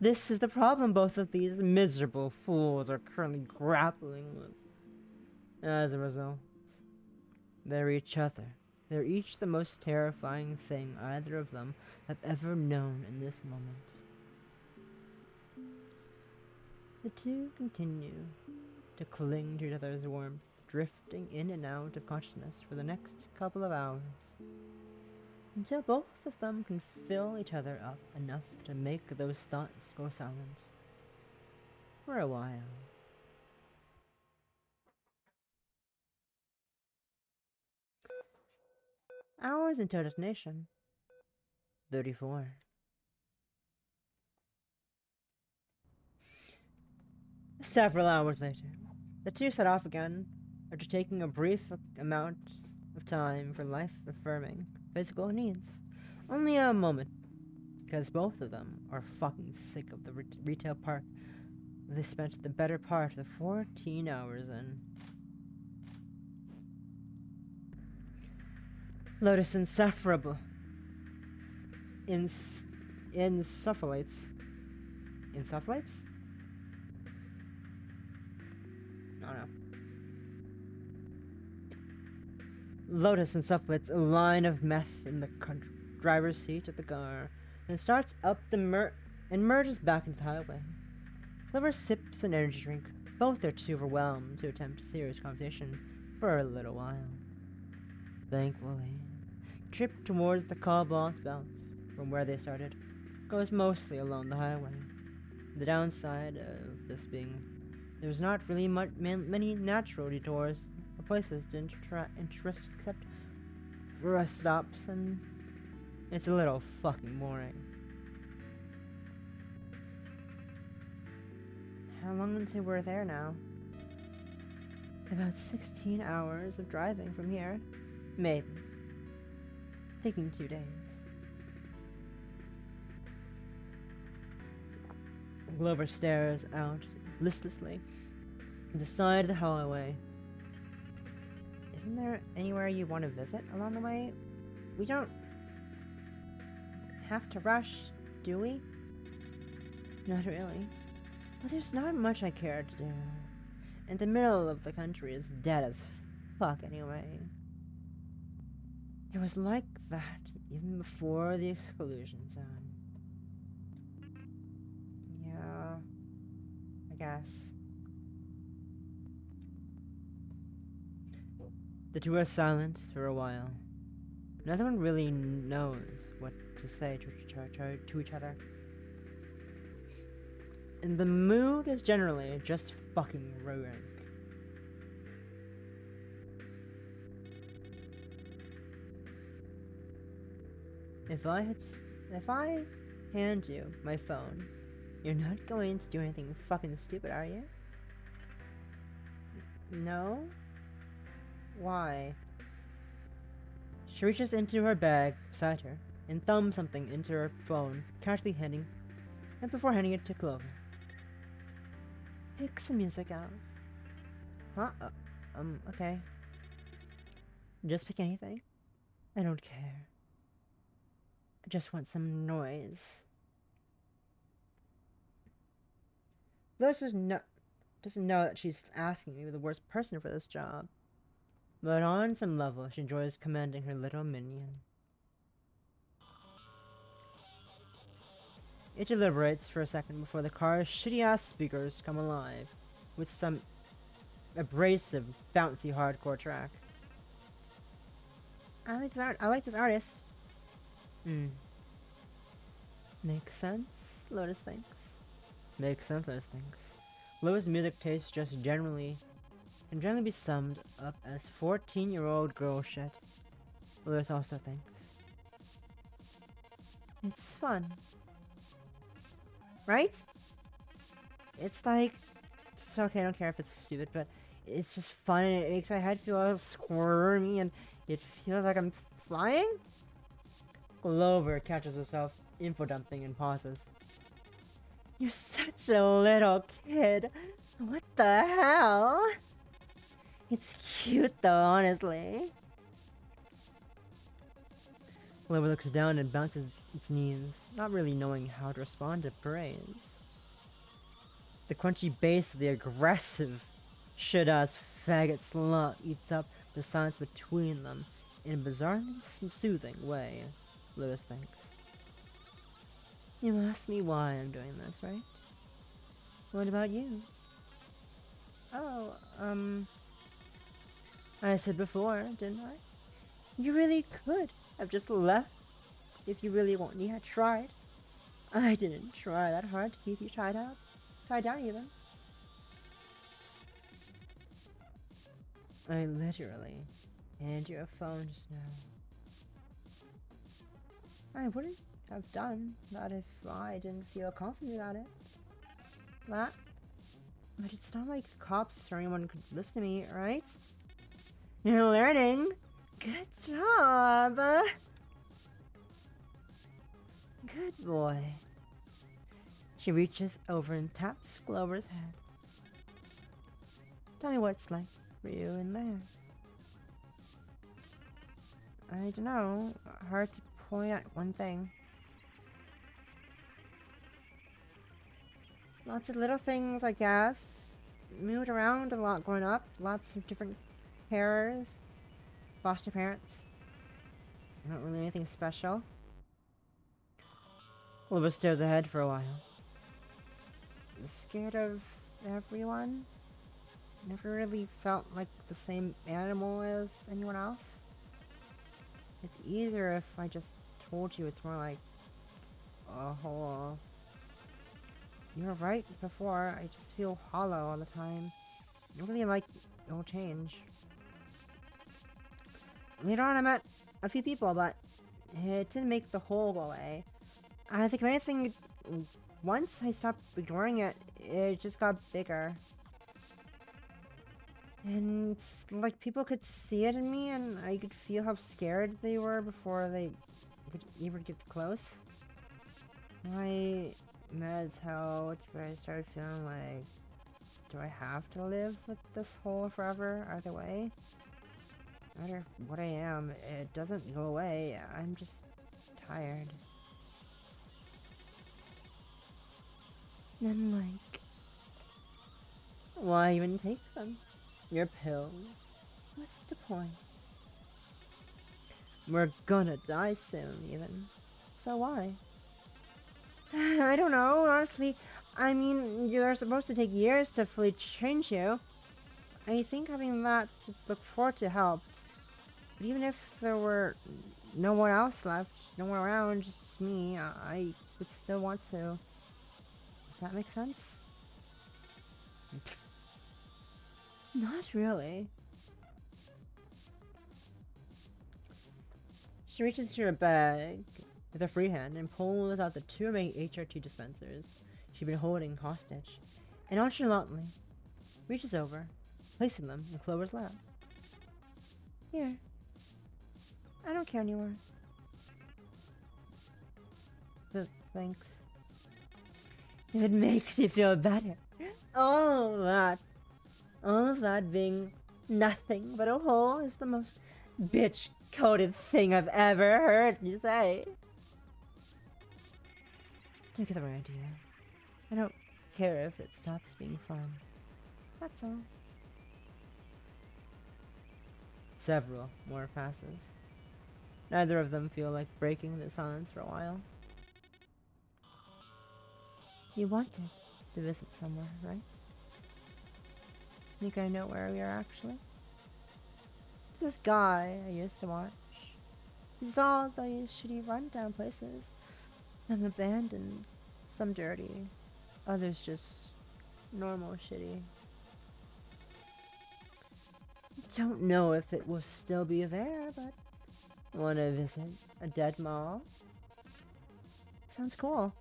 B: This is the problem both of these miserable fools are currently grappling with. As a result, they're each other. They're each the most terrifying thing either of them have ever known in this moment. The two continue to cling to each other's warmth, drifting in and out of consciousness for the next couple of hours, until both of them can fill each other up enough to make those thoughts go silent for a while. Hours until destination. 34. Several hours later, the two set off again, after taking a brief amount of time for life-affirming physical needs. Only a moment because both of them are fucking sick of the retail park they spent the better part of 14 hours in. Lotus insufferable. Insufflates. Insufflates? I don't know. Lotus insufflates a line of meth in the driver's seat of the car and starts up the and merges back into the highway. Clover sips an energy drink. Both are too overwhelmed to attempt serious conversation for a little while. Thankfully, the trip towards the cobalt belt, from where they started, goes mostly along the highway. The downside of this being there's not really many natural detours or places to interest except rest stops, and it's a little fucking boring. How long until we're there now? About 16 hours of driving from here. Maybe. Taking 2 days. Glover stares out listlessly at the side of the highway. Isn't there anywhere you want to visit along the way? We don't have to rush, do we? Not really. But there's not much I care to do. And the middle of the country is dead as fuck anyway. It was like that even before the exclusion zone. Yeah, I guess. The two are silent for a while. Neither one really knows what to say to each other. And the mood is generally just fucking rank. If I hand you my phone, you're not going to do anything fucking stupid, are you? No? Why? She reaches into her bag beside her and thumbs something into her phone, casually before handing it to Clover. Pick some music out. Huh? Okay. Just pick anything. I don't care. I just want some noise. Lois doesn't know that she's asking me the worst person for this job. But on some level, she enjoys commanding her little minion. It deliberates for a second before the car's shitty-ass speakers come alive with some abrasive, bouncy hardcore track. I like this artist. Makes sense, Lotus thinks. Makes sense, Lotus thinks. Lotus' music taste can generally be summed up as 14-year-old girl shit. Lotus also thinks. It's fun. Right? It's like, it's okay, I don't care if it's stupid, but it's just fun and it makes my head feel all squirmy and it feels like I'm flying? Clover catches herself info dumping and pauses. You're such a little kid. What the hell? It's cute though, honestly. Clover looks down and bounces its knees, not really knowing how to respond to praise. The crunchy bass of the aggressive, shit-ass faggot slut eats up the silence between them in a bizarrely soothing way, Lotus thinks. You ask me why I'm doing this, right? What about you? Oh, I said before, didn't I? You really could have just left if you really wanted. You had tried. I didn't try that hard to keep you tied down even. I literally handed you a phone just now. I wouldn't have done that if I didn't feel confident about it. But it's not like cops or anyone could listen to me, right? You're learning. Good job. Good boy. She reaches over and taps Clover's head. Tell me what it's like for you in there. I don't know. Hard to point at one thing. Lots of little things, I guess. Moved around a lot growing up. Lots of different carers. Foster parents. Not really anything special. Clover stares ahead for a while. Scared of everyone? Never really felt like the same animal as anyone else. It's easier if I just told you. It's more like a whole... You were right before. I just feel hollow all the time. I don't really like no change. Later on I met a few people, but it didn't make the hole go away. I think if anything, once I stopped ignoring it, it just got bigger. And it's like people could see it in me, and I could feel how scared they were before they could even get close. My meds helped, but I started feeling like, do I have to live with this hole forever either way? No matter what I am, it doesn't go away. I'm just tired. And like, why even take them? Your pills? What's the point? We're gonna die soon, even. So why? I don't know, honestly. I mean, you're supposed to take years to fully change you. I think having that to look forward to helped. But even if there were no one else left, no one around, just me, I would still want to. Does that make sense? Not really. She reaches to her bag with her free hand and pulls out the two remaining HRT dispensers she'd been holding hostage, and nonchalantly reaches over, placing them in Clover's lap. Here. I don't care anymore. Thanks. If it makes you feel better. All of that being nothing but a hole is the most bitch-coded thing I've ever heard you say. Don't get the right idea. I don't care if it stops being fun. That's all. Several more passes. Neither of them feel like breaking the silence for a while. You wanted to visit somewhere, right? Think I know where we are actually? This guy I used to watch. He's all those shitty rundown places. Some abandoned, some dirty, others just normal shitty. Don't know if it will still be there, but wanna visit a dead mall? Sounds cool.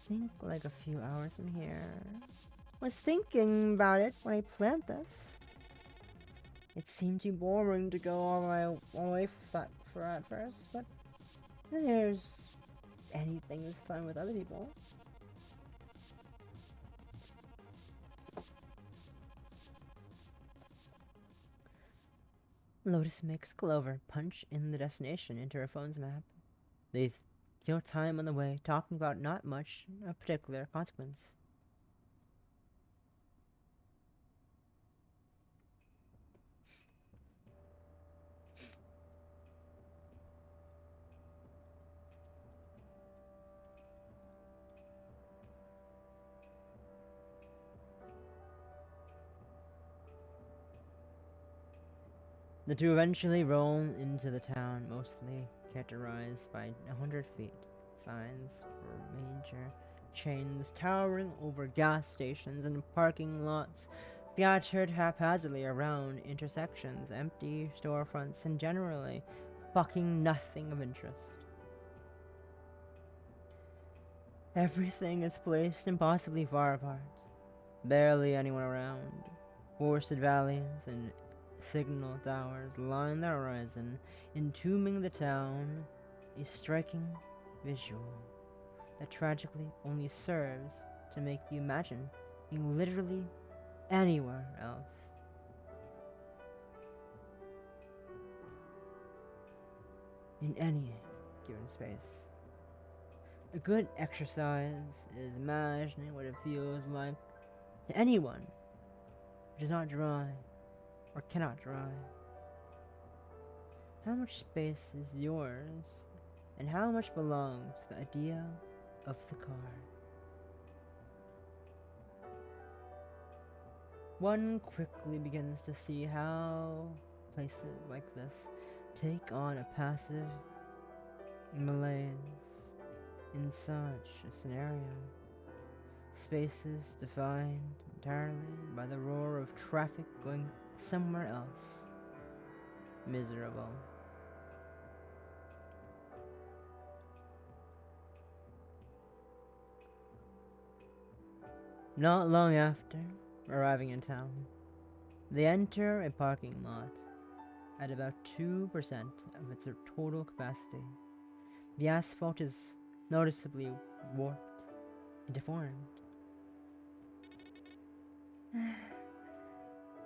B: Think like a few hours from here. Was thinking about it when I planned this. It seemed too boring to go all the way for at first, but then there's anything that's fun with other people. Lotus makes Clover punch in the destination into her phone's map. They kill time on the way, talking about not much of particular consequence. The two eventually roll into the town, mostly characterized by 100 feet signs for major chains towering over gas stations and parking lots scattered haphazardly around intersections, empty storefronts, and generally fucking nothing of interest. Everything is placed impossibly far apart, barely anyone around. Forested valleys and signal towers line the horizon, entombing the town, a striking visual that tragically only serves to make you imagine being literally anywhere else. In any given space. A good exercise is imagining what it feels like to anyone who does not drive or cannot drive. How much space is yours, and how much belongs to the idea of the car? One quickly begins to see how places like this take on a passive malaise in such a scenario. Spaces defined entirely by the roar of traffic going somewhere else. Miserable. Not long after arriving in town, they enter a parking lot at about 2% of its total capacity. The asphalt is noticeably warped and deformed.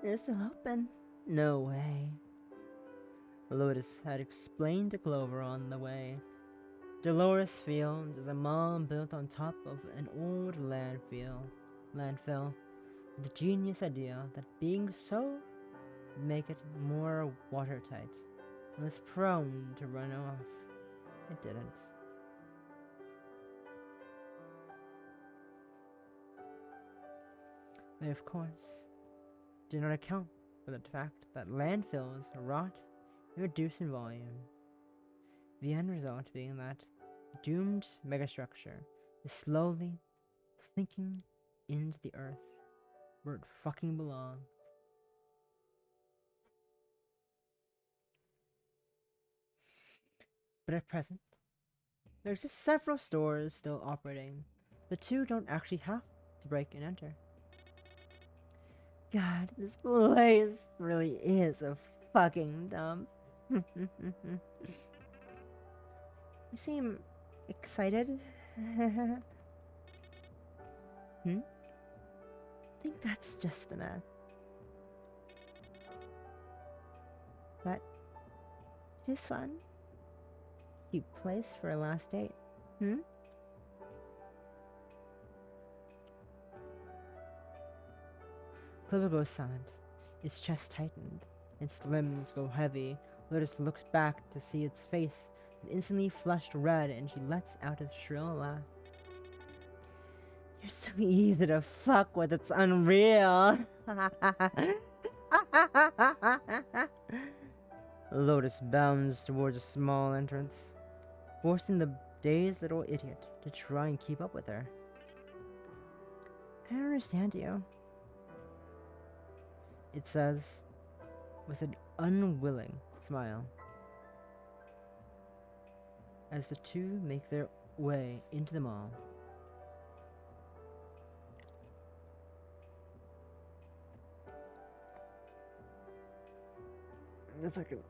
B: They're still open. No way. Lotus had explained to Clover on the way. Dolores Fields is a mall built on top of an old landfill, with the genius idea that being so would make it more watertight and less prone to run off. It didn't. They, of course, do not account for the fact that landfills rot and reduce in volume. The end result being that the doomed megastructure is slowly sinking into the earth where it fucking belongs. But at present, there's just several stores still operating. The two don't actually have to break and enter. God, this place really is a fucking dump. You seem excited. I think that's just the man. But it is fun. Cute place for a last date. Clover goes silent, its chest tightened, its limbs go heavy. Lotus looks back to see its face instantly flushed red, and she lets out a shrill laugh. You're so easy to fuck with, it's unreal. Lotus bounds towards a small entrance, forcing the dazed little idiot to try and keep up with her. I don't understand you, it says, with an unwilling smile, as the two make their way into the mall. One second.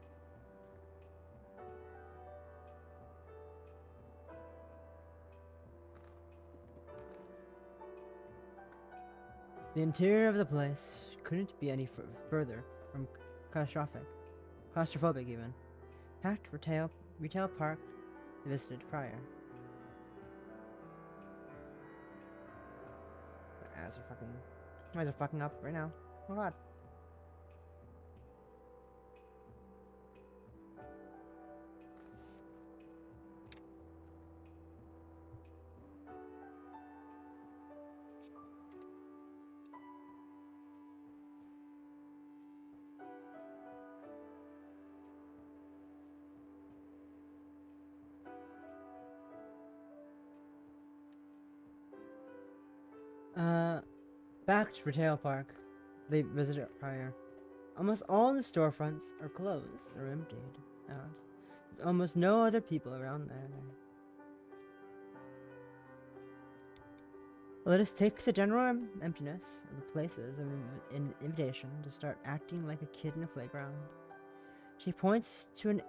B: The interior of the place couldn't be any further from claustrophobic even. Packed retail park they visited prior. My eyes are fucking up right now. Oh god. Backed retail park they visited prior. Almost all the storefronts are closed or emptied out. There's almost no other people around there. Lotus takes the general emptiness of the places as an invitation to start acting like a kid in a playground. She points to an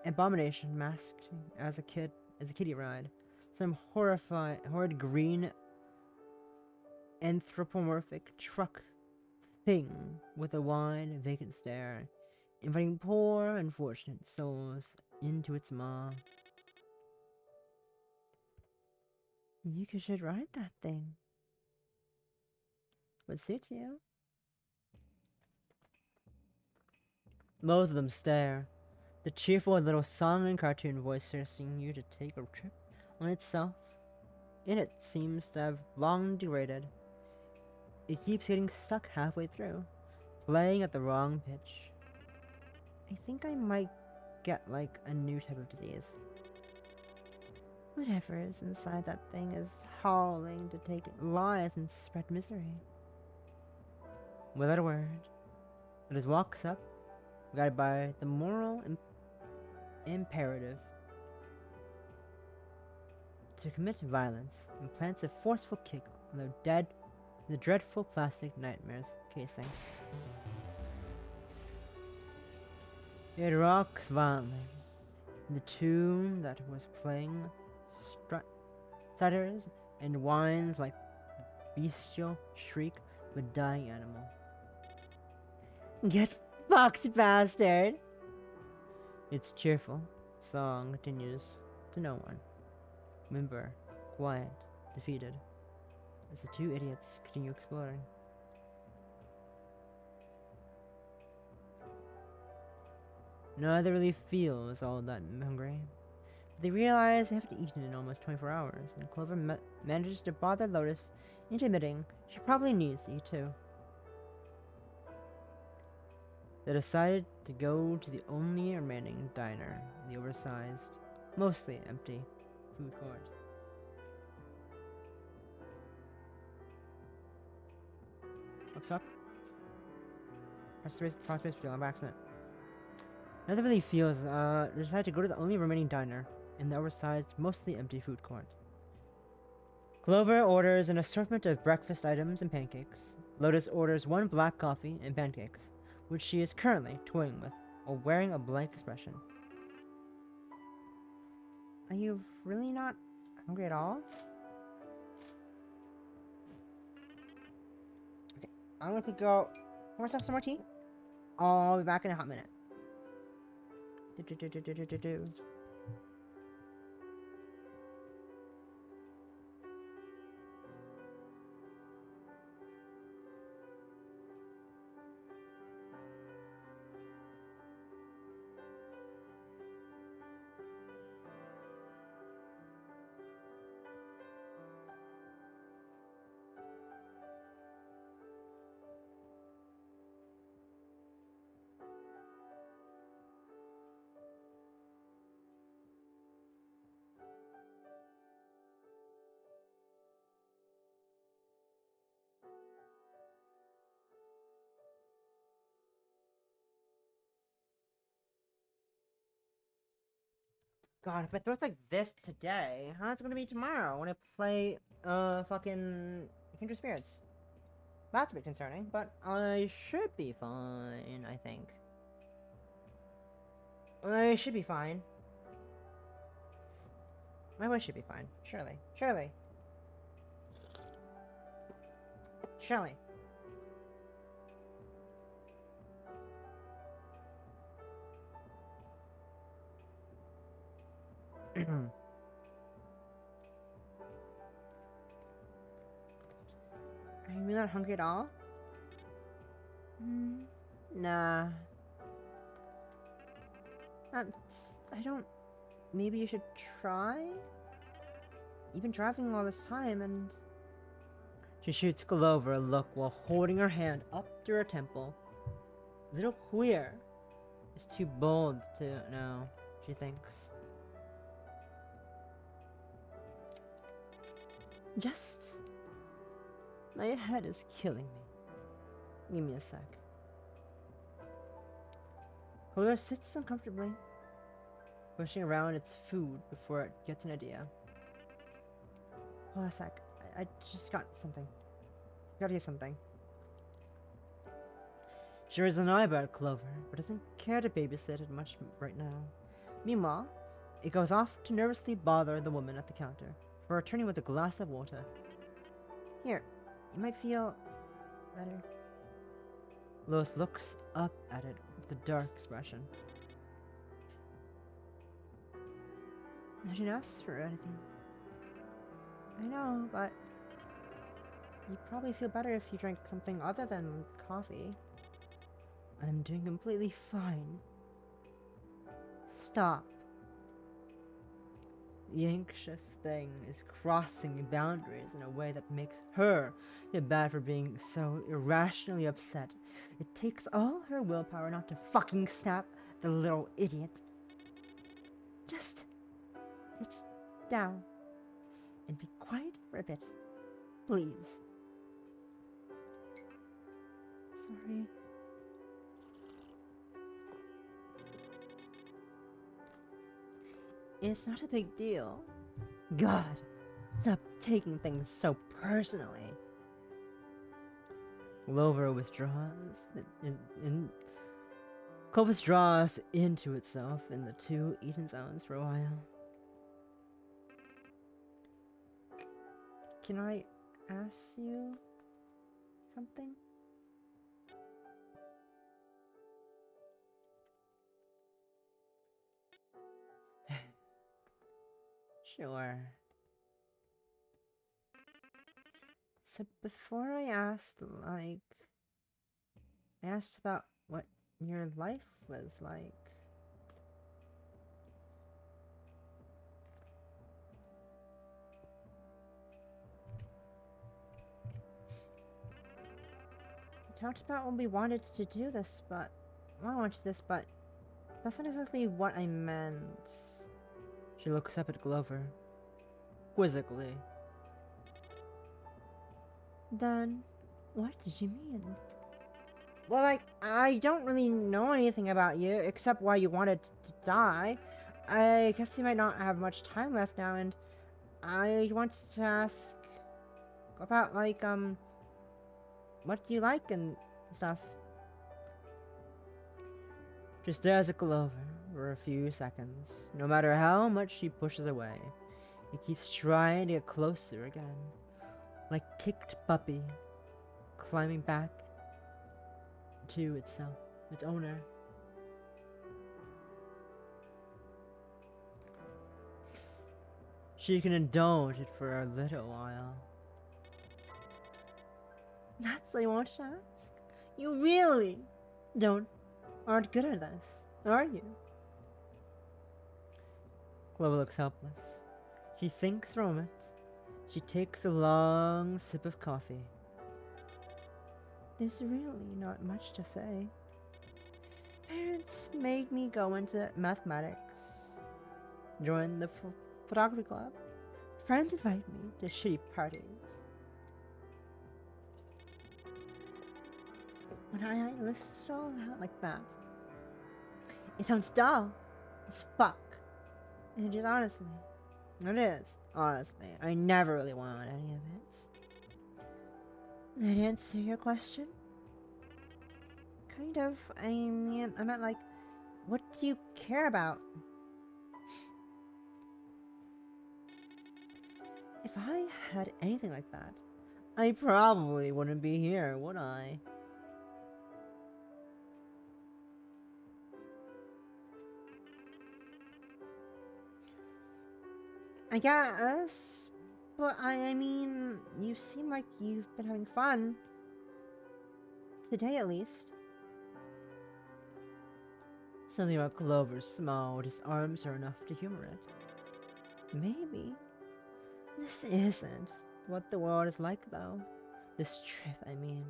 B: abomination masked as a kid as a kiddie ride. Some horrid green anthropomorphic truck thing with a wide, vacant stare, inviting poor, unfortunate souls into its maw. You should ride that thing. Would suit you. Both of them stare. The cheerful little song and cartoon voice suggesting you to take a trip on itself. It seems to have long degraded. It keeps getting stuck halfway through, playing at the wrong pitch. I think I might get like a new type of disease. Whatever is inside that thing is howling to take lives and spread misery. Without a word, Otis walks up, guided by the moral imperative to commit violence, and plants a forceful kick on the dreadful plastic nightmare's casing. It rocks violently. The tune that was playing stutters and whines like the bestial shriek of a dying animal. Get fucked, bastard! Its cheerful song continues to no one. Remember, quiet, defeated, as the two idiots continue exploring. Neither really feels all that hungry, but they realize they haven't eaten in almost 24 hours, and Clover manages to bother Lotus into admitting she probably needs to eat too. They decided to go to the only remaining diner in the oversized, mostly empty, food court. What's up? Press space on accident. Neither really feels, they decide to go to the only remaining diner in the oversized, mostly empty food court. Clover orders an assortment of breakfast items and pancakes. Lotus orders one black coffee and pancakes, which she is currently toying with, while wearing a blank expression. Are you really not hungry at all? Okay, I'm gonna go pour myself some more tea. I'll be back in a hot minute. God, if I throw like this today, how it's gonna be tomorrow when I play fucking Kindred Spirits? That's a bit concerning, but I should be fine, I think. I should be fine. My voice should be fine. Surely. Surely. Surely. Are you really not hungry at all? Nah. I don't... Maybe you should try? You've been driving all this time and... She shoots Clover a look while holding her hand up to her temple. Little queer. Is too bold to know, she thinks. Just... My head is killing me. Give me a sec. Clover sits uncomfortably, pushing around its food before it gets an idea. Hold on a sec. I just got something. Gotta get something. She raises an eyebrow at Clover, but doesn't care to babysit it much right now. Meanwhile, It goes off to nervously bother the woman at the counter for returning with a glass of water. Here, you might feel better. Lois looks up at it with a dark expression. I didn't ask for anything. I know, but you'd probably feel better if you drank something other than coffee. I'm doing completely fine. Stop. The anxious thing is crossing boundaries in a way that makes her feel bad for being so irrationally upset. It takes all her willpower not to fucking snap the little idiot. Just sit down and be quiet for a bit, please. Sorry. It's not a big deal. God, stop taking things so personally. Clover withdraws Clover withdraws into itself in the two eaten zones for a while. Can I ask you something? Sure. So before I asked about what your life was like. We talked about when we wanted to do this, but I wanted this, but that's not exactly what I meant. She looks up at Glover, quizzically. Then, what did you mean? Well, like, I don't really know anything about you, except why you wanted to die. I guess you might not have much time left now, and I wanted to ask about, like, what do you like and stuff? She stares at Glover for a few seconds. No matter how much she pushes away, he keeps trying to get closer again. Like kicked puppy, climbing back to itself, its owner. She can indulge it for a little while. That's what you want to ask? You really aren't good at this, are you? Clover looks helpless. She thinks for a moment. She takes a long sip of coffee. There's really not much to say. Parents made me go into mathematics, join the photography club. Friends invite me to shitty parties. When I list it all out like that, it sounds dull as fuck. And it honestly, it is, honestly. I never really wanted any of it. Did I answer your question? Kind of. I mean, I meant like, what do you care about? If I had anything like that, I probably wouldn't be here, would I? I guess. But I mean, you seem like you've been having fun. Today, at least. Something about Clover's smile with his arms are enough to humor it. Maybe. This isn't what the world is like, though. This trip, I mean.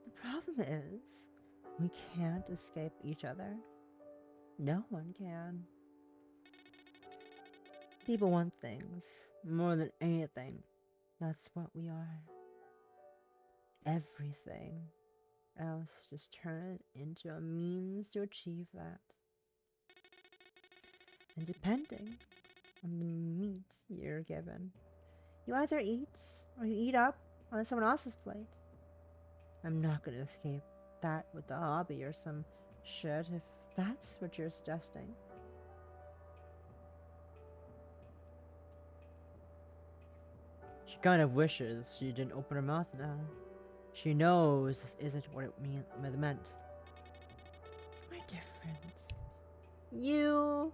B: The problem is, we can't escape each other. No one can. People want things more than anything. That's what we are. Everything else just turn it into a means to achieve that. And depending on the meat you're given, you either eat or you eat up on someone else's plate. I'm not gonna escape that with a hobby or some shit if that's what you're suggesting. kind of wishes she didn't open her mouth now. She knows this isn't what it meant. We're different. You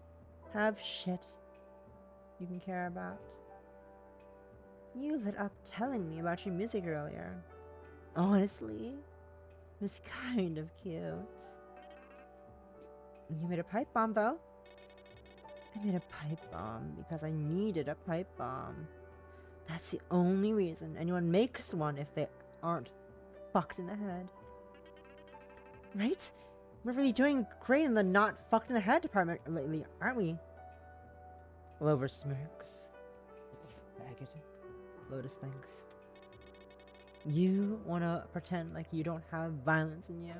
B: have shit you can care about. You lit up telling me about your music earlier. Honestly, it was kind of cute. You made a pipe bomb, though. I made a pipe bomb because I needed a pipe bomb. That's the only reason anyone makes one if they aren't fucked in the head. Right? We're really doing great in the not fucked in the head department lately, aren't we? Lover smirks. Faggot. Lotus thinks. You wanna pretend like you don't have violence in you?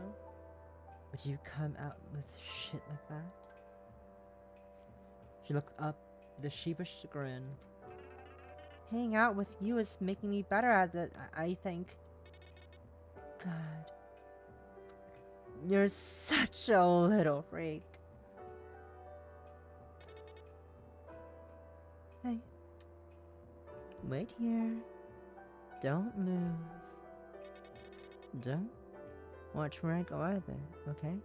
B: But you come out with shit like that? She looked up with a sheepish grin. Hanging out with you is making me better at it, I think. God. You're such a little freak. Hey. Wait here. Don't move. Don't watch where I go either, okay?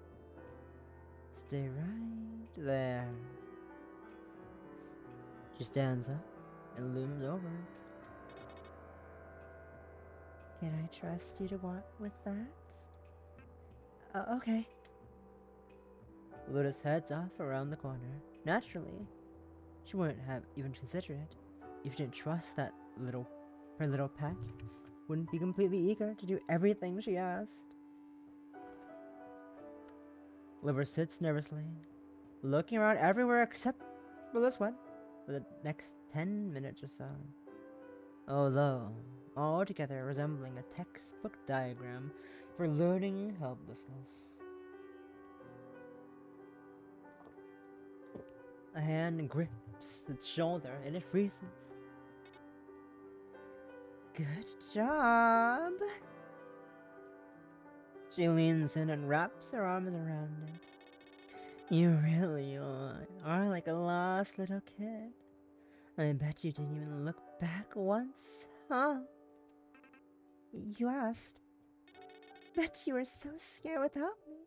B: Stay right there. She stands up and looms over it. Can I trust you to walk with that? Okay. Lotus heads off around the corner. Naturally, she wouldn't have even considered it if she didn't trust that her little pet wouldn't be completely eager to do everything she asked. Liver sits nervously, looking around everywhere except for this one for the next 10 minutes or so. Although, altogether resembling a textbook diagram for learning helplessness. A hand grips its shoulder and it freezes. Good job! She leans in and wraps her arms around it. You really are like a lost little kid. I bet you didn't even look back once, huh? You asked. Bet you were so scared without me.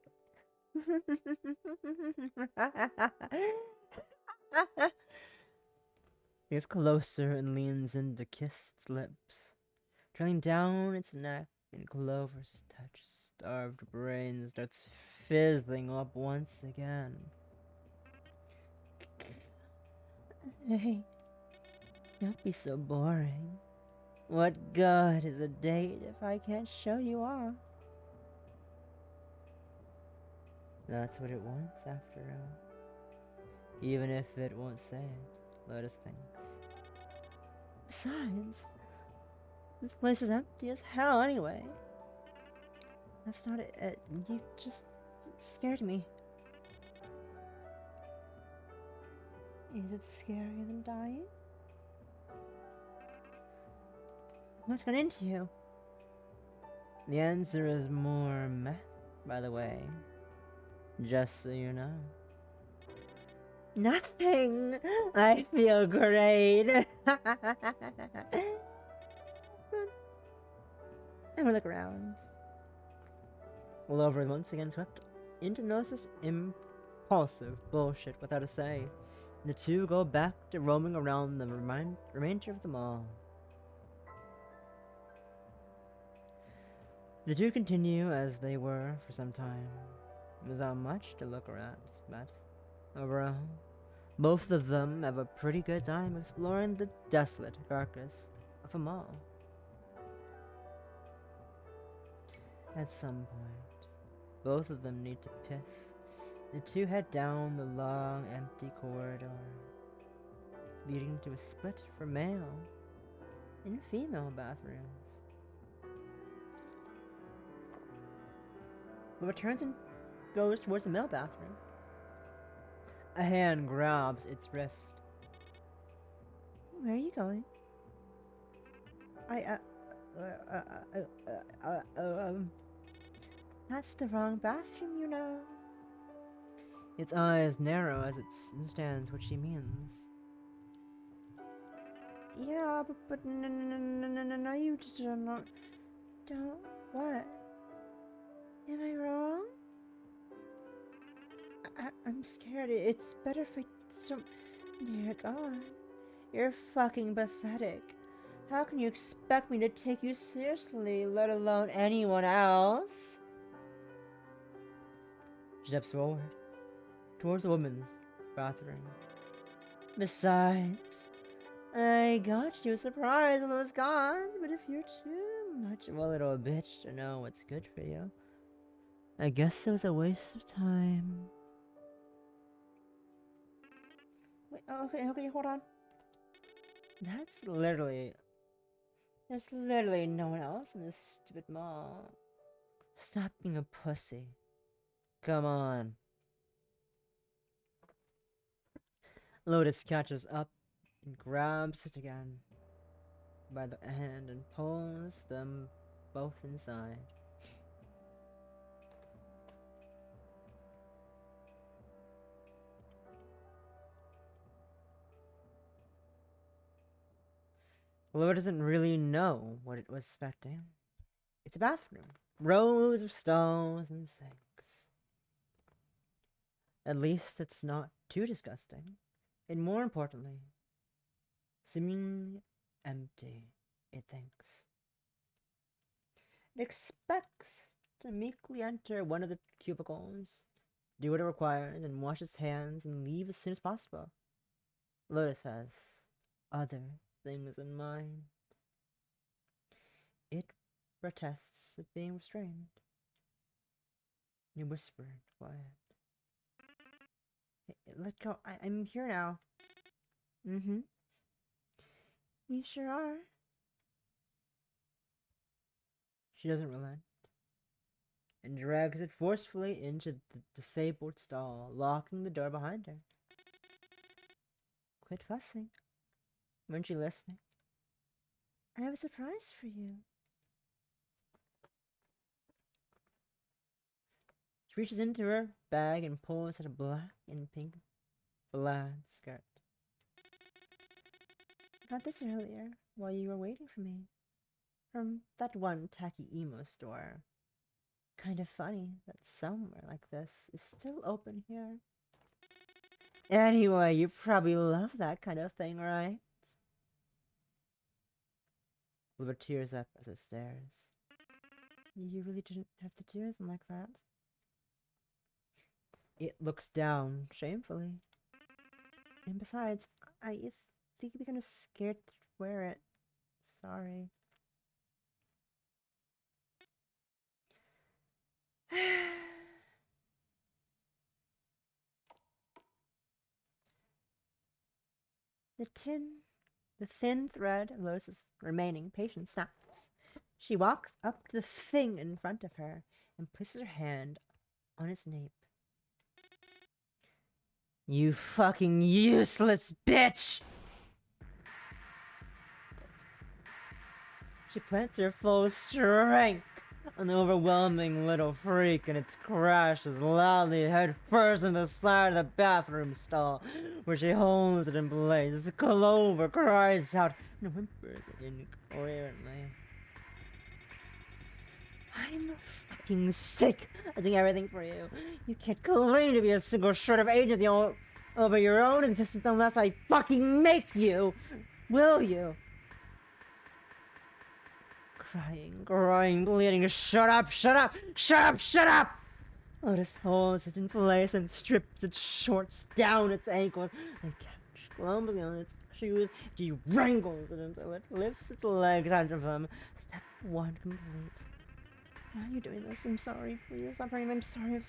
B: He gets closer and leans in to kiss its lips, trailing down its neck, and Clover's touch starved brain starts fizzling up once again. Hey, don't be so boring. What good is a date if I can't show you off? That's what it wants, after all. Even if it won't say it, Lotus thinks. Besides, this place is empty as hell anyway. That's not it. You just scared me. Is it scarier than dying? What's got into you? The answer is more meth, by the way. Just so you know. Nothing! I feel great! And we look around. Lover once again swept into Gnosis impulsive bullshit without a say. The two go back to roaming around the remainder of the mall. The two continue as they were for some time. There's not much to look at, but overall, both of them have a pretty good time exploring the desolate carcass of a mall. At some point, both of them need to piss. The two head down the long, empty corridor, leading to a split for male and female bathrooms. But returns and goes towards the male bathroom. A hand grabs its wrist. Where are you going? That's the wrong bathroom, you know. Its eyes narrow as it understands what she means. Yeah, but no, you don't. Don't. What? Am I wrong? I'm scared. It's better if I don't. Dear God. You're fucking pathetic. How can you expect me to take you seriously, let alone anyone else? She steps forward, towards the woman's bathroom. Besides, I got you a surprise when I was gone, but if you're too much of a little bitch to know what's good for you, I guess it was a waste of time. Wait, okay, hold on. There's literally no one else in this stupid mall. Stop being a pussy. Come on. Lotus catches up and grabs it again by the hand and pulls them both inside. Lotus doesn't really know what it was expecting. It's a bathroom. Rows of stalls and sinks. At least it's not too disgusting. And more importantly, seemingly empty, it thinks. It expects to meekly enter one of the cubicles, do what it requires, and wash its hands and leave as soon as possible. Lotus has other things in mind. It protests at being restrained. You whispered, quiet. Hey, let go. I'm here now. Mm-hmm. You sure are. She doesn't relent and drags it forcefully into the disabled stall, locking the door behind her. Quit fussing. Weren't you listening? I have a surprise for you. She reaches into her bag and pulls out a black and pink plaid skirt. I got this earlier, while you were waiting for me. From that one tacky emo store. Kind of funny that somewhere like this is still open here. Anyway, you probably love that kind of thing, right? Liver tears up as it stares. You really didn't have to do anything like that. It looks down shamefully. And besides, I think you'd be kind of scared to wear it. Sorry. The thin thread of Lotus's remaining patience snaps. She walks up to the thing in front of her and places her hand on its nape. You fucking useless bitch! She plants her full strength on the overwhelming little freak, and it crashes loudly head first in the side of the bathroom stall, where she holds it in place. Clover cries out and whimpers incoherently. I'm fucking sick of doing everything for you. You can't claim to be a single shred of agency over your own existence unless I fucking make you. Will you? Crying, bleeding. Shut up! Lotus holds it in place and strips its shorts down its ankles and catches clumsily on its shoes. She wrangles it until it lifts its legs out of them. Step one complete. Why are you doing this? I'm sorry. Please stop hurting me. I'm sorry.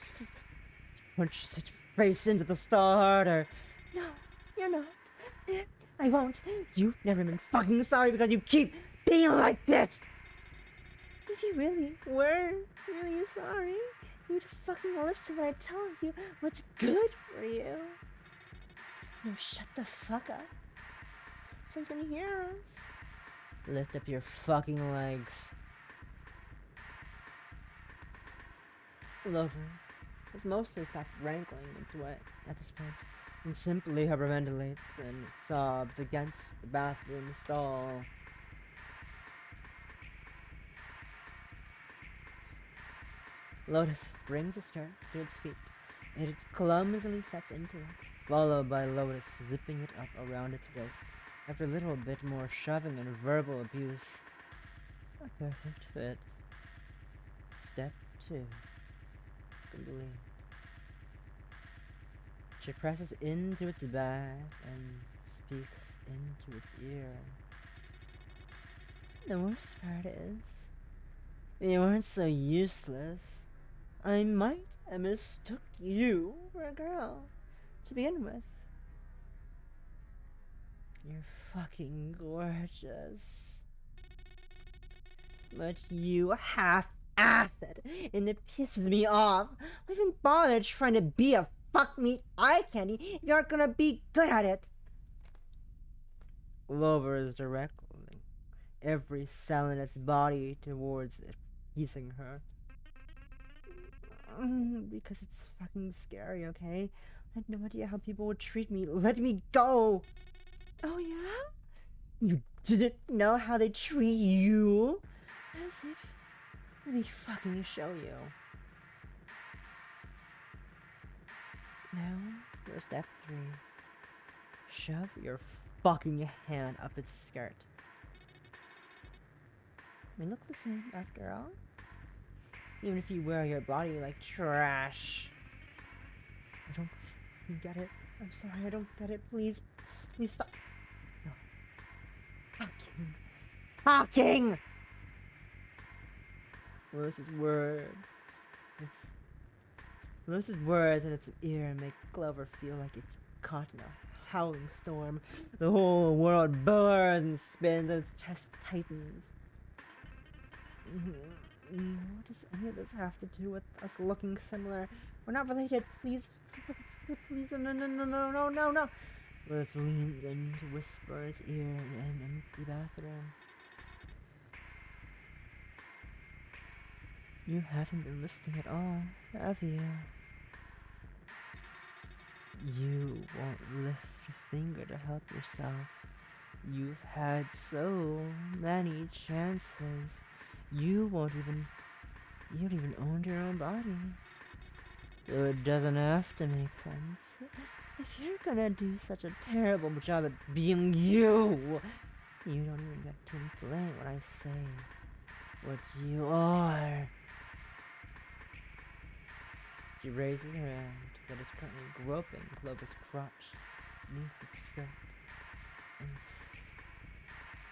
B: Punches its face into the stall harder. No, you're not. I won't. You've never been fucking sorry because you keep being like this. If you really were really sorry, you'd fucking listen when I tell you what's good for you. No, shut the fuck up. Someone's gonna hear us. Lift up your fucking legs. Lover has mostly stopped wrangling its way at this point. and simply hyperventilates and sobs against the bathroom stall. Lotus brings the skirt to its feet. It clumsily steps into it, followed by Lotus zipping it up around its waist. After a little bit more shoving and verbal abuse, a perfect fit. Step 2. Complete. She presses into its back and speaks into its ear. The worst part is, you weren't so useless. I might have mistook you for a girl to begin with. You're fucking gorgeous. But you half-assed it, and it pisses me off. Why even bother trying to be a fuck-me eye candy if you aren't gonna be good at it? Clover is directing every cell in its body towards it, teasing her. Because it's fucking scary, okay? I had no idea how people would treat me. Let me go! Oh yeah? You didn't know how they treat you? As if... Let me fucking show you. Now, for step 3. Shove your fucking hand up its skirt. We look the same after all. Even if you wear your body like trash. I don't get it. I'm sorry, I don't get it. Please stop. No. Fucking! Lewis's words. Lewis's words in its ear make Clover feel like it's caught in a howling storm. The whole world burns and spins and its chest tightens. What does any of this have to do with us looking similar? We're not related. Please, no. Lewis leans in to whisper in its ear in an empty bathroom. You haven't been listening at all, have you? You won't lift a finger to help yourself. You've had so many chances. You don't even own your own body. So it doesn't have to make sense. If you're gonna do such a terrible job at being you, you don't even get to complain when I say what you are. She raises her hand, but is currently groping Clover's crotch beneath its skirt, and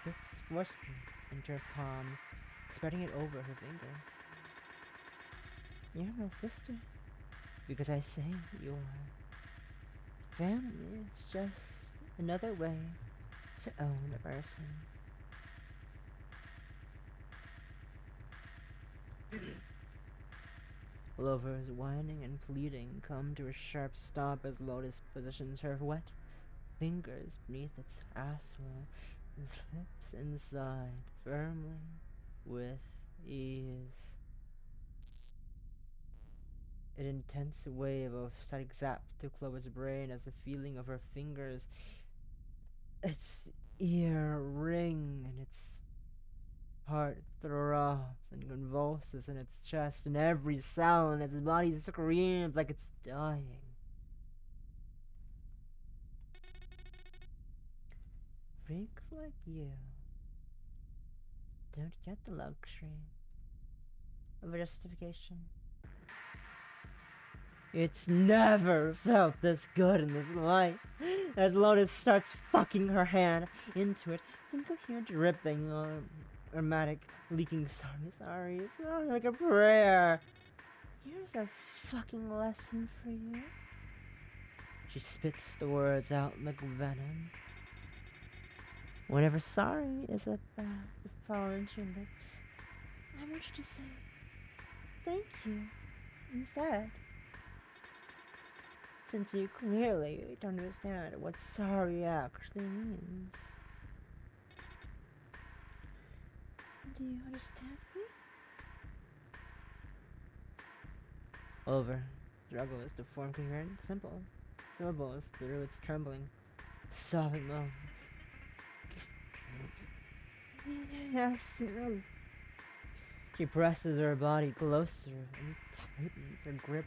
B: spits forcefully into her palm, spreading it over her fingers. You're my sister, because I say you are. Family is just another way to own a person. Clover's whining and pleading come to a sharp stop as Lotus positions her wet fingers beneath its asshole and slips inside firmly with ease. An intense wave of static zaps through Clover's brain as the feeling of her fingers, its ear ring, and its heart throbs and convulses in its chest, and every cell in its body screams like it's dying. Freaks like you don't get the luxury of a justification. It's never felt this good in this life. As Lotus starts fucking her hand into it, incoherent dripping on dramatic leaking sorry, like a prayer. Here's a fucking lesson for you. She spits the words out like venom. Whenever sorry is about to fall into your lips, I want you to say thank you instead. Since you clearly don't understand what sorry actually means. Do you understand me? Over. Struggle is to form coherent, simple syllables through its trembling, sobbing moans. Yes. She presses her body closer and tightens her grip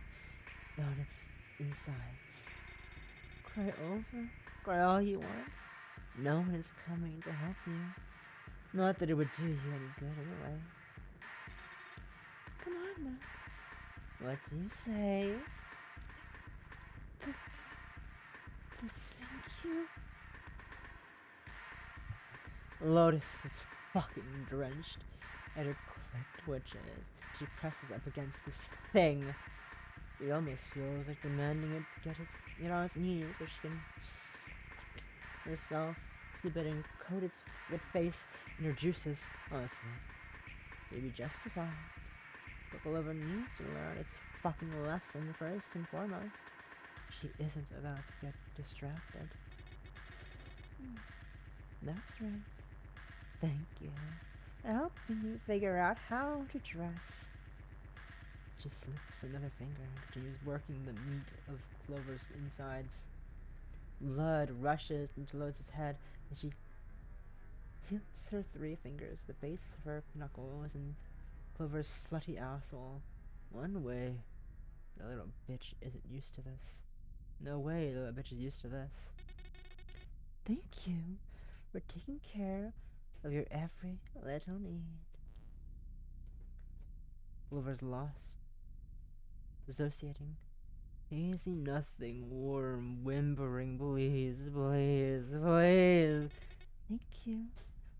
B: on its insides. Cry over, cry all you want. No one is coming to help you. Not that it would do you any good anyway. Come on now. What do you say? Thank you. Lotus is fucking drenched, and her clit twitches. She presses up against this thing. It almost feels like demanding it to get on its knees so she can herself slip it and coat its wet face in her juices. Honestly, maybe justified. But Gulliver needs to learn its fucking lesson first and foremost. She isn't about to get distracted. That's right. Thank you for helping you figure out how to dress. She slips another finger and continues working the meat of Clover's insides. Blood rushes into Lotus's head, and she hits her 3 fingers, the base of her knuckles, and Clover's slutty asshole. One way, the little bitch isn't used to this. No way the little bitch is used to this. Thank you for taking care of your every little need. Clover's lost, dissociating. Easy nothing, warm, whimpering, please, please, please. Thank you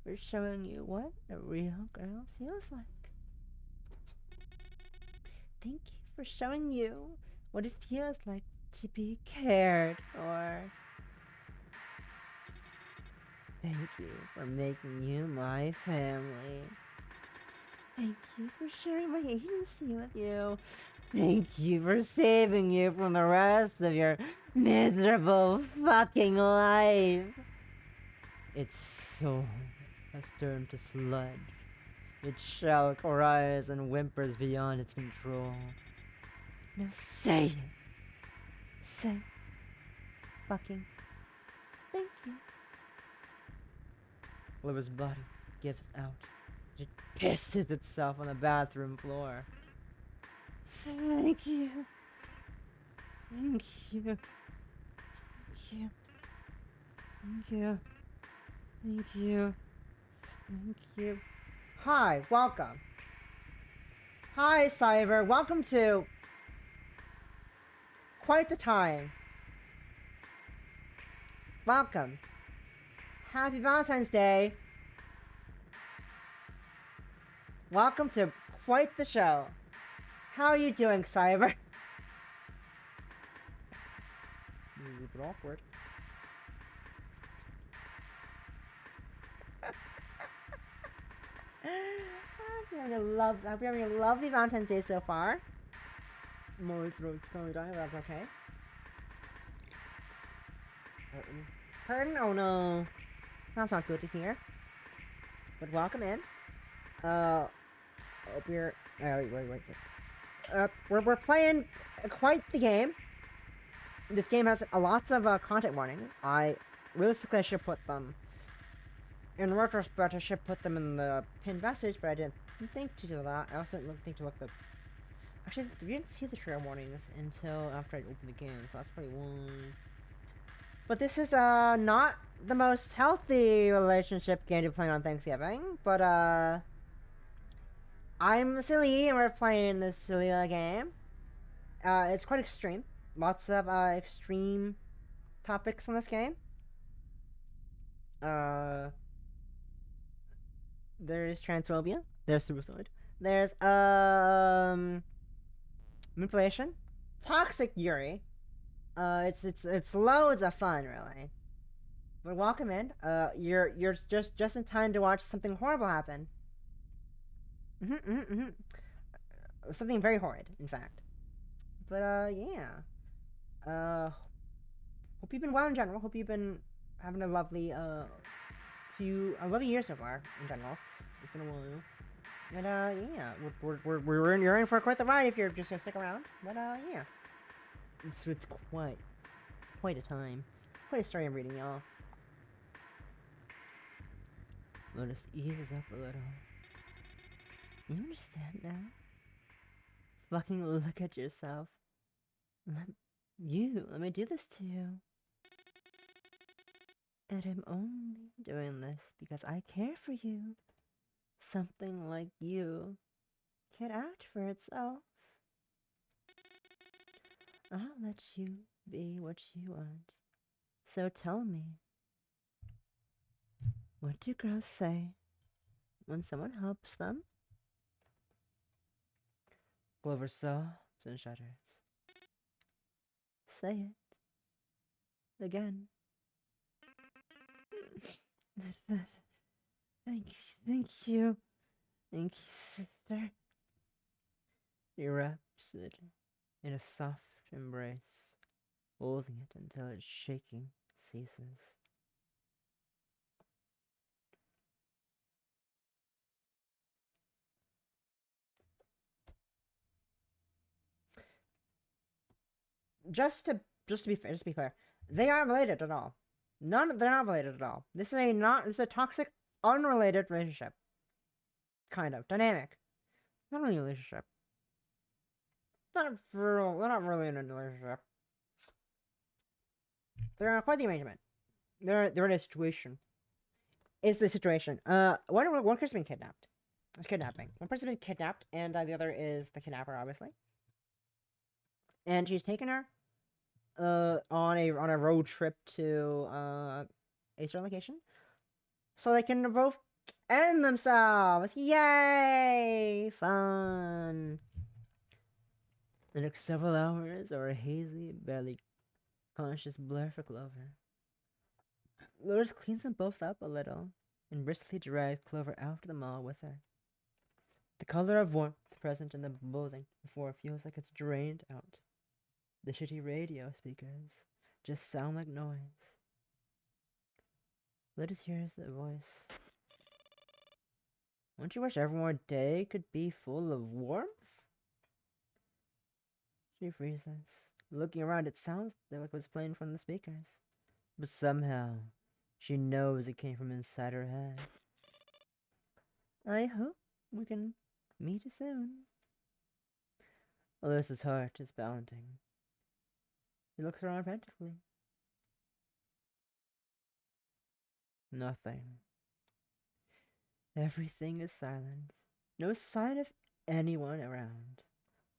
B: for showing you what a real girl feels like. Thank you for showing you what it feels like to be cared for. Thank you for making you my family. Thank you for sharing my agency with you. Thank you for saving you from the rest of your miserable fucking life. Its soul has turned to sludge. Its shell cries and whimpers beyond its control. Now say it. Say fucking thank you. Oliver's body gives out. It pisses itself on the bathroom floor. Thank you. Thank you. Thank you. Thank you. Thank you. Thank you. Hi, welcome. Hi, Cyber. Welcome to Quite the Time. Welcome. Happy Valentine's Day. Welcome to Quite the Show. How are you doing, Cyber? A bit awkward. I hope you're having a lovely Valentine's Day so far. My throat's kind of dying, but that's okay. Hurting? Oh no. That's not good to hear. But welcome in. Hope you're... wait. We're playing quite the game. This game has lots of content warnings. Realistically, I should put them... In retrospect, I should put them in the pinned message, but I didn't think to do that. I also didn't think to look the... Actually, we didn't see the trigger warnings until after I opened the game, so that's probably one... But this is, not the most healthy relationship game to play on Thanksgiving, but, I'm silly, and we're playing this silly game. It's quite extreme. Lots of, extreme topics in this game. There's transphobia. There's suicide. There's, manipulation. Toxic Yuri. It's loads of fun, really. But welcome in. You're just in time to watch something horrible happen. Something very horrid, in fact. But, yeah. Hope you've been well in general. Hope you've been having a lovely, a lovely year so far, in general. It's been a while. But, yeah. You're in for quite the ride if you're just gonna stick around. But, yeah. So it's quite quite a time. Quite a story I'm reading, y'all. Lotus eases up a little. You understand now? Fucking look at yourself. Let me do this to you. And I'm only doing this because I care for you. Something like you can act for itself. I'll let you be what you want. So tell me, what do girls say when someone helps them? Clover sobs and shudders. Say it again. Thank you, sister. He wraps it in a soft embrace, holding it until its shaking ceases. Just to be clear, they aren't related at all. They're not related at all. This is a toxic, unrelated relationship. Kind of dynamic. Not really a relationship. They're not really in a relationship. They're quite the arrangement. They're in a situation. It's the situation. One person's been kidnapped. It's kidnapping. One person's been kidnapped, and the other is the kidnapper, obviously. And she's taken her on a road trip to a certain location, so they can both end themselves. Yay! Fun. The next several hours are a hazy, barely conscious blur for Clover. Lotus cleans them both up a little and briskly drags Clover out to the mall with her. The color of warmth present in the building before feels like it's drained out. The shitty radio speakers just sound like noise. Lotus hears a voice. Don't you wish every more day could be full of warmth? She freezes. Looking around, it sounds like it was playing from the speakers. But somehow, she knows it came from inside her head. I hope we can meet soon. Alyssa's heart is pounding. She looks around frantically. Nothing. Everything is silent. No sign of anyone around.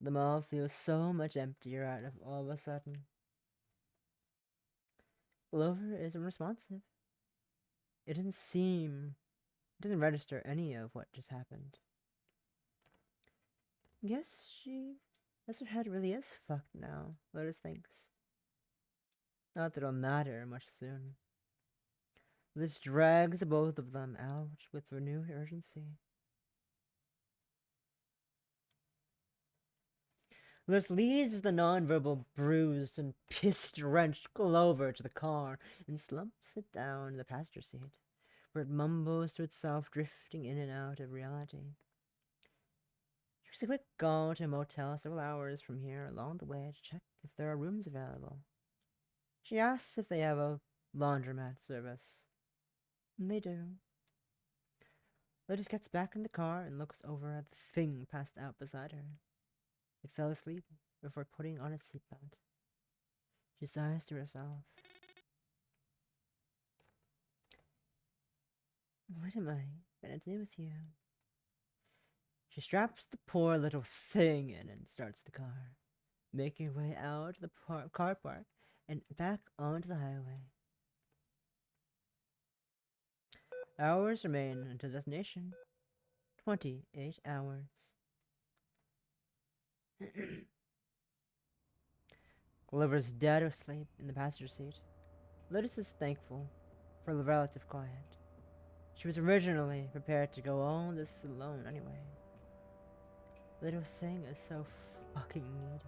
B: The mall feels so much emptier out of all of a sudden. Clover is unresponsive. It doesn't register any of what just happened. Guess her head really is fucked now, Lotus thinks. Not that it'll matter much soon. This drags both of them out with renewed urgency. This leads the nonverbal, bruised and piss-drenched Clover to the car and slumps it down in the passenger seat, where it mumbles to itself, drifting in and out of reality. There's a quick call to a motel several hours from here along the way to check if there are rooms available. She asks if they have a laundromat service. And they do. Lotus gets back in the car and looks over at the thing passed out beside her. It fell asleep before putting on its seatbelt. She sighs to herself. What am I gonna do with you? She straps the poor little thing in and starts the car, making her way out to the car park and back onto the highway. Hours remain until destination. 28 hours. Gulliver's dead asleep in the passenger seat. Lotus is thankful for the relative quiet. She was originally prepared to go all this alone anyway. Little thing is so fucking needy.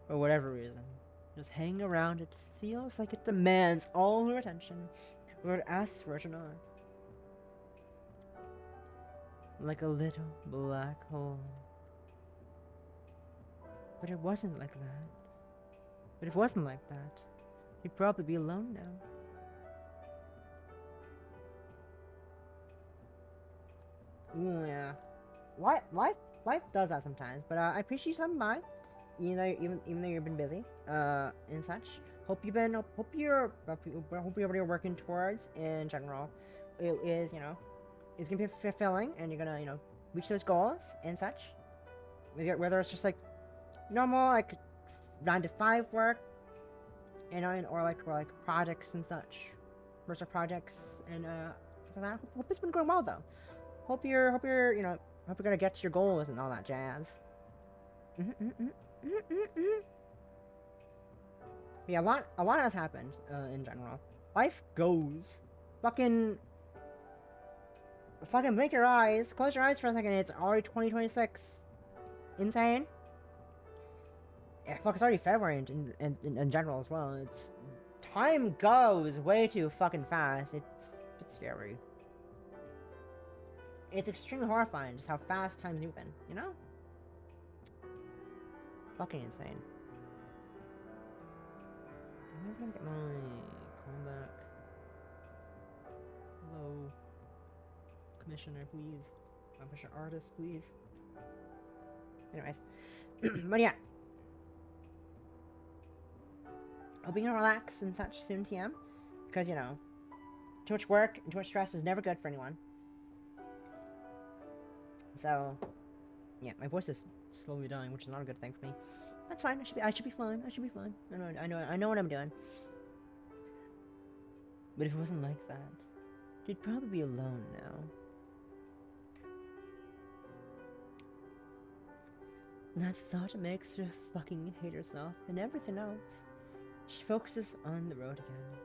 B: For whatever reason, just hanging around it feels like it demands all her attention, whether it asks for it or not. Like a little black hole. But it wasn't like that. You'd probably be alone now. Ooh, yeah. Life does that sometimes, but I appreciate you stopping by. Even though you've been busy, and such. Hope you're what you're working towards in general. It is, it's gonna be fulfilling, and you're gonna, reach those goals and such. Whether it's just like normal, like 9 to 5 work, or like projects and such, personal projects and stuff like that. Hope it's been going well though. Hope you're gonna get to your goals and all that jazz. Yeah, a lot has happened in general. Life goes. Fucking blink your eyes. Close your eyes for a second. It's already 2026. Insane. Yeah, fuck, it's already February in general as well. It's time goes way too fucking fast. It's scary. It's extremely horrifying just how fast time's moving, you know? Fucking insane. I'm never gonna get my call back. Hello. Commissioner, please. Commissioner artist, please. Anyways. But yeah. Hoping to relax and such soon, TM. Because, too much work and too much stress is never good for anyone. So, yeah, my voice is slowly dying, which is not a good thing for me. That's fine. I should be fine. I should be fine. I know what I'm doing. But if it wasn't like that, you'd probably be alone now. And that thought makes her fucking hate herself and everything else. She focuses on the road again.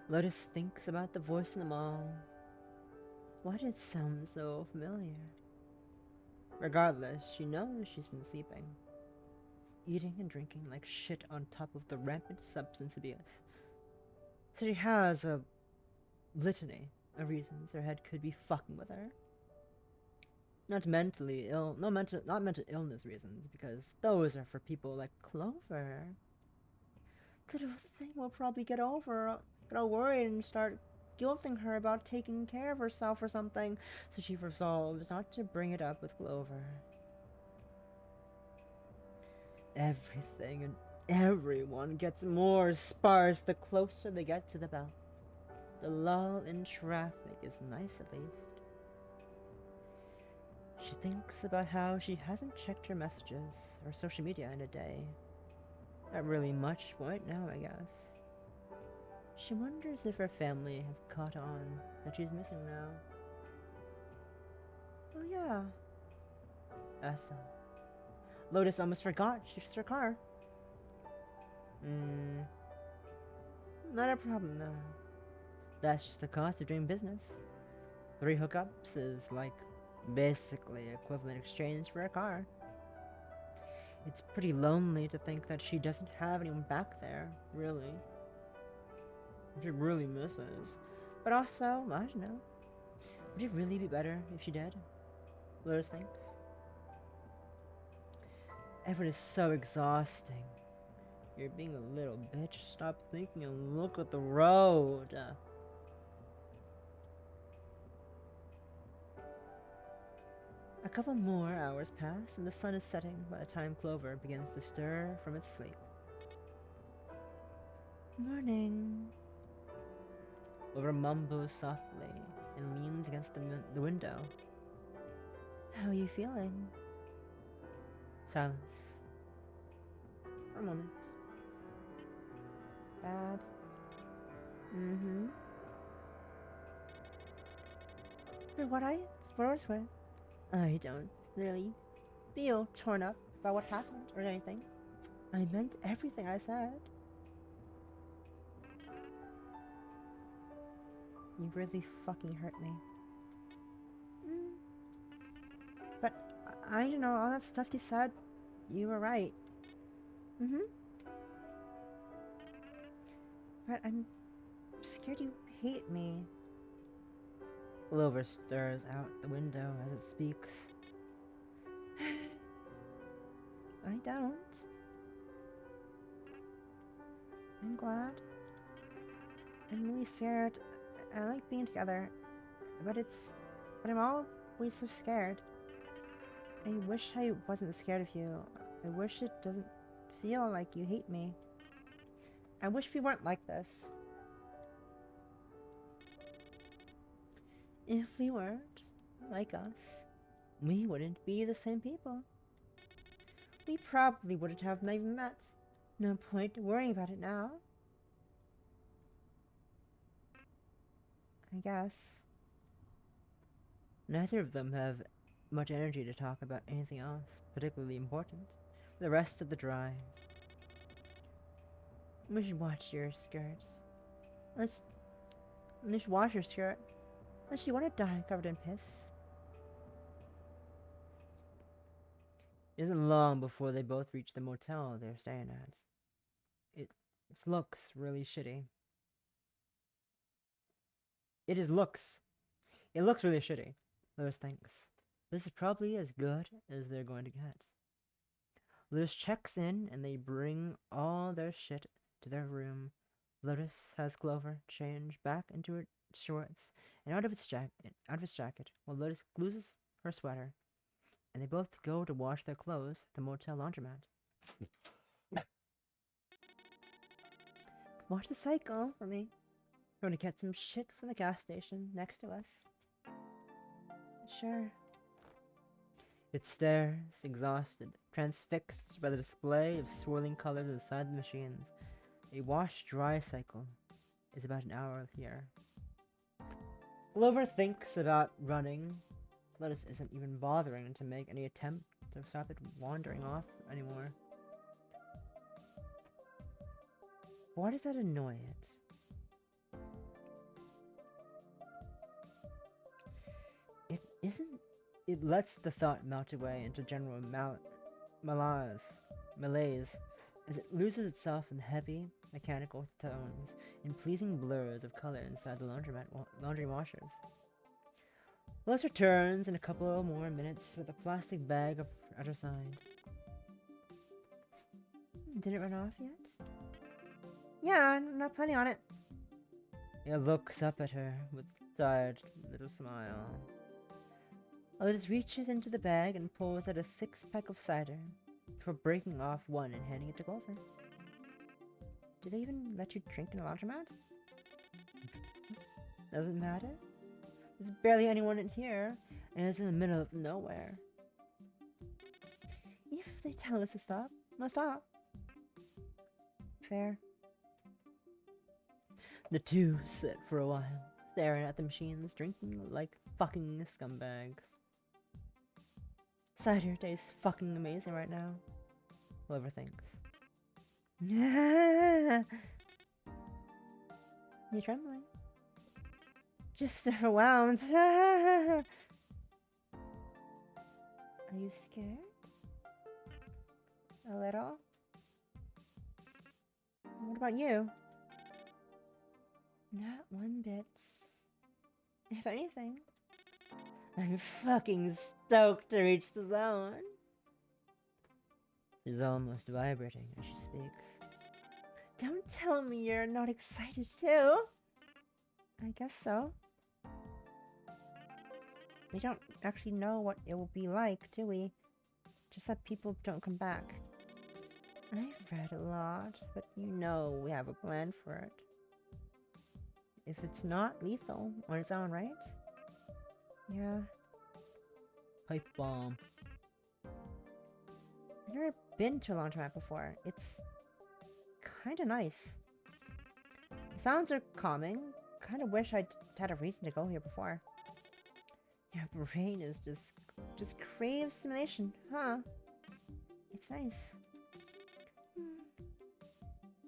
B: Lotus thinks about the voice in the mall. Why did it sound so familiar? Regardless, she knows she's been sleeping. Eating and drinking like shit on top of the rampant substance abuse. So she has a litany of reasons her head could be fucking with her. Not mentally ill, not mental illness reasons, because those are for people like Clover. Little thing will probably get all worried and start guilting her about taking care of herself or something, so she resolves not to bring it up with Clover. Everything and everyone gets more sparse the closer they get to the belt. The lull in traffic is nice at least. She thinks about how she hasn't checked her messages or social media in a day. Not really much point now, I guess. She wonders if her family have caught on that she's missing now. Oh yeah. Ethel. Lotus almost forgot she fixed her car. Not a problem though. That's just the cost of doing business. 3 hookups is like basically equivalent exchange for a car. It's pretty lonely to think that she doesn't have anyone back there, really. She really misses. But also, I don't know. Would it really be better if she did? Lotus thinks. Everyone is so exhausting. You're being a little bitch. Stop thinking and look at the road. A couple more hours pass, and the sun is setting by the time Clover begins to stir from its sleep. Morning. Clover mumbles softly and leans against the window. How are you feeling? Silence. For a moment. Bad. For what it's worth, I don't really feel torn up by what happened or anything. I meant everything I said. You really fucking hurt me. But I don't know, all that stuff you said, you were right. But I'm scared you hate me. Clover stirs out the window as it speaks. I don't. I'm glad. I'm really scared. I like being together, but I'm always so scared. I wish I wasn't scared of you. I wish it doesn't feel like you hate me. I wish we weren't like this. If we weren't like us, we wouldn't be the same people. We probably wouldn't have even met. No point worrying about it now. I guess. Neither of them have much energy to talk about anything else particularly important for the rest of the drive. We should watch your skirts. Let's wash your skirt. Unless you want to die covered in piss. It isn't long before they both reach the motel they're staying at. It looks really shitty. It looks really shitty. Lotus thinks. This is probably as good as they're going to get. Lotus checks in and they bring all their shit to their room. Lotus has Clover change back into her shorts and out of its jacket, while Lotus glues her sweater, and they both go to wash their clothes at the motel laundromat. Watch the cycle for me. We're going to get some shit from the gas station next to us. Sure. It stares, exhausted, transfixed by the display of swirling colors inside the machines. A wash-dry cycle is about an hour here. Clover thinks about running. Lotus isn't even bothering to make any attempt to stop it wandering off anymore. Why does that annoy it? It lets the thought melt away into general malaise as it loses itself in heavy, mechanical tones and pleasing blurs of color inside the laundry washers. Lotus returns in a couple more minutes with a plastic bag at her side. Did it run off yet? Yeah, I'm not planning on it. It looks up at her with a tired little smile. Lotus reaches into the bag and pulls out a 6-pack of cider before breaking off one and handing it to Clover. Do they even let you drink in a laundromat? Doesn't matter. There's barely anyone in here, and it's in the middle of nowhere. If they tell us to stop, we'll stop. Fair. The two sit for a while, staring at the machines, drinking like fucking scumbags. Cider tastes fucking amazing right now. Clover thinks. You're trembling. Just overwhelmed. Are you scared? A little? What about you? Not one bit. If anything, I'm fucking stoked to reach the zone. She's almost vibrating as she speaks. Don't tell me you're not excited too. I guess so. We don't actually know what it will be like, do we? Just that people don't come back. I've read a lot, but you know we have a plan for it. If it's not lethal on its own, right? Yeah. Pipe bomb. I've never been to a laundromat before. It's kinda nice. The sounds are calming. Kinda wish I'd had a reason to go here before. Your brain is just craves stimulation, huh? It's nice.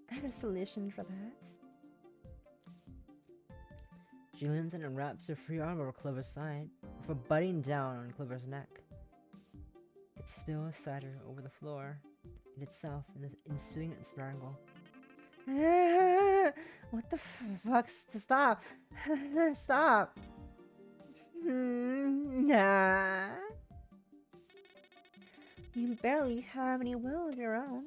B: I have a solution for that. She leans in and wraps her free arm over Clover's side before biting down on Clover's neck. It spills cider over the floor and itself in the ensuing strangle. What the fuck? Stop! Stop! Nah. You barely have any will of your own.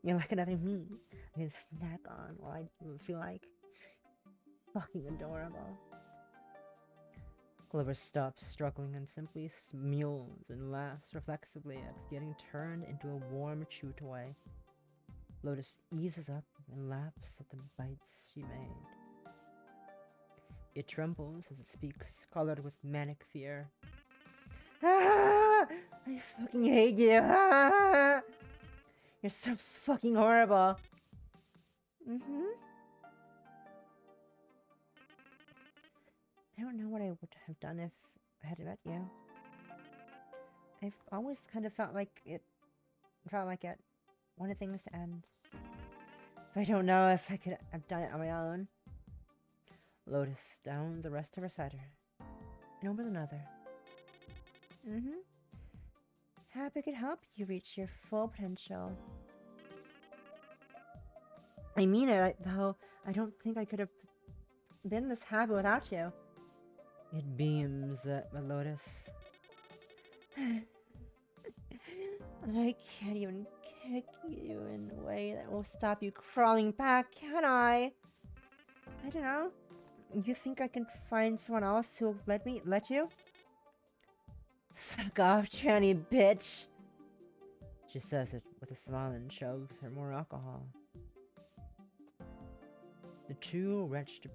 B: You're like another I can snack on while I feel like. Fucking adorable. Clover stops struggling and simply smiles and laughs reflexively at getting turned into a warm chew toy. Lotus eases up and laps at the bites she made. It trembles as it speaks, colored with manic fear. Ah! I fucking hate you! Ah! You're so fucking horrible! I don't know what I would have done if I had met you. I've always kind of felt like it wanted things to end. But I don't know if I could have done it on my own. Lotus downs the rest of her cider and opens another. Happy I could help you reach your full potential. I mean it, though. I don't think I could have been this happy without you. It beams at Lotus. I can't even kick you in a way that will stop you crawling back, can I? I don't know. You think I can find someone else who'll let you? Fuck off, tranny bitch! She says it with a smile and shoves her more alcohol. The two wretched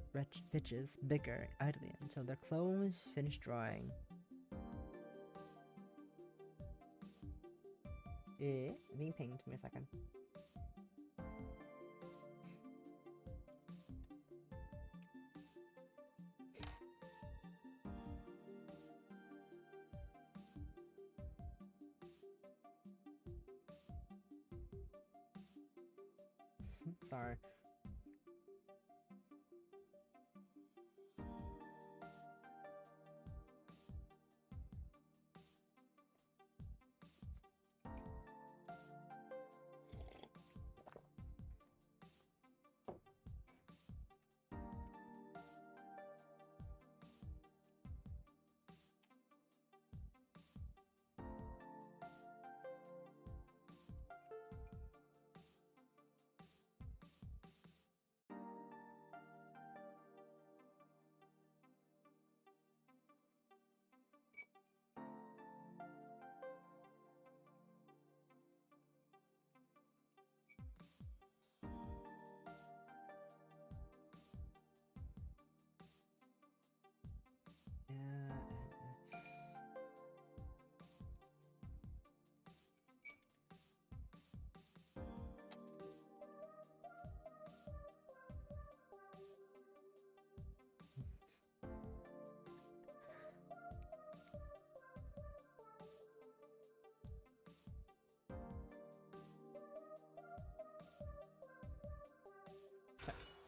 B: bitches bicker idly until their clothes finish drying. Being pinged. Give me a second. Sorry.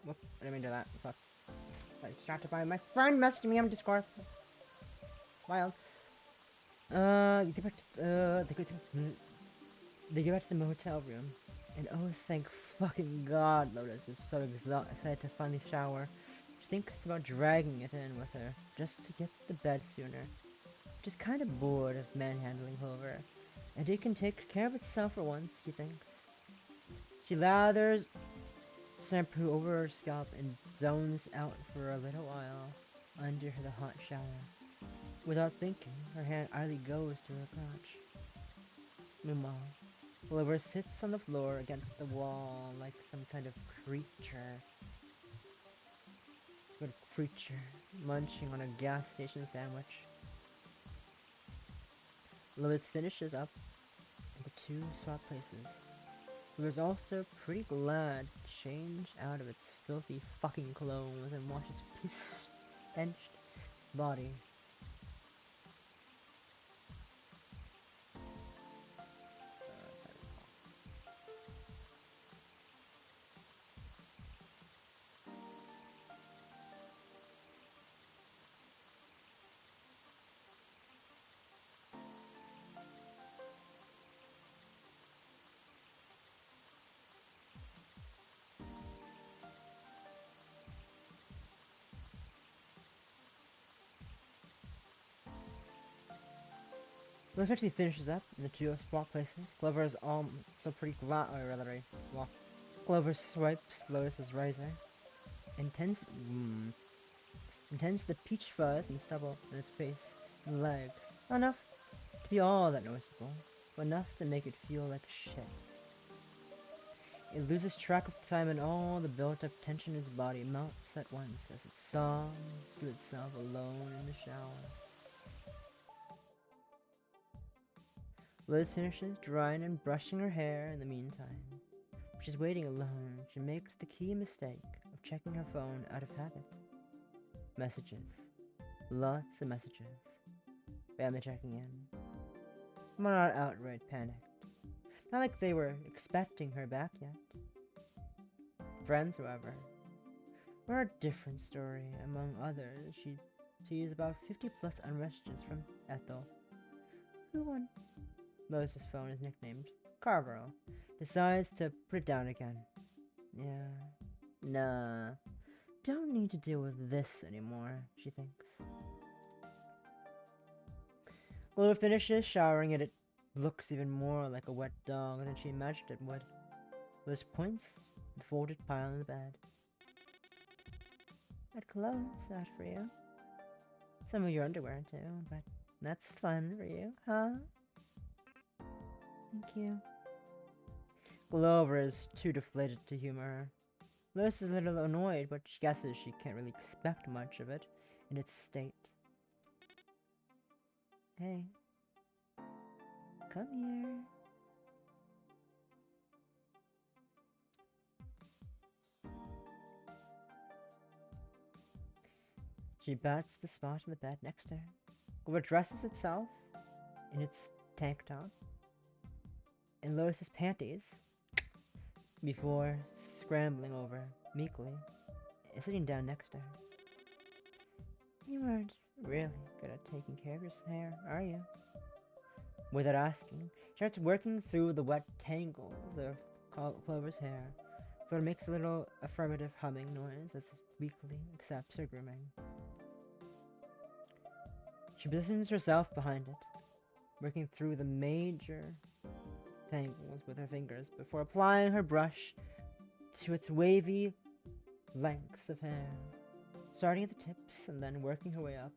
B: Whoop, I didn't mean to do that. Fuck. I was distracted by my friend messaging me on Discord. Wild. They get back to, they get back to the motel room. And oh, thank fucking God, Lotus is so excited to finally shower. She thinks about dragging it in with her, just to get to bed sooner. Just kind of bored of manhandling Clover. And it can take care of itself for once, she thinks. She lathers shampoo over her scalp and zones out for a little while under the hot shower. Without thinking, her hand idly goes to her crotch. Meanwhile, Clover sits on the floor against the wall like some kind of creature. Munching on a gas station sandwich. Lois finishes up, and the two swap places. He was also pretty glad to change out of its filthy fucking clothes and wash its piss-drenched body. Lois actually finishes up, and the two swap places. Clover is also pretty glad, or rather, well, Clover swipes Lois's razor, and tends the peach fuzz and stubble in its face and legs. Not enough to be all that noticeable, but enough to make it feel like shit. It loses track of time, and all the built-up tension in its body melts at once as it sobs to itself alone in the shower. Liz finishes drying and brushing her hair in the meantime. When she's waiting alone, she makes the key mistake of checking her phone out of habit. Messages. Lots of messages. Family checking in. I'm not outright panicked. Not like they were expecting her back yet. Friends, however, were a different story. Among others, she sees about 50 plus unmessages from Ethel, who on Lois's phone is nicknamed Cargirl, decides to put it down again. Yeah, nah, don't need to deal with this anymore, she thinks. Lola finishes showering and it looks even more like a wet dog than she imagined it would. Lois points to the folded pile in the bed. I'd close that for you. Some of your underwear too, but that's fun for you, huh? Thank you. Glover is too deflated to humor her. Lois is a little annoyed, but she guesses she can't really expect much of it in its state. Hey. Come here. She bats the spot on the bed next to her. Glover dresses itself in its tank top and Lois's panties before scrambling over meekly and sitting down next to her. You aren't really good at taking care of your hair, are you? Without asking, she starts working through the wet tangles of Clover's hair, so it makes a little affirmative humming noise as weakly accepts her grooming. She positions herself behind it, working through the major tangles with her fingers before applying her brush to its wavy lengths of hair, starting at the tips and then working her way up.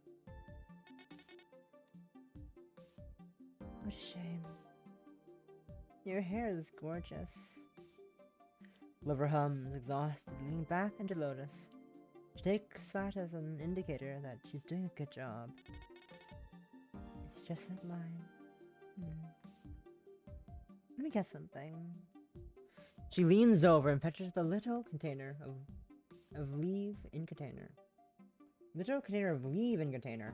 B: What a shame. Your hair is gorgeous. Lover hums, exhausted, leaning back into Lotus. She takes that as an indicator that she's doing a good job. It's just like mine. Let me guess something. She leans over and fetches the little container of leave-in container. Little container of leave-in container.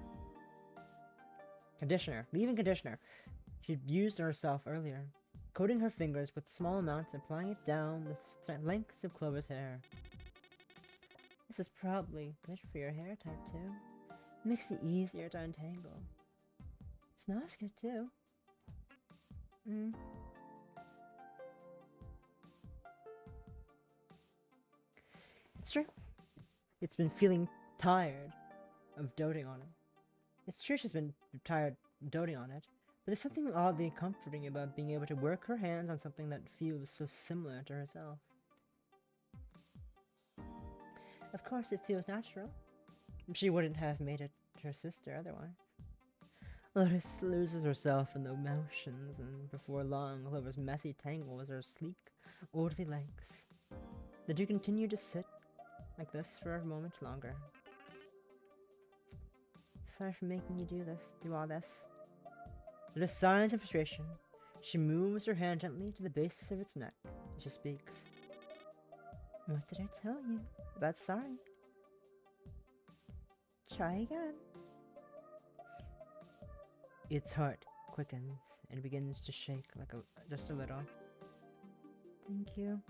B: Conditioner. Leave-in conditioner. She'd used on herself earlier, coating her fingers with small amounts and applying it down the lengths of Clover's hair. This is probably good for your hair type too. It makes it easier to untangle. It smells good too. It's true. It's been feeling tired of doting on it. It's true she's been tired of doting on it, but there's something oddly comforting about being able to work her hands on something that feels so similar to herself. Of course, it feels natural. She wouldn't have made it her sister otherwise. Lotus loses herself in the motions, and before long, Clover's messy tangles are sleek, orderly lengths. The two continue to sit like this for a moment longer. Sorry for making you do all this. With signs of frustration, she moves her hand gently to the base of its neck as she speaks. What did I tell you about sorry? Try again. Its heart quickens and begins to shake like just a little. Thank you.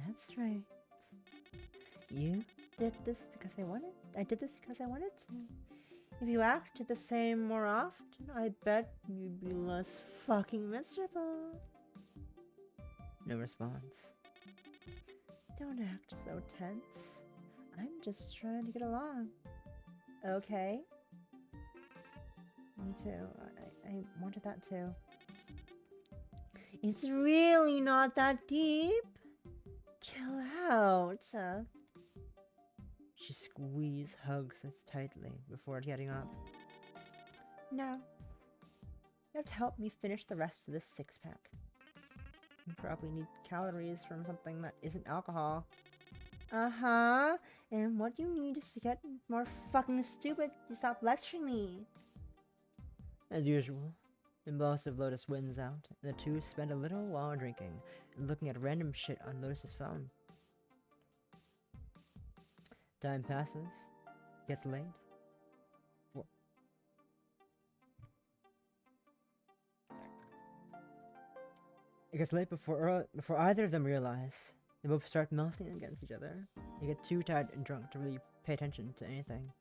B: That's right. You did this because I wanted. I did this because I wanted to. If you acted the same more often, I bet you'd be less fucking miserable. No response. Don't act so tense. I'm just trying to get along. Okay? Me too. I wanted that too. It's really not that deep. Chill out. She squeezed Hugs as tightly before getting up. No. You have to help me finish the rest of this six-pack. You probably need calories from something that isn't alcohol. Uh-huh. And what you need is to get more fucking stupid to stop lecturing me. As usual, impulsive Lotus wins out, and the two spend a little while drinking and looking at random shit on Lotus's phone. Time passes, gets late. It gets late before either of them realize. They both start melting against each other. They get too tired and drunk to really pay attention to anything.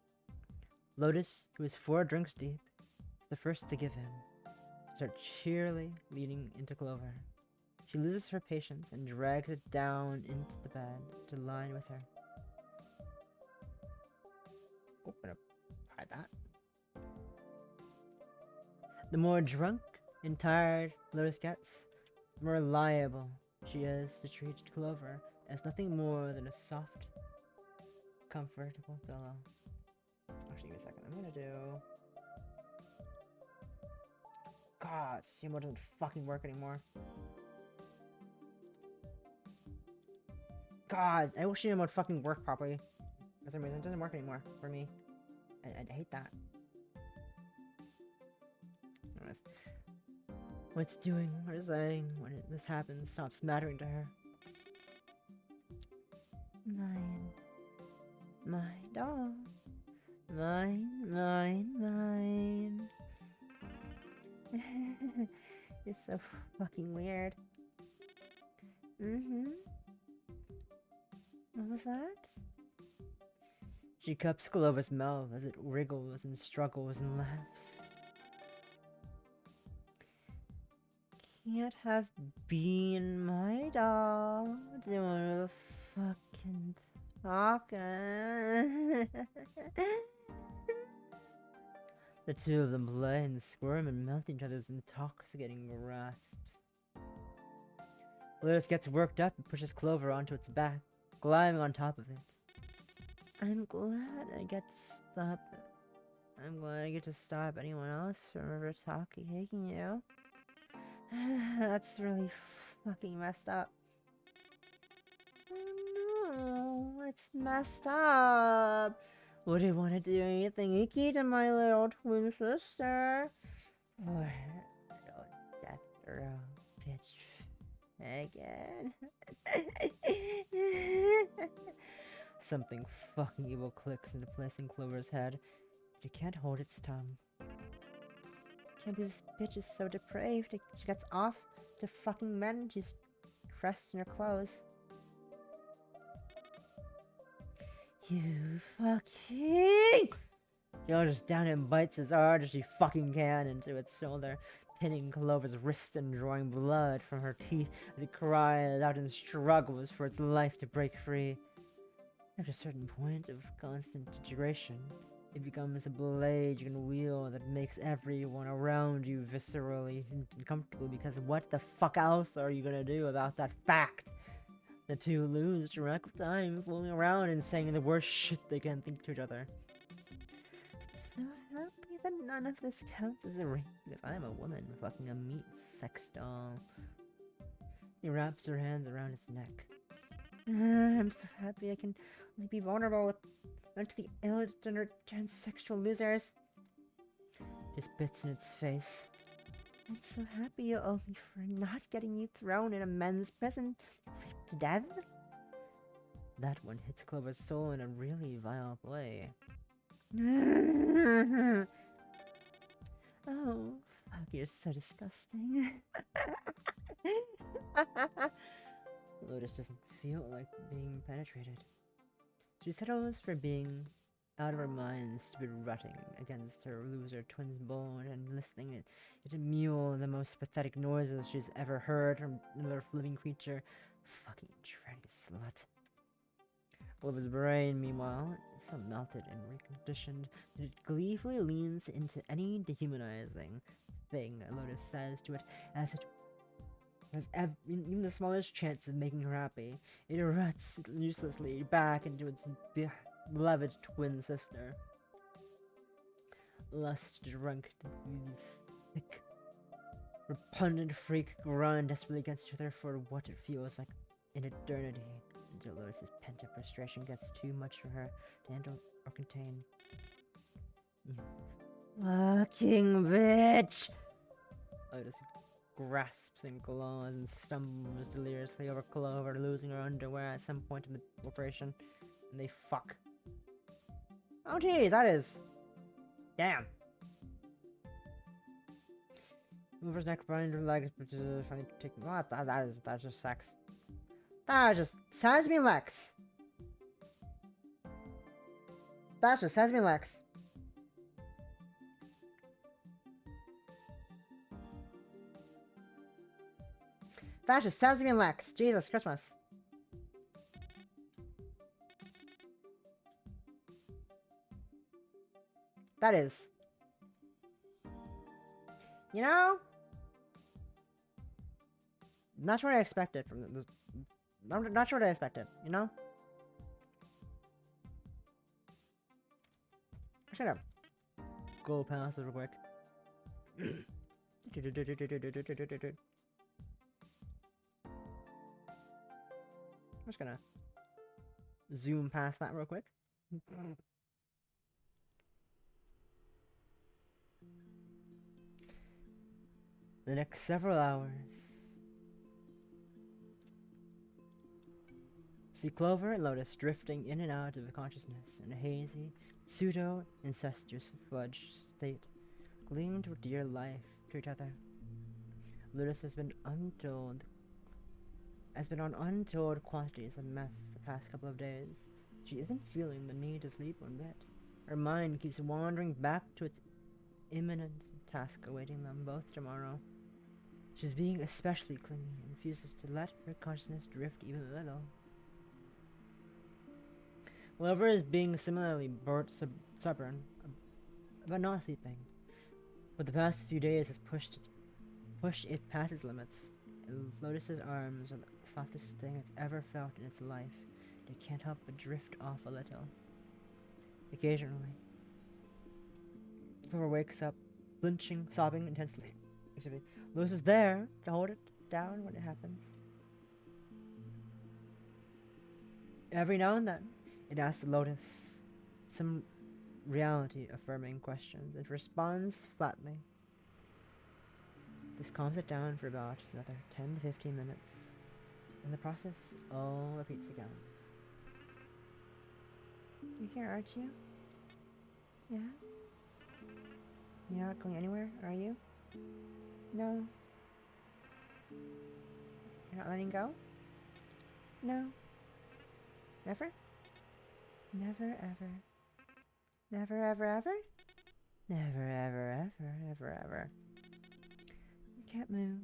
B: Lotus, who is 4 drinks deep, is the first to give in. Starts cheerily leading into Clover. She loses her patience and drags it down into the bed to lie with her. Oh, I'm gonna hide that. The more drunk and tired Lotus gets, the more liable she is to treat Clover as nothing more than a soft, comfortable pillow. Actually, give me a second. I'm gonna do... God, Sumo doesn't fucking work anymore. God, I wish Sumo would fucking work properly. For some reason, it doesn't work anymore for me. I hate that. Anyways. What it's doing or saying when this happens stops mattering to her. Mine. My dog. Mine, mine, mine. You're so fucking weird. Mm-hmm. What was that? She cups Clover's mouth as it wriggles and struggles and laughs. Can't have been my doll doing the fucking talking. The two of them play and squirm and melt each other's intoxicating grasps. Lotus gets worked up and pushes Clover onto its back, climbing on top of it. I'm glad I get to stop it. I'm glad I get to stop anyone else from ever taking you. That's really fucking messed up. Oh no, it's messed up. Would you want to do anything icky to my little twin sister? Or little death row bitch again? Something fucking evil clicks into place in Clover's head, but it can't hold its tongue. Can't believe this bitch is so depraved. She gets off to fucking men. She's dressed in her clothes. You fucking... She just down and bites as hard as she fucking can into its shoulder, pinning Clover's wrist and drawing blood from her teeth as it cries out and struggles for its life to break free. After a certain point of constant deterioration, it becomes a blade you can wield that makes everyone around you viscerally uncomfortable, because what the fuck else are you gonna do about that fact? The two lose track of time fooling around and saying the worst shit they can think to each other. So happy that none of this counts as a ring, because I am a woman fucking a meat sex doll. He wraps her hands around its neck. I'm so happy I can be vulnerable with mentally ill degenerate transsexual losers. He spits in its face. I'm so happy you owe me for not getting you thrown in a men's prison, raped to death. That one hits Clover's soul in a really vile way. Oh, fuck, you're so disgusting. Lotus doesn't feel like being penetrated. She settles for being out of her mind, stupid rutting against her loser twin's bone and listening to mew the most pathetic noises she's ever heard from another living creature. Fucking tranny slut. Oliver's brain, meanwhile, is so melted and reconditioned that it gleefully leans into any dehumanizing thing, Lotus says to it as it has even the smallest chance of making her happy. It ruts uselessly back into its beloved twin sister. Lust drunk, these thick, repugnant freak run desperately against each other for what it feels like an eternity, until Lotus's pent-up frustration gets too much for her to handle or contain. You fucking bitch! Lotus grasps and claws and stumbles deliriously over Clover, losing her underwear at some point in the operation, and they fuck. Oh geez, that is... Damn. Clover's neck behind her legs, but finally taking... What? That's just sex. That just sends me Lex. That just sends me Lex. That just sends me Lex. Jesus Christmas. That is. You know? Not sure what I expected from this. Not sure what I expected, you know? Shut up. Go past it real quick. I'm just gonna zoom past that real quick. The next several hours see Clover and Lotus drifting in and out of consciousness in a hazy, pseudo-incestuous fudge state, clinging to dear life to each other. Lotus has been on untold quantities of meth the past couple of days. She isn't feeling the need to sleep one bit. Her mind keeps wandering back to its imminent task awaiting them both tomorrow. She's being especially clingy and refuses to let her consciousness drift even a little. Clover is being similarly stubborn about not sleeping, but the past few days has pushed it past its limits. And Lotus's arms are the softest thing it's ever felt in its life, and it can't help but drift off a little. Occasionally, Clover wakes up, flinching, sobbing intensely. Lotus is there to hold it down when it happens. Every now and then, it asks Lotus some reality-affirming questions and responds flatly. This calms it down for about another 10 to 15 minutes, and the process all repeats again. You here, aren't you? Yeah? You're not going anywhere, are you? No. You're not letting go? No. Never? Never ever. Never ever ever? Never ever ever ever ever. You can't move.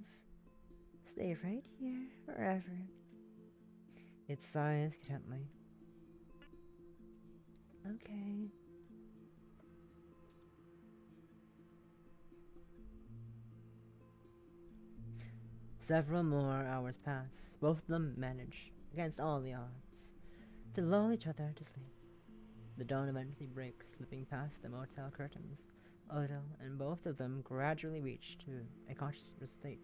B: Stay right here forever. It sighs contently. Okay. Several more hours pass. Both of them manage, against all the odds, to lull each other to sleep. The dawn eventually breaks, slipping past the motel curtains, a little, and both of them gradually reach to a conscious state.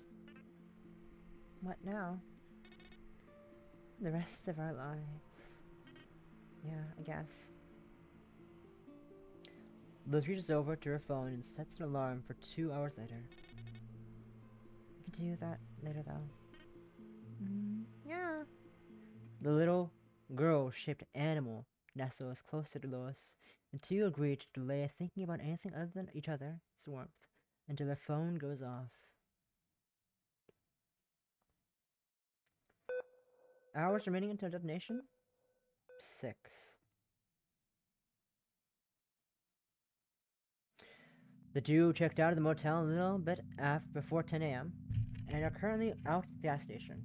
B: What now? The rest of our lives. Yeah, I guess. Liz reaches over to her phone and sets an alarm for 2 hours later. We can do that later, though. Yeah. The little girl-shaped animal nestles closer to Lois, and two agree to delay thinking about anything other than each other's warmth until their phone goes off. Hours remaining until detonation? 6. The duo checked out of the motel a little bit before 10 a.m. and are currently out at the gas station.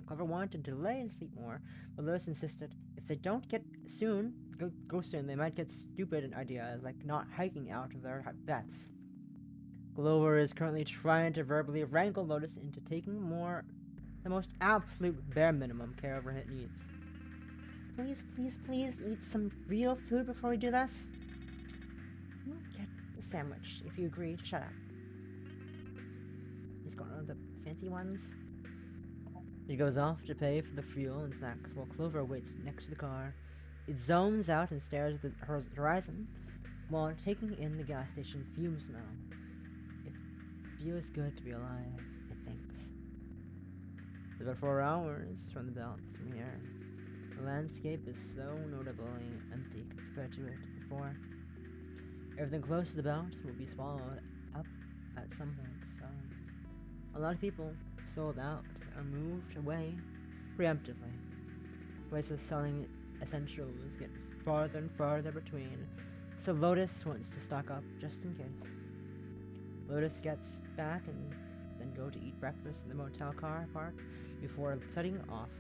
B: Clover wanted to delay and sleep more, but Lois insisted if they don't go soon, they might get stupid ideas like not hiking out of their beds. Clover is currently trying to verbally wrangle Lotus into taking the most absolute bare minimum care of her needs. Please, please, please eat some real food before we do this. You'll get the sandwich if you agree to shut up. He's going on the fancy ones. He goes off to pay for the fuel and snacks while Clover waits next to the car. It zones out and stares at the horizon while taking in the gas station fume smell. It feels good to be alive, it thinks. It's about 4 hours from the belt from here. The landscape is so notably empty compared to it before. Everything close to the belt will be swallowed up at some point, so a lot of people sold out or moved away preemptively. Places selling essentials get farther and farther between, so Lotus wants to stock up just in case. Lotus gets back and then go to eat breakfast in the motel car park before setting off.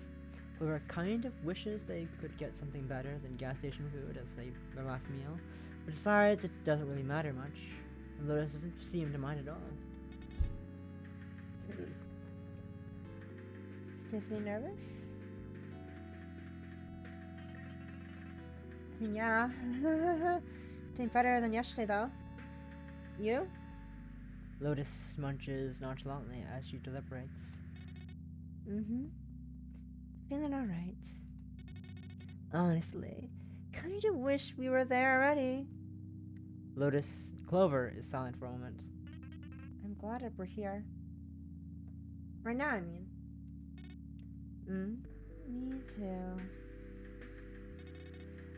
B: Clover kind of wishes they could get something better than gas station food as their last meal, but decides it doesn't really matter much, and Lotus doesn't seem to mind at all. Stiffly nervous? Yeah. Doing better than yesterday, though. You? Lotus munches nonchalantly as she deliberates. Mm-hmm. Feeling alright. Honestly, kinda wish we were there already. Clover is silent for a moment. I'm glad that we're here. Right now, I mean. Me too.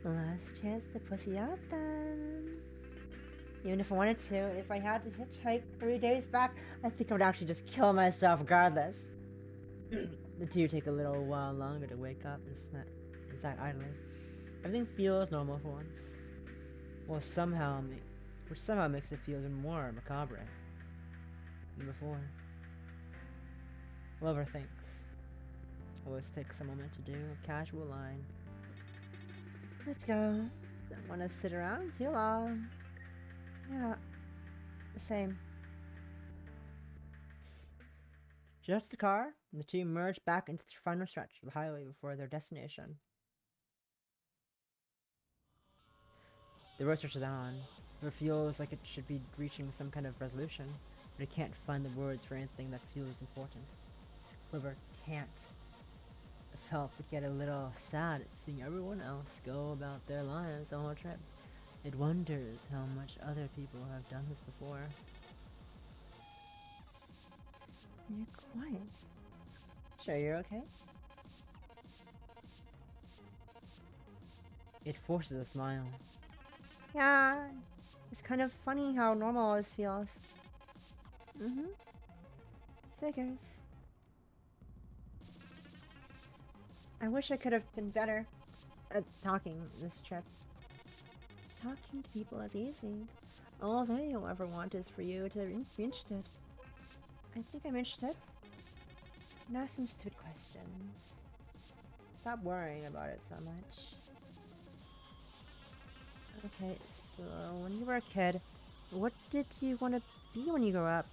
B: Last chance to pussy out then. Even if I wanted to, if I had to hitchhike 3 days back, I think I would actually just kill myself regardless. The two take a little while longer to wake up and sat idly. Everything feels normal for once. Which somehow makes it feel even more macabre than before. Clover thinks. Always takes a moment to do a casual line. Let's go. Don't want to sit around too long. Yeah, the same. She shuts the car, and the two merge back into the final stretch of the highway before their destination. The road stretches on. It feels like it should be reaching some kind of resolution, but it can't find the words for anything that feels important. Clover can't help but get a little sad at seeing everyone else go about their lives the whole trip. It wonders how much other people have done this before. You're quiet. Sure you're okay? It forces a smile. Yeah, it's kind of funny how normal this feels. Figures. I wish I could have been better at talking this trip. Talking to people is easy. All they will ever want is for you to be interested. I think I'm interested. Now some stupid questions. Stop worrying about it so much. Okay, so when you were a kid, what did you want to be when you grow up?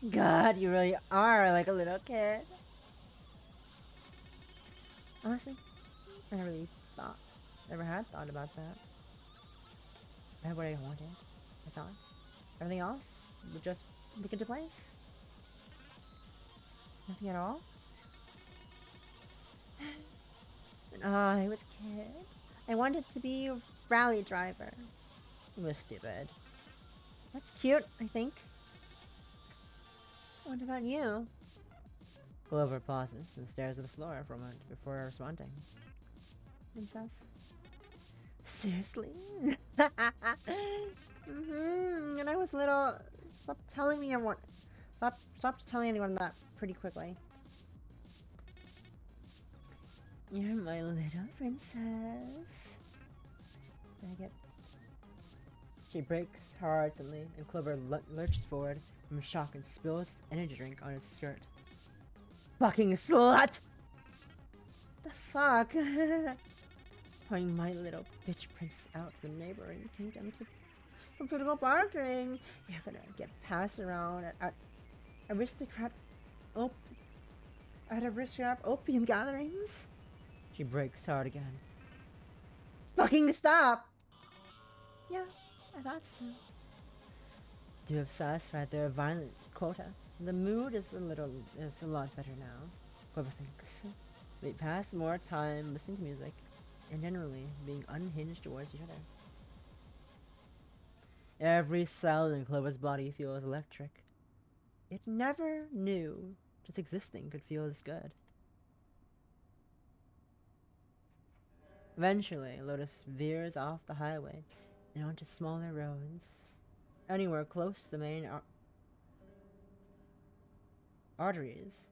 B: God, you really are like a little kid. Honestly, I never had thought about that. I had what I wanted, I thought. Everything else would just look into place. Nothing at all? When I was a kid, I wanted to be a rally driver. It was stupid. That's cute, I think. What about you? Clover pauses and stares at the floor for a moment before responding. Princess? Seriously? When I was little, stop telling anyone that pretty quickly. You're my little princess. She breaks hard suddenly, and Clover lurches forward from shock and spills energy drink on its skirt. Fucking slut! The fuck? Throwing my little bitch prince out the neighboring kingdom to I'm gonna go bartering. You're gonna get passed around at aristocrat op at aristocrat opium gatherings. She breaks hard again. Fucking stop! Yeah, I thought so. To have satisfied their violent quota, the mood is a lot better now. Clover thinks. We pass more time listening to music, and generally being unhinged towards each other. Every cell in Clover's body feels electric. It never knew just existing could feel this good. Eventually, Lotus veers off the highway and onto smaller roads. Anywhere close to the main arteries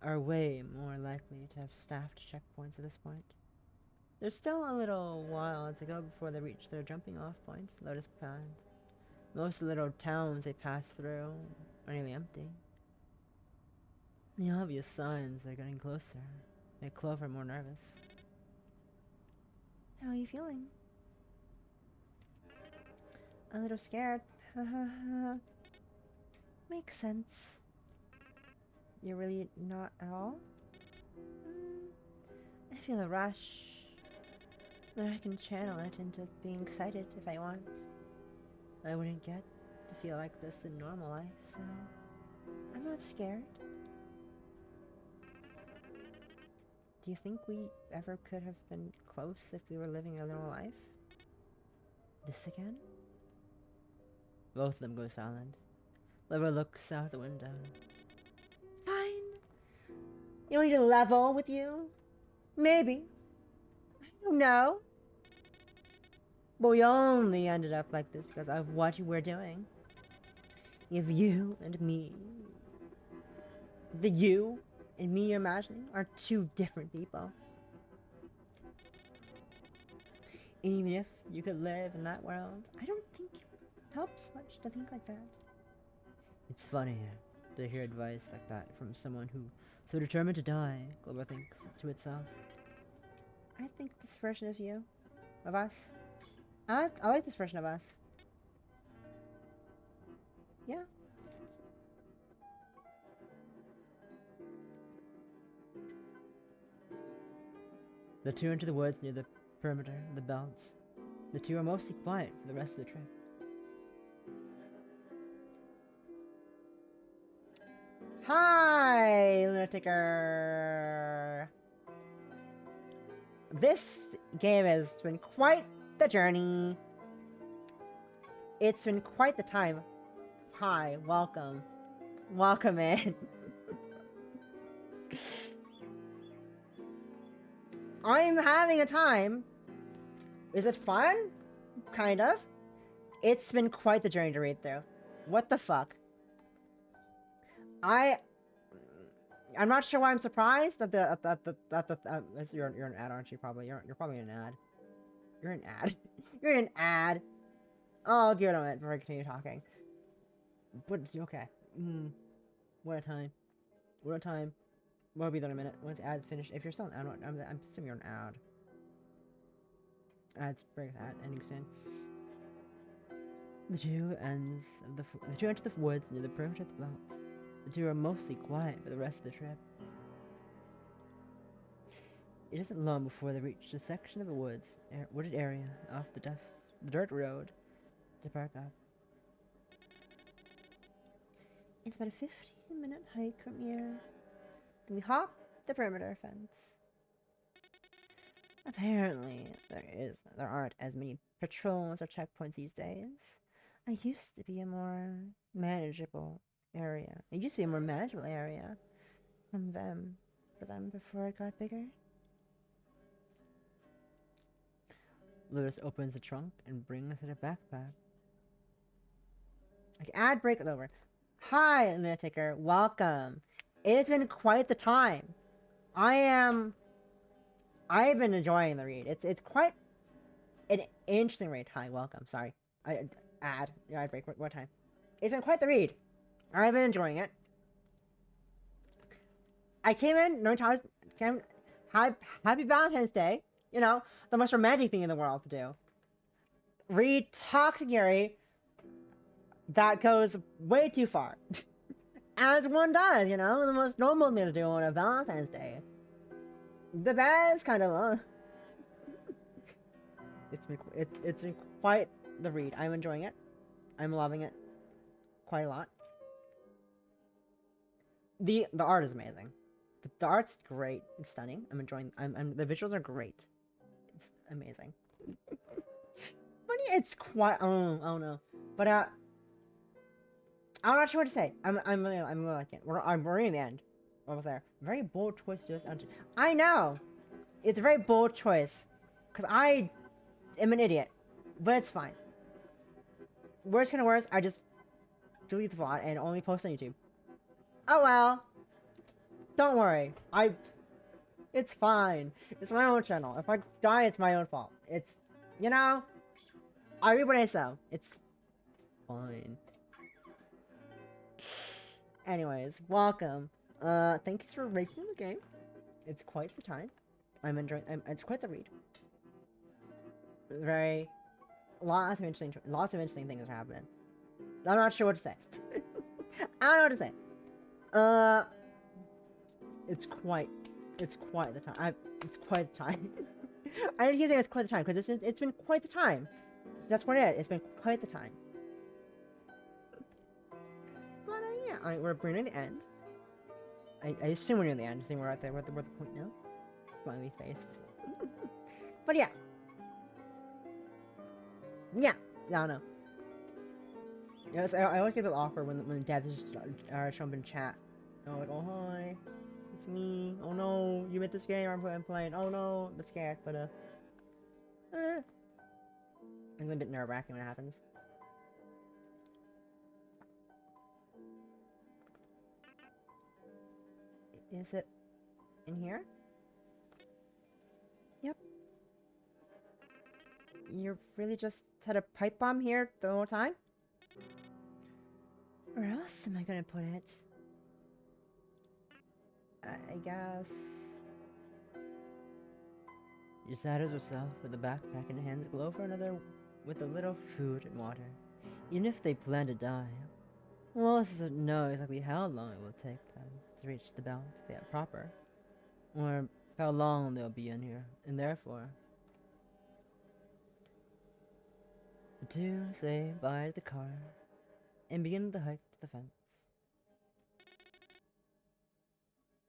B: are way more likely to have staffed checkpoints at this point. There's still a little while to go before they reach their jumping off point, Lotus planned. Most of the little towns they pass through are nearly empty. The obvious signs they're getting closer make Clover more nervous. How are you feeling? A little scared. Makes sense. You're really not at all? I feel a rush. But I can channel it into being excited if I want. I wouldn't get to feel like this in normal life, so I'm not scared. Do you think we ever could have been close if we were living a normal life? This again? Both of them go silent. Clover looks out the window. Fine. You want me to level with you? Maybe. I don't know. But we only ended up like this because of what we're doing. If you and me, the you and me you're imagining, are two different people. And even if you could live in that world, I don't think it helps much to think like that. It's funny to hear advice like that from someone who so determined to die, Clover thinks to itself. I think this version of you, of us, I like this version of us. Yeah. The two enter the woods near the perimeter of the belts. The two are mostly quiet for the rest of the trip. Hi, Lunaticer! This game has been quite the journey. It's been quite the time. Hi, welcome. Welcome in. I'm having a time. Is it fun? Kind of. It's been quite the journey to read through. What the fuck? I'm not sure why I'm surprised at the you're an ad, aren't you? Probably you're probably an ad. You're an ad. You're an ad. Oh, I'll give it a minute before I continue talking. But okay. What a time. What a time. We'll be there in a minute once the ad's finished. If you're still an ad, I'm assuming you're an ad. Ads break that ending soon. The two enter the woods near the perimeter of the belt. The two are mostly quiet for the rest of the trip. It isn't long before they reach a section of a wooded area off the dirt road to park up. It's about a 15-minute hike from here. Then we hop the perimeter fence. Apparently, there aren't as many patrols or checkpoints these days. It used to be a more manageable area. It used to be a more manageable area for them before it got bigger. Lewis opens the trunk and brings it a backpack. Like, ad break is over. Hi, Lunaticer. Welcome. It has been quite the time. I've been enjoying the read. It's quite an interesting read. Hi, welcome. Sorry. Ad break. What time? It's been quite the read. I've been enjoying it. I came in, happy Valentine's Day. You know, the most romantic thing in the world to do. Read Toxic Yuri that goes way too far. As one does, you know, the most normal thing to do on a Valentine's Day. The best kind of, it's been quite the read. I'm enjoying it. I'm loving it quite a lot. The art is amazing. The art's great. It's stunning. I'm enjoying. The visuals are great. It's amazing. But yeah, it's quite. I don't know. But I'm not sure what to say. I'm really liking it. We're in the end. Almost there. Very bold choice to do this. I know. It's a very bold choice, cause I am an idiot. But it's fine. Worst kind of worst. I just delete the VOD and only post on YouTube. Oh well. Don't worry. It's fine. It's my own channel. If I die, it's my own fault. It's, you know, I read what I sow. It's fine. Anyways, welcome. Thanks for rating the game. It's quite the time. I'm enjoying. It's quite the read. Lots of interesting things are happening. I'm not sure what to say. I don't know what to say. It's quite the time. It's quite the time. I keep saying it's quite the time because it's been quite the time. That's what it is. It's been quite the time. But yeah, we're near the end. I assume we're near the end. I think we're at the point now. Smiley face. But yeah. Yeah. I don't know. Yes, I always get a bit awkward when devs are showing up in chat. I'm like, oh hi. It's me. Oh no, you made this game I'm playing. Oh no, I'm scared, but it's a bit nerve-wracking when it happens. Is it in here? Yep. You really just had a pipe bomb here the whole time? Where else am I gonna put it? I guess. You saddles yourself with the backpack in hands, glow for another with a little food and water. Even if they plan to die, most doesn't know exactly how long it will take them to reach the belt to be proper, or how long they'll be in here, and therefore. The two say bye to the car and begin the hike to the fence.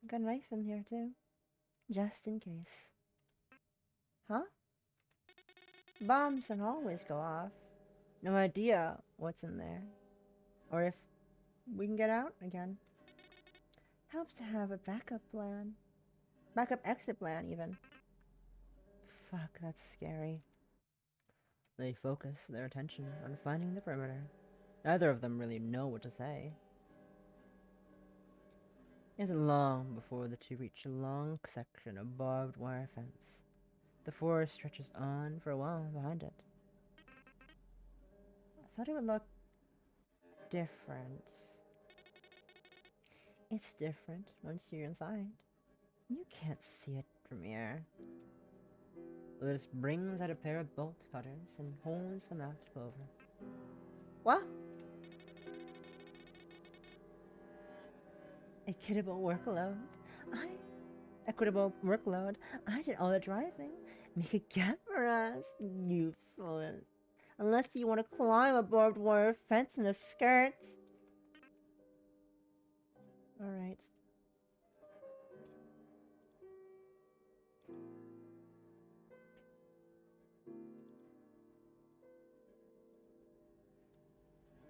B: Got a knife in here too, just in case. Huh? Bombs don't always go off. No idea what's in there. Or if we can get out again. Helps to have a backup plan. Backup exit plan, even. Fuck, that's scary. They focus their attention on finding the perimeter. Neither of them really know what to say. It isn't long before the two reach a long section of barbed wire fence. The forest stretches on for a while behind it. I thought it would look different. It's different once you're inside. You can't see it from here. Lewis brings out a pair of bolt cutters and holds them out to Clover. What? Equitable workload. Equitable workload. I did all the driving. Make a gap for us, useless. Unless you want to climb a barbed wire fence in a skirt. Alright.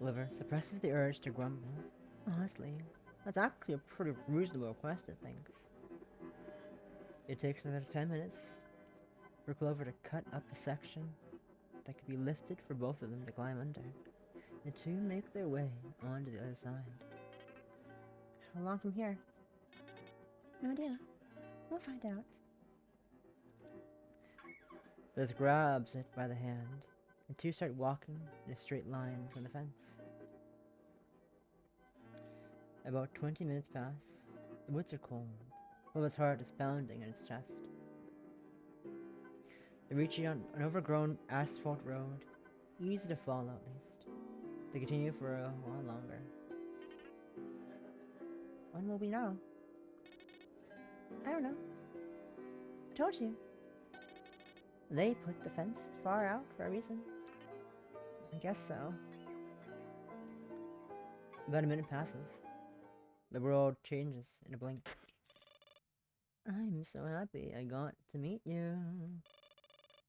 B: Liver suppresses the urge to grumble. Honestly, that's actually a pretty reasonable request, it thinks. It takes another 10 minutes for Clover to cut up a section that could be lifted for both of them to climb under. The two make their way onto the other side. How long from here? No idea. We'll find out. Liz grabs it by the hand. The two start walking in a straight line from the fence. About 20 minutes pass. The woods are cold. Liva's heart is pounding in its chest. They're reaching on an overgrown asphalt road. Easy to follow, at least. to continue for a while longer. When will we know? I don't know. I told you. They put the fence far out for a reason. I guess so. About a minute passes. The world changes in a blink. I'm so happy I got to meet you.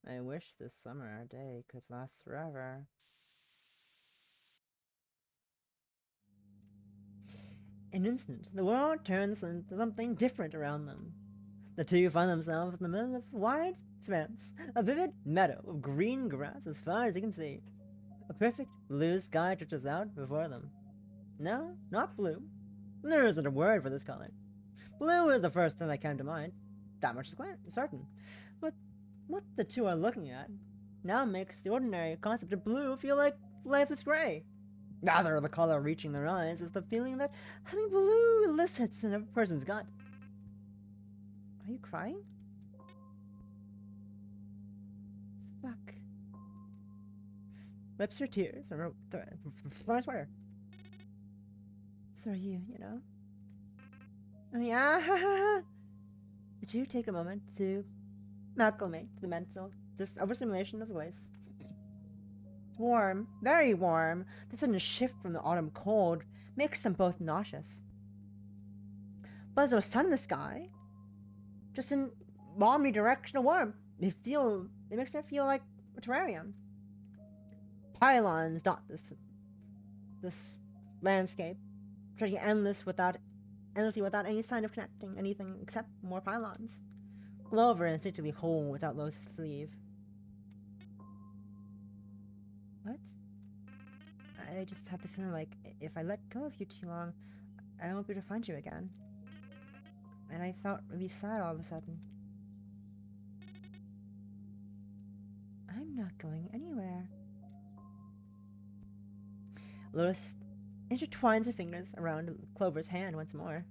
B: I wish this summer our day could last forever. In an instant, the world turns into something different around them. The two find themselves in the middle of a wide expanse, a vivid meadow of green grass as far as you can see. A perfect blue sky stretches out before them. No, not blue. There isn't a word for this color. Blue is the first thing that came to mind. That much is certain. But what the two are looking at now makes the ordinary concept of blue feel like lifeless gray. Rather, the color reaching their eyes is the feeling that having blue elicits in a person's gut. Are you crying? Fuck. Wipes her tears from her sweater. So are you, you know? I mean, Did you take a moment to acclimate to the mental overstimulation of the place? It's warm, very warm. The sudden shift from the autumn cold makes them both nauseous. But there's no sun in the sky. Just in omnidirectional warmth. It makes them feel like a terrarium. Pylons dot this landscape, stretching endlessly without any sign of connecting anything except more pylons. Clover instinctively whole without low sleeve. What? I just had the feeling like if I let go of you too long, I won't be able to find you again. And I felt really sad all of a sudden. I'm not going anywhere. Lotus intertwines her fingers around Clover's hand once more.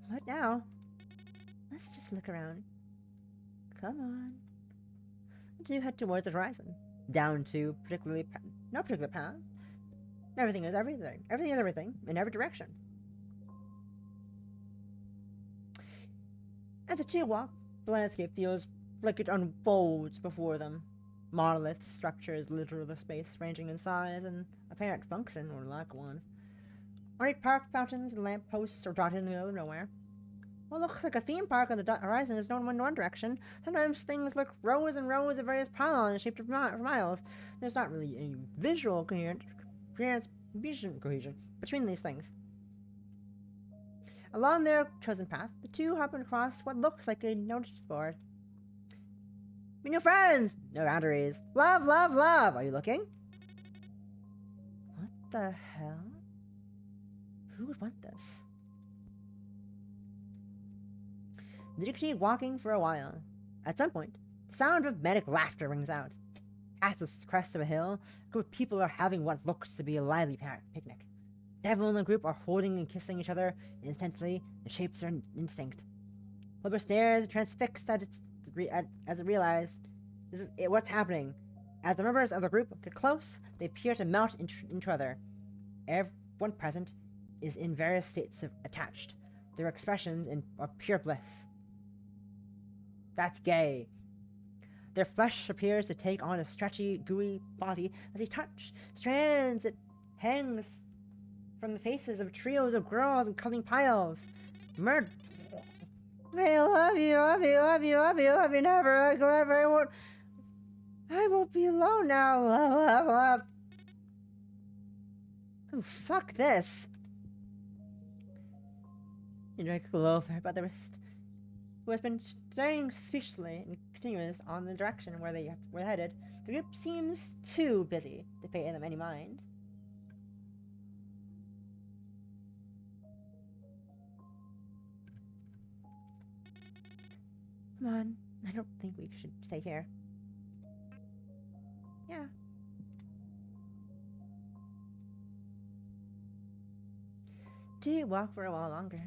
B: What now? Let's just look around. Come on. The two head towards the horizon. Down to no particular path. Everything is everything. Everything is everything in every direction. As the two walk, the landscape feels like it unfolds before them. Monolith structures litter the space, ranging in size and apparent function or lack of one. Ornate park fountains and lampposts are dotted in the middle of nowhere. What looks like a theme park on the horizon is known in one direction. Sometimes things look rows and rows of various pylons shaped for miles. There's not really any visual cohesion between these things. Along their chosen path, the two happen across what looks like a notice board. Be new friends! No boundaries. Love, love, love! Are you looking? What the hell? Who would want this? They continue walking for a while. At some point, the sound of manic laughter rings out. Past the crest of a hill, a group of people are having what looks to be a lively picnic. Everyone in the group are holding and kissing each other. Instantly, the shapes are indistinct. Flipper stares, transfixed as it realizes what's happening. As the members of the group get close, they appear to melt into each other. Everyone present is in various states of attached. Their expressions are pure bliss. That's gay. Their flesh appears to take on a stretchy, gooey body as they touch. Strands it hangs from the faces of trios of girls in cuddling piles. I love you, love you, love you, love you, love you, never, never, I won't be alone now, love, love, love. Oh, fuck this. He drank a loaf by the wrist, who has been staring speechlessly and continuous on the direction where they were headed. The group seems too busy to pay them any mind. Come on, I don't think we should stay here. Yeah. Do you walk for a while longer?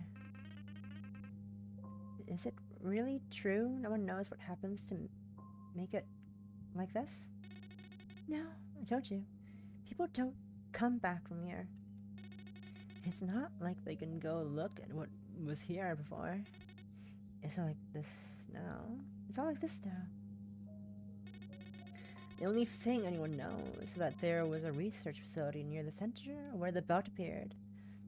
B: Is it really true no one knows what happens to make it like this? No, I told you. People don't come back from here. It's not like they can go look at what was here before. It's not like this now. It's not like this now. The only thing anyone knows is that there was a research facility near the center where the belt appeared.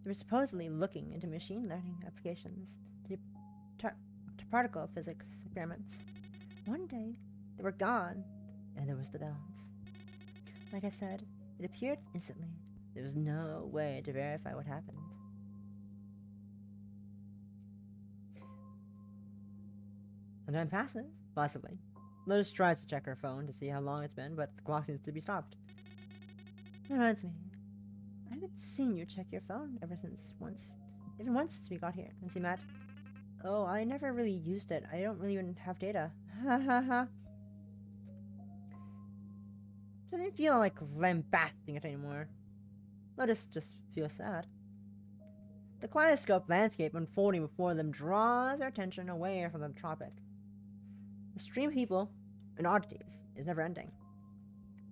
B: They were supposedly looking into machine learning applications to particle physics experiments. One day, they were gone, and there was the belt. Like I said, it appeared instantly. There was no way to verify what happened. And time passes, possibly. Lotus tries to check her phone to see how long it's been, but the clock seems to be stopped. That reminds me. I haven't seen you check your phone even once since we got here, since we met. Oh, I never really used it. I don't really even have data. Ha ha ha. Doesn't feel like lambasting it anymore. Lotus just feels sad. The kaleidoscope landscape unfolding before them draws their attention away from the tropic. The stream of people and oddities is never ending.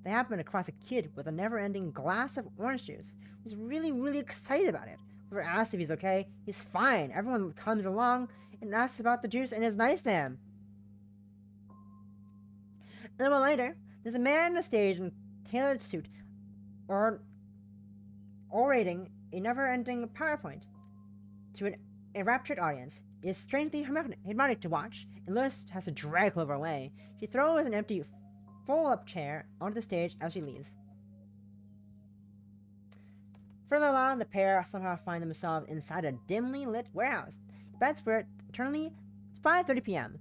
B: They happen across a kid with a never-ending glass of orange juice who's really, really excited about it. Whoever asks if he's okay, he's fine. Everyone comes along and asks about the juice and is nice to him. A little later, there's a man on the stage in a tailored suit orating a never-ending PowerPoint to an enraptured audience. It is strangely hypnotic to watch, and Lotus has to drag Clover away. She throws an empty, full-up chair onto the stage as she leaves. Further along, the pair somehow find themselves inside a dimly lit warehouse. The beds were eternally 5:30 p.m.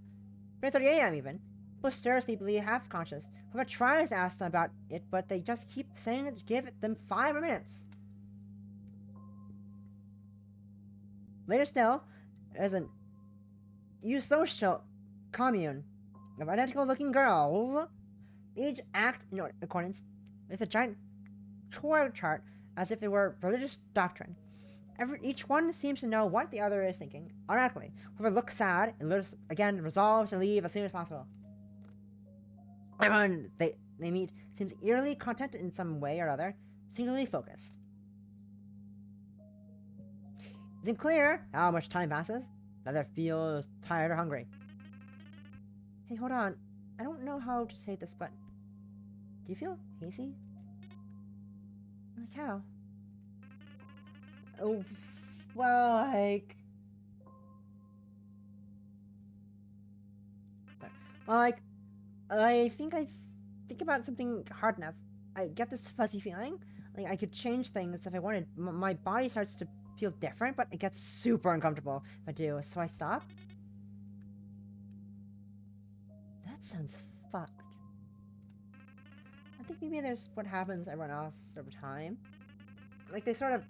B: 3:30 a.m. even. People stare sleepily, half conscious. Whoever tries to ask them about it, but they just keep saying to give them 5 minutes. Later still, there's a eusocial commune of identical-looking girls. Each act in accordance with a giant chart as if they were religious doctrine. Each one seems to know what the other is thinking, automatically. Whoever looks sad and Lotus again resolves to leave as soon as possible. Everyone they meet seems eerily content in some way or other, singularly focused. It isn't clear how much time passes, neither feels tired or hungry. Hey, hold on. I don't know how to say this, but do you feel hazy? Like how? Oh, well, like... I think about something hard enough. I get this fuzzy feeling. Like, I could change things if I wanted. My body starts to feel different, but it gets super uncomfortable if I do, so I stop. That sounds fucked. I think maybe there's what happens to everyone else over time. Like, they sort of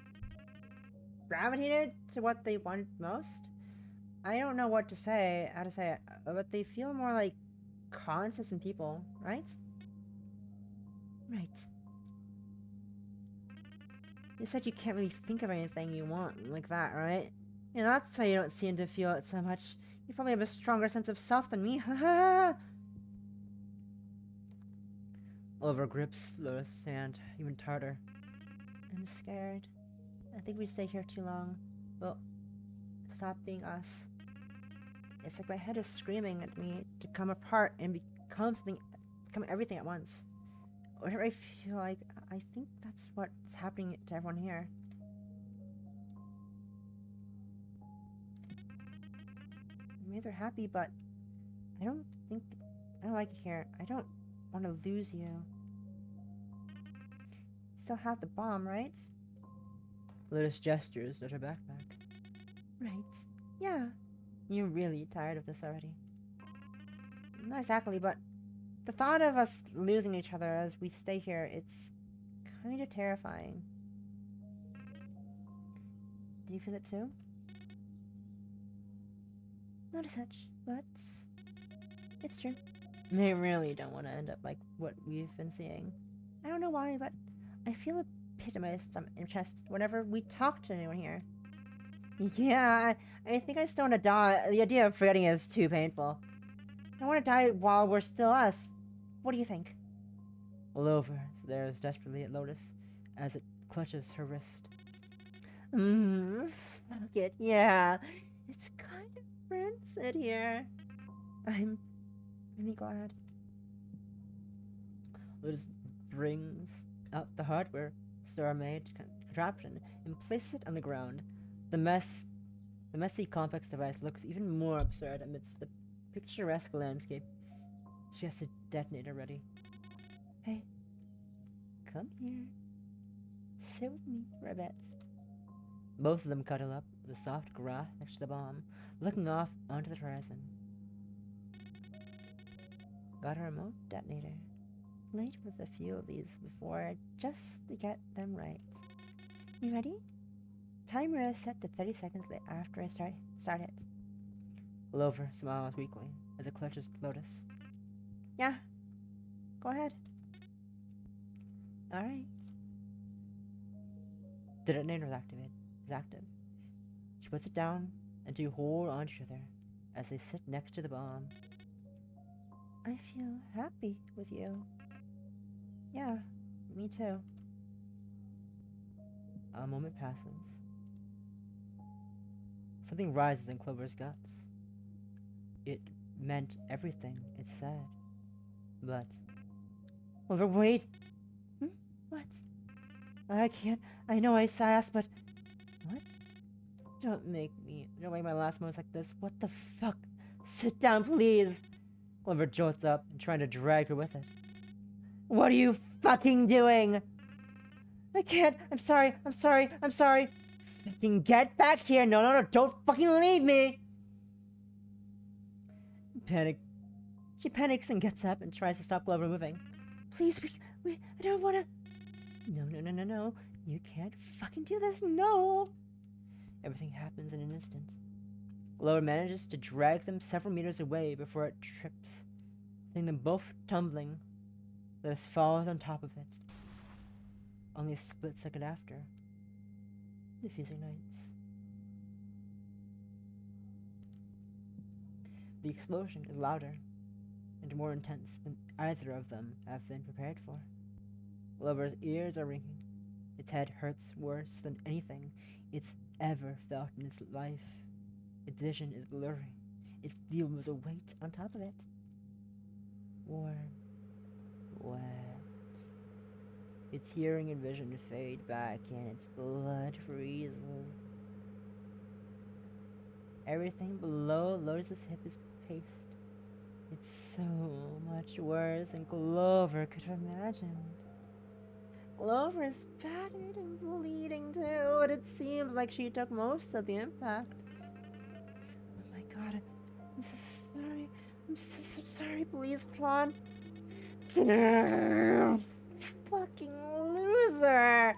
B: gravitated to what they wanted most. I don't know how to say it, but they feel more like consistent people, right? Right. You said you can't really think of anything you want like that, right? You know, that's why you don't seem to feel it so much. You probably have a stronger sense of self than me. Ha Oliver grips Lotus' hand even tighter. I'm scared. I think we stay here too long. We'll stop being us. It's like my head is screaming at me to come apart and become everything at once. Whatever I feel like, I think that's what's happening to everyone here. Maybe they're happy, but I don't like it here. I don't want to lose you. Still have the bomb, right? Lotus gestures at her backpack. Right. Yeah. You're really tired of this already. Not exactly, but the thought of us losing each other as we stay here, it's kind of terrifying. Do you feel it too? Not as such, but it's true. They really don't want to end up like what we've been seeing. I don't know why, but I feel a pit in my stomach and chest whenever we talk to anyone here. Yeah, I think I still want to die. The idea of forgetting is too painful. I want to die while we're still us. What do you think? Oliver stares desperately at Lotus. as it clutches her wrist. Fuck it, yeah. It's kind of rancid here. I'm really glad. Lotus brings out the hardware store-made contraption and places it on the ground. The messy, complex device looks even more absurd amidst the picturesque landscape. She has the detonator ready. Hey, come here. Sit with me for a bit. Both of them cuddle up the soft grass next to the bomb, looking off onto the horizon. Got a remote detonator. Played with a few of these before, just to get them right. You ready? Timer is set to 30 seconds after I start it. Clover smiles weakly as it clutches Lotus. Yeah, go ahead. Alright. The detonator is active. She puts it down, and two hold on to each other as they sit next to the bomb. I feel happy with you. Yeah, me too. A moment passes. Something rises in Clover's guts. It meant everything it said. But... Clover, wait! What? I can't. I know I asked, but... What? Don't make my last moments like this. What the fuck? Sit down, please! Clover jolts up, trying to drag her with it. What are you fucking doing? I can't. I'm sorry. Fucking get back here. No, don't fucking leave me. She panics and gets up and tries to stop Clover moving. Please, I don't want to. No. You can't fucking do this. No. Everything happens in an instant. Clover manages to drag them several meters away before it trips, sending them both tumbling. Lotus falls on top of it. Only a split second after, the fuse ignites. The explosion is louder and more intense than either of them have been prepared for. Clover's ears are ringing. Its head hurts worse than anything it's ever felt in its life. Its vision is blurry. It feels a weight on top of it. Warm, wet. Its hearing and vision fade back and its blood freezes. Everything below Lotus's hip is paste. It's so much worse than Clover could have imagined. Clover is battered and bleeding too, but it seems like she took most of the impact. Oh my god, I'm so sorry. I'm so sorry, please, hold on. Fucking loser!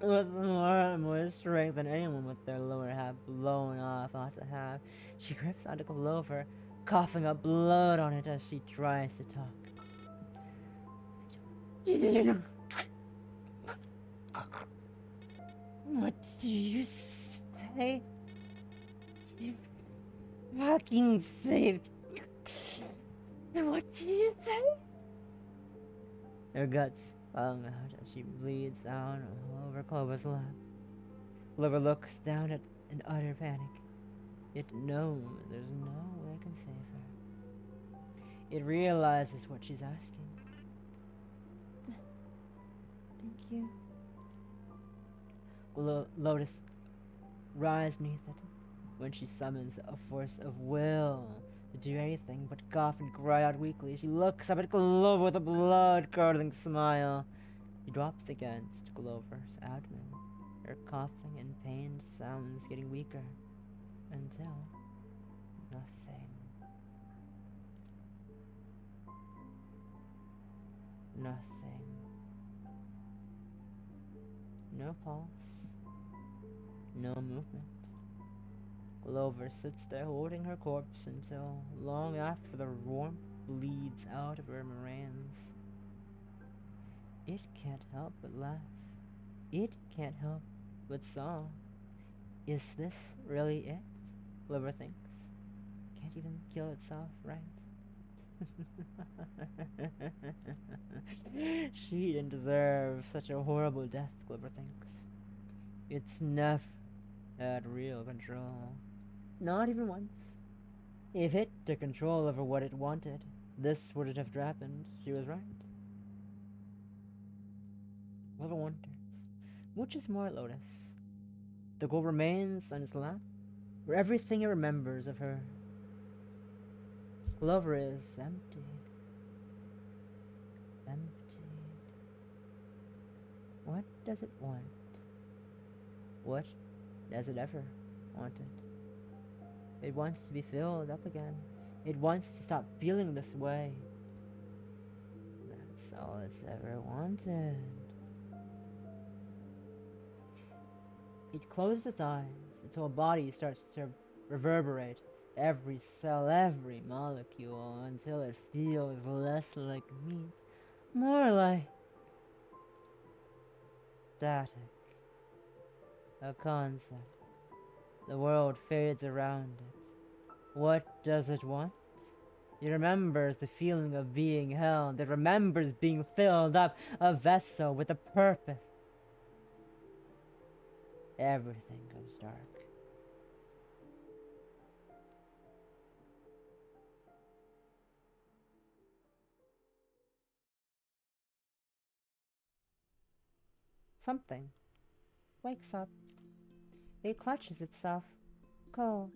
B: With more strength than anyone with their lower half blown off ought to have, she grips onto Clover, coughing up blood on it as she tries to talk. What do you say? You fucking saved. What do you say? Her guts falling out as she bleeds down over Clover's lap. Clover looks down in utter panic. It knows there's no way it can save her. It realizes what she's asking. Thank you. Lotus rise beneath it when she summons a force of will to do anything but cough and cry out weakly. She looks up at Clover with a blood-curdling smile. She drops against Clover's abdomen, her coughing and pained sounds getting weaker until nothing. Nothing. No pulse. No movement. Clover sits there holding her corpse until long after the warmth bleeds out of her membranes. It can't help but laugh. It can't help but song. Is this really it? Clover thinks. Can't even kill itself, right? She didn't deserve such a horrible death, Glimmer thinks. It's never had real control. Not even once. If it took control over what it wanted, this wouldn't have happened. She was right. Lover wonders, which is more Lotus? The gold remains on his lap, or everything he remembers of her? Lover is empty. Empty. What does it want? What does it ever wanted? It wants to be filled up again. It wants to stop feeling this way. That's all it's ever wanted. It closes its eyes until a body starts to reverberate every cell, every molecule, until it feels less like meat, more like static. A concept. The world fades around it. What does it want? It remembers the feeling of being held. It remembers being filled up, a vessel with a purpose. Everything goes dark. Something wakes up. It clutches itself. Cold.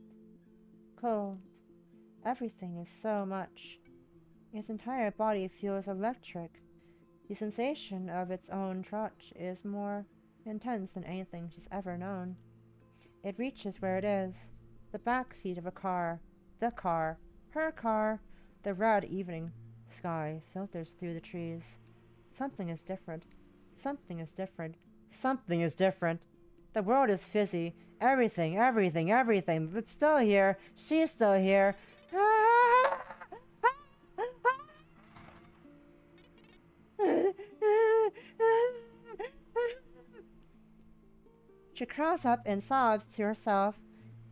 B: Cold. Everything is so much. Its entire body feels electric. The sensation of its own touch is more intense than anything she's ever known. It reaches where it is. The back seat of a car. The car. Her car. The red evening sky filters through the trees. Something is different. Something is different. Something is different. The world is fizzy. Everything, everything, everything. But still here. She's still here. She crawls up and sobs to herself.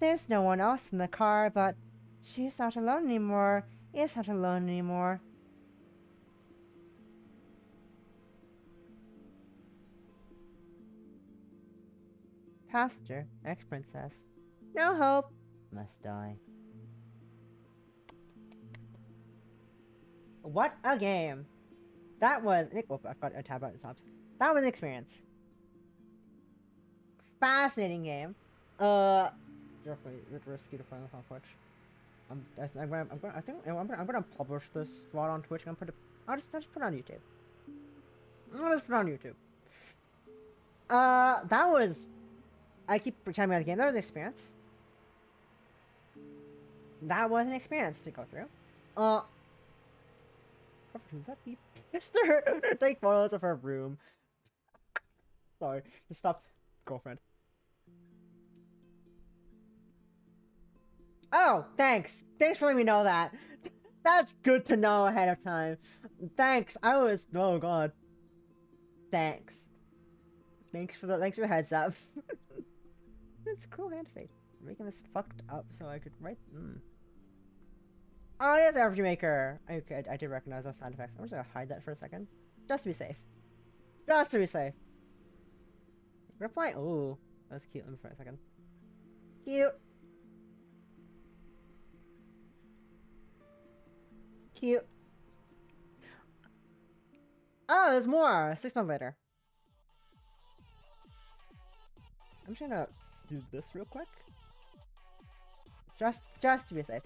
B: There's no one else in the car, but she's not alone anymore. It's not alone anymore. Passenger, ex-princess. No hope. Must die. What a game. That was... Oh, I've got a tab out and stops. That was an experience. Fascinating game. Definitely risky to find this on Twitch. I'm gonna publish this VOD on Twitch. I'll just put it on YouTube. I'll just put it on YouTube. That was... I keep pretending about the game. That was an experience. That was an experience to go through. Let me pissed her. Take photos of her room. Sorry, just stop, girlfriend. Oh, thanks. Thanks for letting me know that. That's good to know ahead of time. Thanks. Oh god. Thanks. Thanks for the heads up. It's a cool hand fade. I'm making this fucked up so I could write. Oh, yes, Average Maker. Okay, I did recognize those sound effects. I'm just gonna hide that for a second, just to be safe. Just to be safe. Reply. Oh, that's cute. Let me for a second. Cute. Cute. Oh, there's more. 6 months later. I'm just gonna do this real quick. Just to be safe.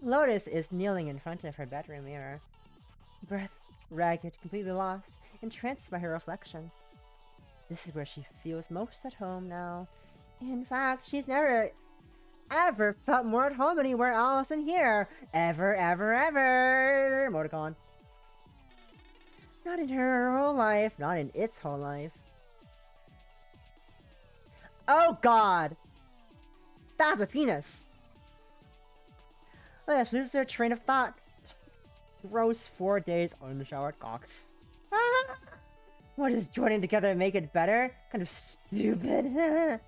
B: Lotus is kneeling in front of her bedroom mirror. Breath ragged, completely lost, entranced by her reflection. This is where she feels most at home now. In fact, she's never ever felt more at home anywhere else than here. Ever, ever, ever. Emoticon. Not in her whole life. Not in its whole life. Oh god! That's a penis! Let's lose their train of thought. Gross 4 days unshowered cock. Ah! What does joining together make it better? Kind of stupid.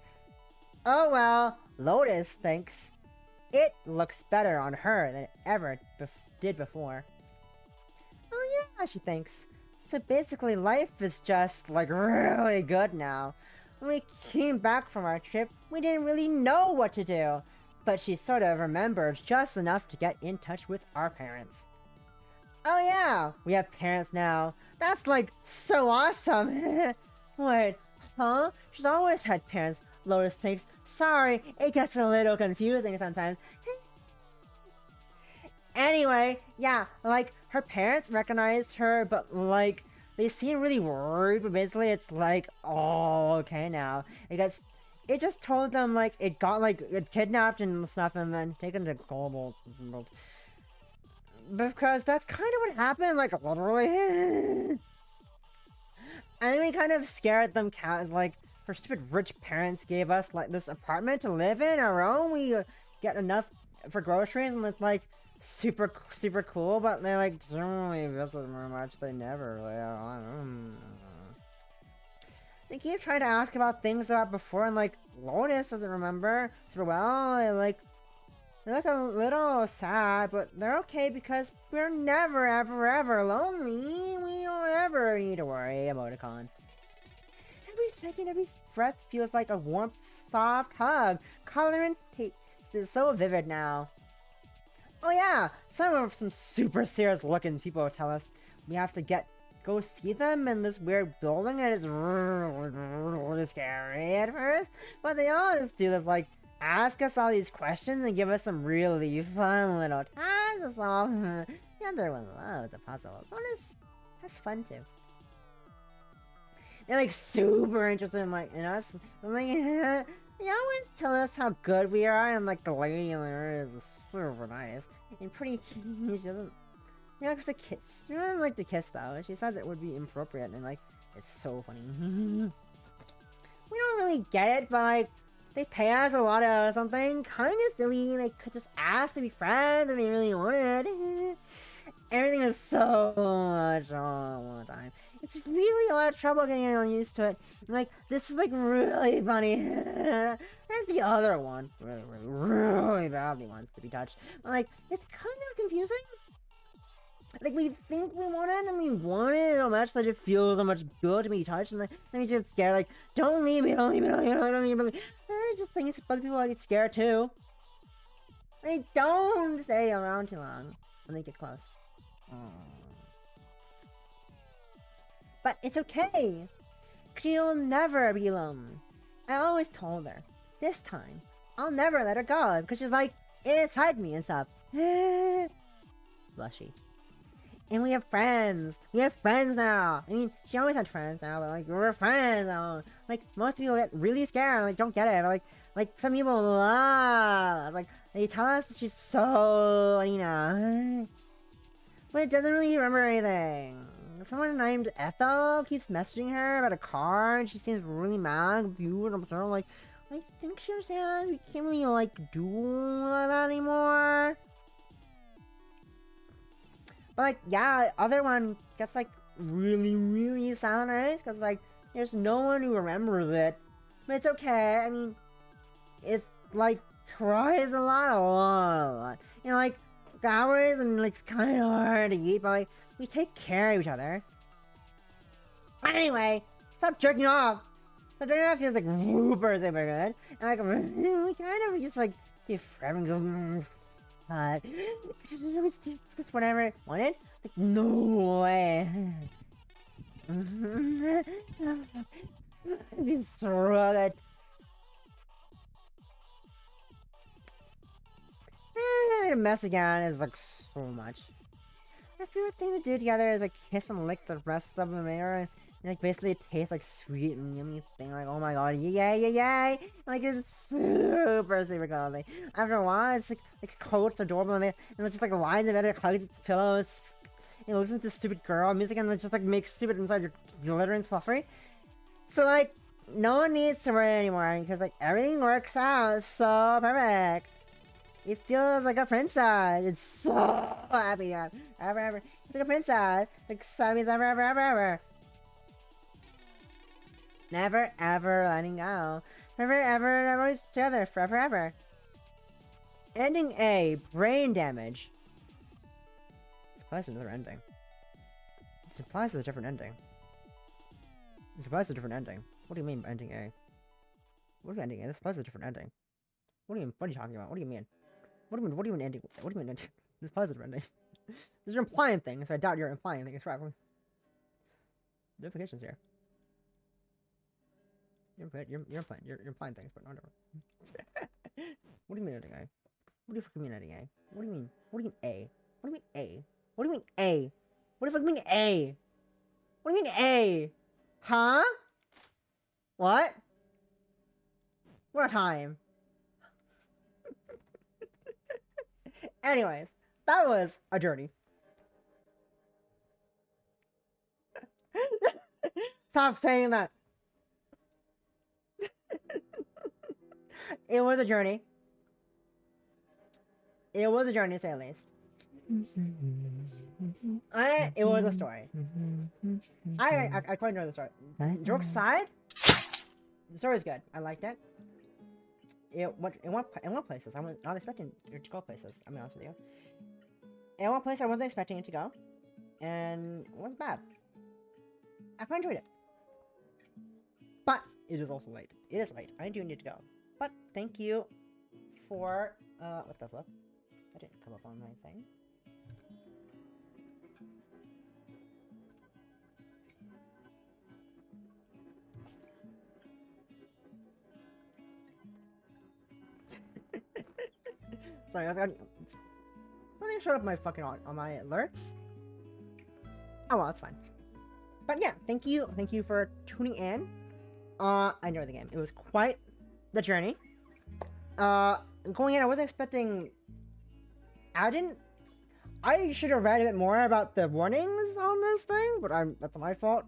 B: Oh well, Lotus thinks it looks better on her than it ever did before. Oh yeah, she thinks. So basically life is just like really good now. When we came back from our trip, we didn't really know what to do. But she sort of remembered just enough to get in touch with our parents. Oh yeah, we have parents now. That's like so awesome. Wait, huh? She's always had parents, Lotus thinks. Sorry, it gets a little confusing sometimes. Anyway, yeah, like, her parents recognized her, but like, they seem really worried, but basically it's like, oh, okay now. It just told them, like, it got, like, kidnapped and stuff and then taken to global world. Because that's kind of what happened, like, literally. And then we kind of scared them, like, her stupid rich parents gave us, like, this apartment to live in, our own. We get enough for groceries, and it's, like, super cool, but they, like, don't really visit very much. They never really, They keep trying to ask about things about before, and, like, Lotus doesn't remember super well. They look a little sad, but they're okay because we're never, ever, ever lonely. We don't ever need to worry, emoticon. Every second, every breath feels like a warm, soft hug. Color and taste is so vivid now. Oh yeah, some super serious looking people tell us we have to go see them in this weird building, and it's really scary at first, but they all just do this, like, ask us all these questions and give us some really fun little tasks to solve. The other one loves the puzzle. Bonus has fun too. They're like super interested in, like, in us. I'm like, they always tell us how good we are, and like the lady in there is super nice and pretty. She doesn't. Yeah, because a kiss. She doesn't like to kiss though. She says it would be inappropriate, and like, it's so funny. We don't really get it, but like, they pay us a lot or something. Kind of silly. They could just ask to be friends if they really wanted. Everything is so much all the time. It's really a lot of trouble getting used to it. Like, this is like really funny. There's the other one. Really badly wants to be touched. But like, it's kind of confusing. Like, we think we want it, and we want it so much that it feels so much good to be touched, and then we get scared, like, don't leave me, don't leave me, don't leave me, don't leave me. And I just think it's other people get scared too. They don't stay around too long when they get close. But it's okay. She'll never be alone. I always told her, this time, I'll never let her go, because she's like, inside me and stuff. Blushy. And we have friends. We have friends now. I mean, she always had friends now, but like, we're friends now. Like, most people get really scared, like, don't get it. But, like some people love. Like, they tell us she's so, but it doesn't really remember anything. Someone named Ethel keeps messaging her about a car, and she seems really mad, confused, and I'm like, I think she understands we can't really, like, do that anymore. But, like, yeah, other one gets, like, really, really sad, because, like, there's no one who remembers it. But it's okay, I mean, it's, like, cries a lot. Like, hours, and, like, it's kind of hard to eat, but, like, we take care of each other. Anyway, stop jerking off! The jerking off feels, like, super good. And, like, we kind of just, like, get forever and go, just whatever I wanted? Like, no way. It's so good. I made a mess again. It's like so much. My favorite thing to do together is like kiss and lick the rest of the mirror, and like basically it tastes like sweet and yummy thing. Like, oh my god, yay! Like, it's super cozy. After a while, it's like coats adorable, and it's just like lies in bed, it hugs its pillows, and listens to stupid girl music, and it just like makes stupid inside your glitter and fluffery. So like, no one needs to worry anymore because like everything works out so perfect. It feels like a princess. It's so happy. Ever. It's like a princess. Like, Sammy's ever. Never, ever letting go. Never, always together. Forever. Ending A. Brain damage. implies another ending. This implies a different ending. This implies a different ending. What do you mean ending A? What do you mean ending A? This implies a different ending. What are you talking about? What do you mean? What do you mean ending? What do you mean ending? This implies a different ending. You're implying things, so I doubt you're implying things correctly. The implications here. You're implying things, but whatever. What do you mean ending A? What do you fucking mean ending A? What do you mean? What do you mean A? What do you mean A? What do you mean A? What the fuck mean A? What do you mean A? Huh? What? What a time. Anyways, that was a journey. Stop saying that. It was a journey. It was a journey, to say the least. It was a story. I quite enjoyed the story. Jokes aside, the story was good. I liked it. It went places. I was not expecting it to go places. I'll be honest with you. It went places I wasn't expecting it to go, and it wasn't bad. I quite enjoyed it. But it is also late. It is late. I do need to go. But thank you for what the fuck? That didn't come up on my thing. Sorry, something showed up on my fucking on my alerts. Oh well, that's fine. But yeah, thank you for tuning in. I enjoyed the game. It was quite the journey. Going in, I wasn't expecting. I should have read a bit more about the warnings on this thing, but that's my fault.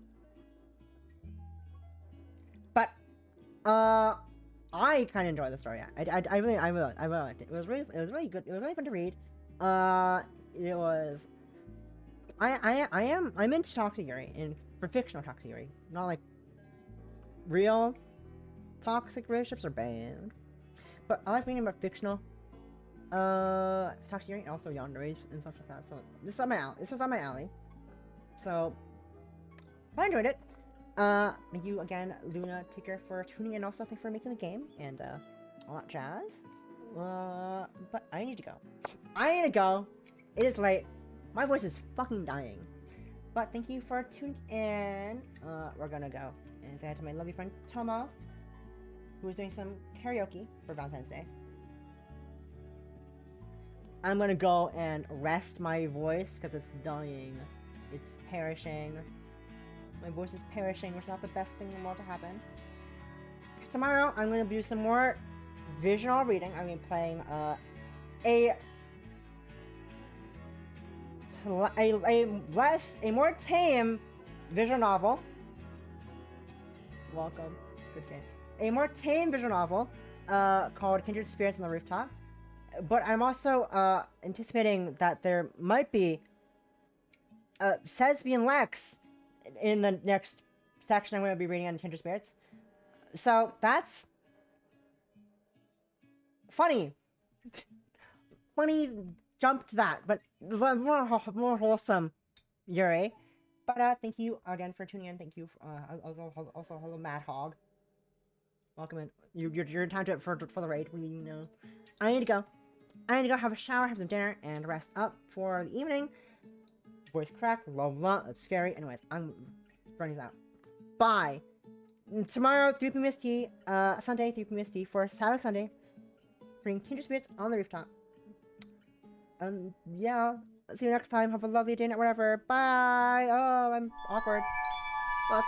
B: But I kind of enjoyed the story. I really liked it. It was really good. It was really fun to read. It was. I'm into talk to Yuri, and for fictional talk to Yuri, not like real toxic relationships are banned. But I like reading about fictional talk to Yuri, and also yandere and stuff like that. So this is on my alley. This was on my alley. So I enjoyed it. Thank you again, Luna Ticker, for tuning in. Also, thanks for making the game and all that jazz. But I need to go. It is late. My voice is fucking dying. But thank you for tuning in. We're gonna go and say hi to my lovely friend Tomo, who is doing some karaoke for Valentine's Day. I'm gonna go and rest my voice because it's dying. It's perishing. My voice is perishing, which is not the best thing in the world to happen. Because tomorrow, I'm going to do some more visual reading. I'm going to be playing a more tame visual novel. Welcome. Good game. A more tame visual novel called Kindred Spirits on the Rooftop. But I'm also anticipating that there might be Sesbian Lex in the next section I'm going to be reading on Kindred Spirits. So, that's funny. Funny jump to that, but more wholesome, Yuri. But thank you again for tuning in. Thank you. Also, hello, Mad Hog. Welcome in. You're in time for the raid. What do you know? I need to go. Have a shower, have some dinner, and rest up for the evening. Voice crack, blah blah, it's scary. Anyways, I'm running out. Bye. Tomorrow, 3 p.m. ST, Sunday, 3 p.m. ST for Saturday Sunday. Bring Kindred Spirits on the Rooftop. Yeah. See you next time. Have a lovely day or whatever. Bye. Oh, I'm awkward. Fuck.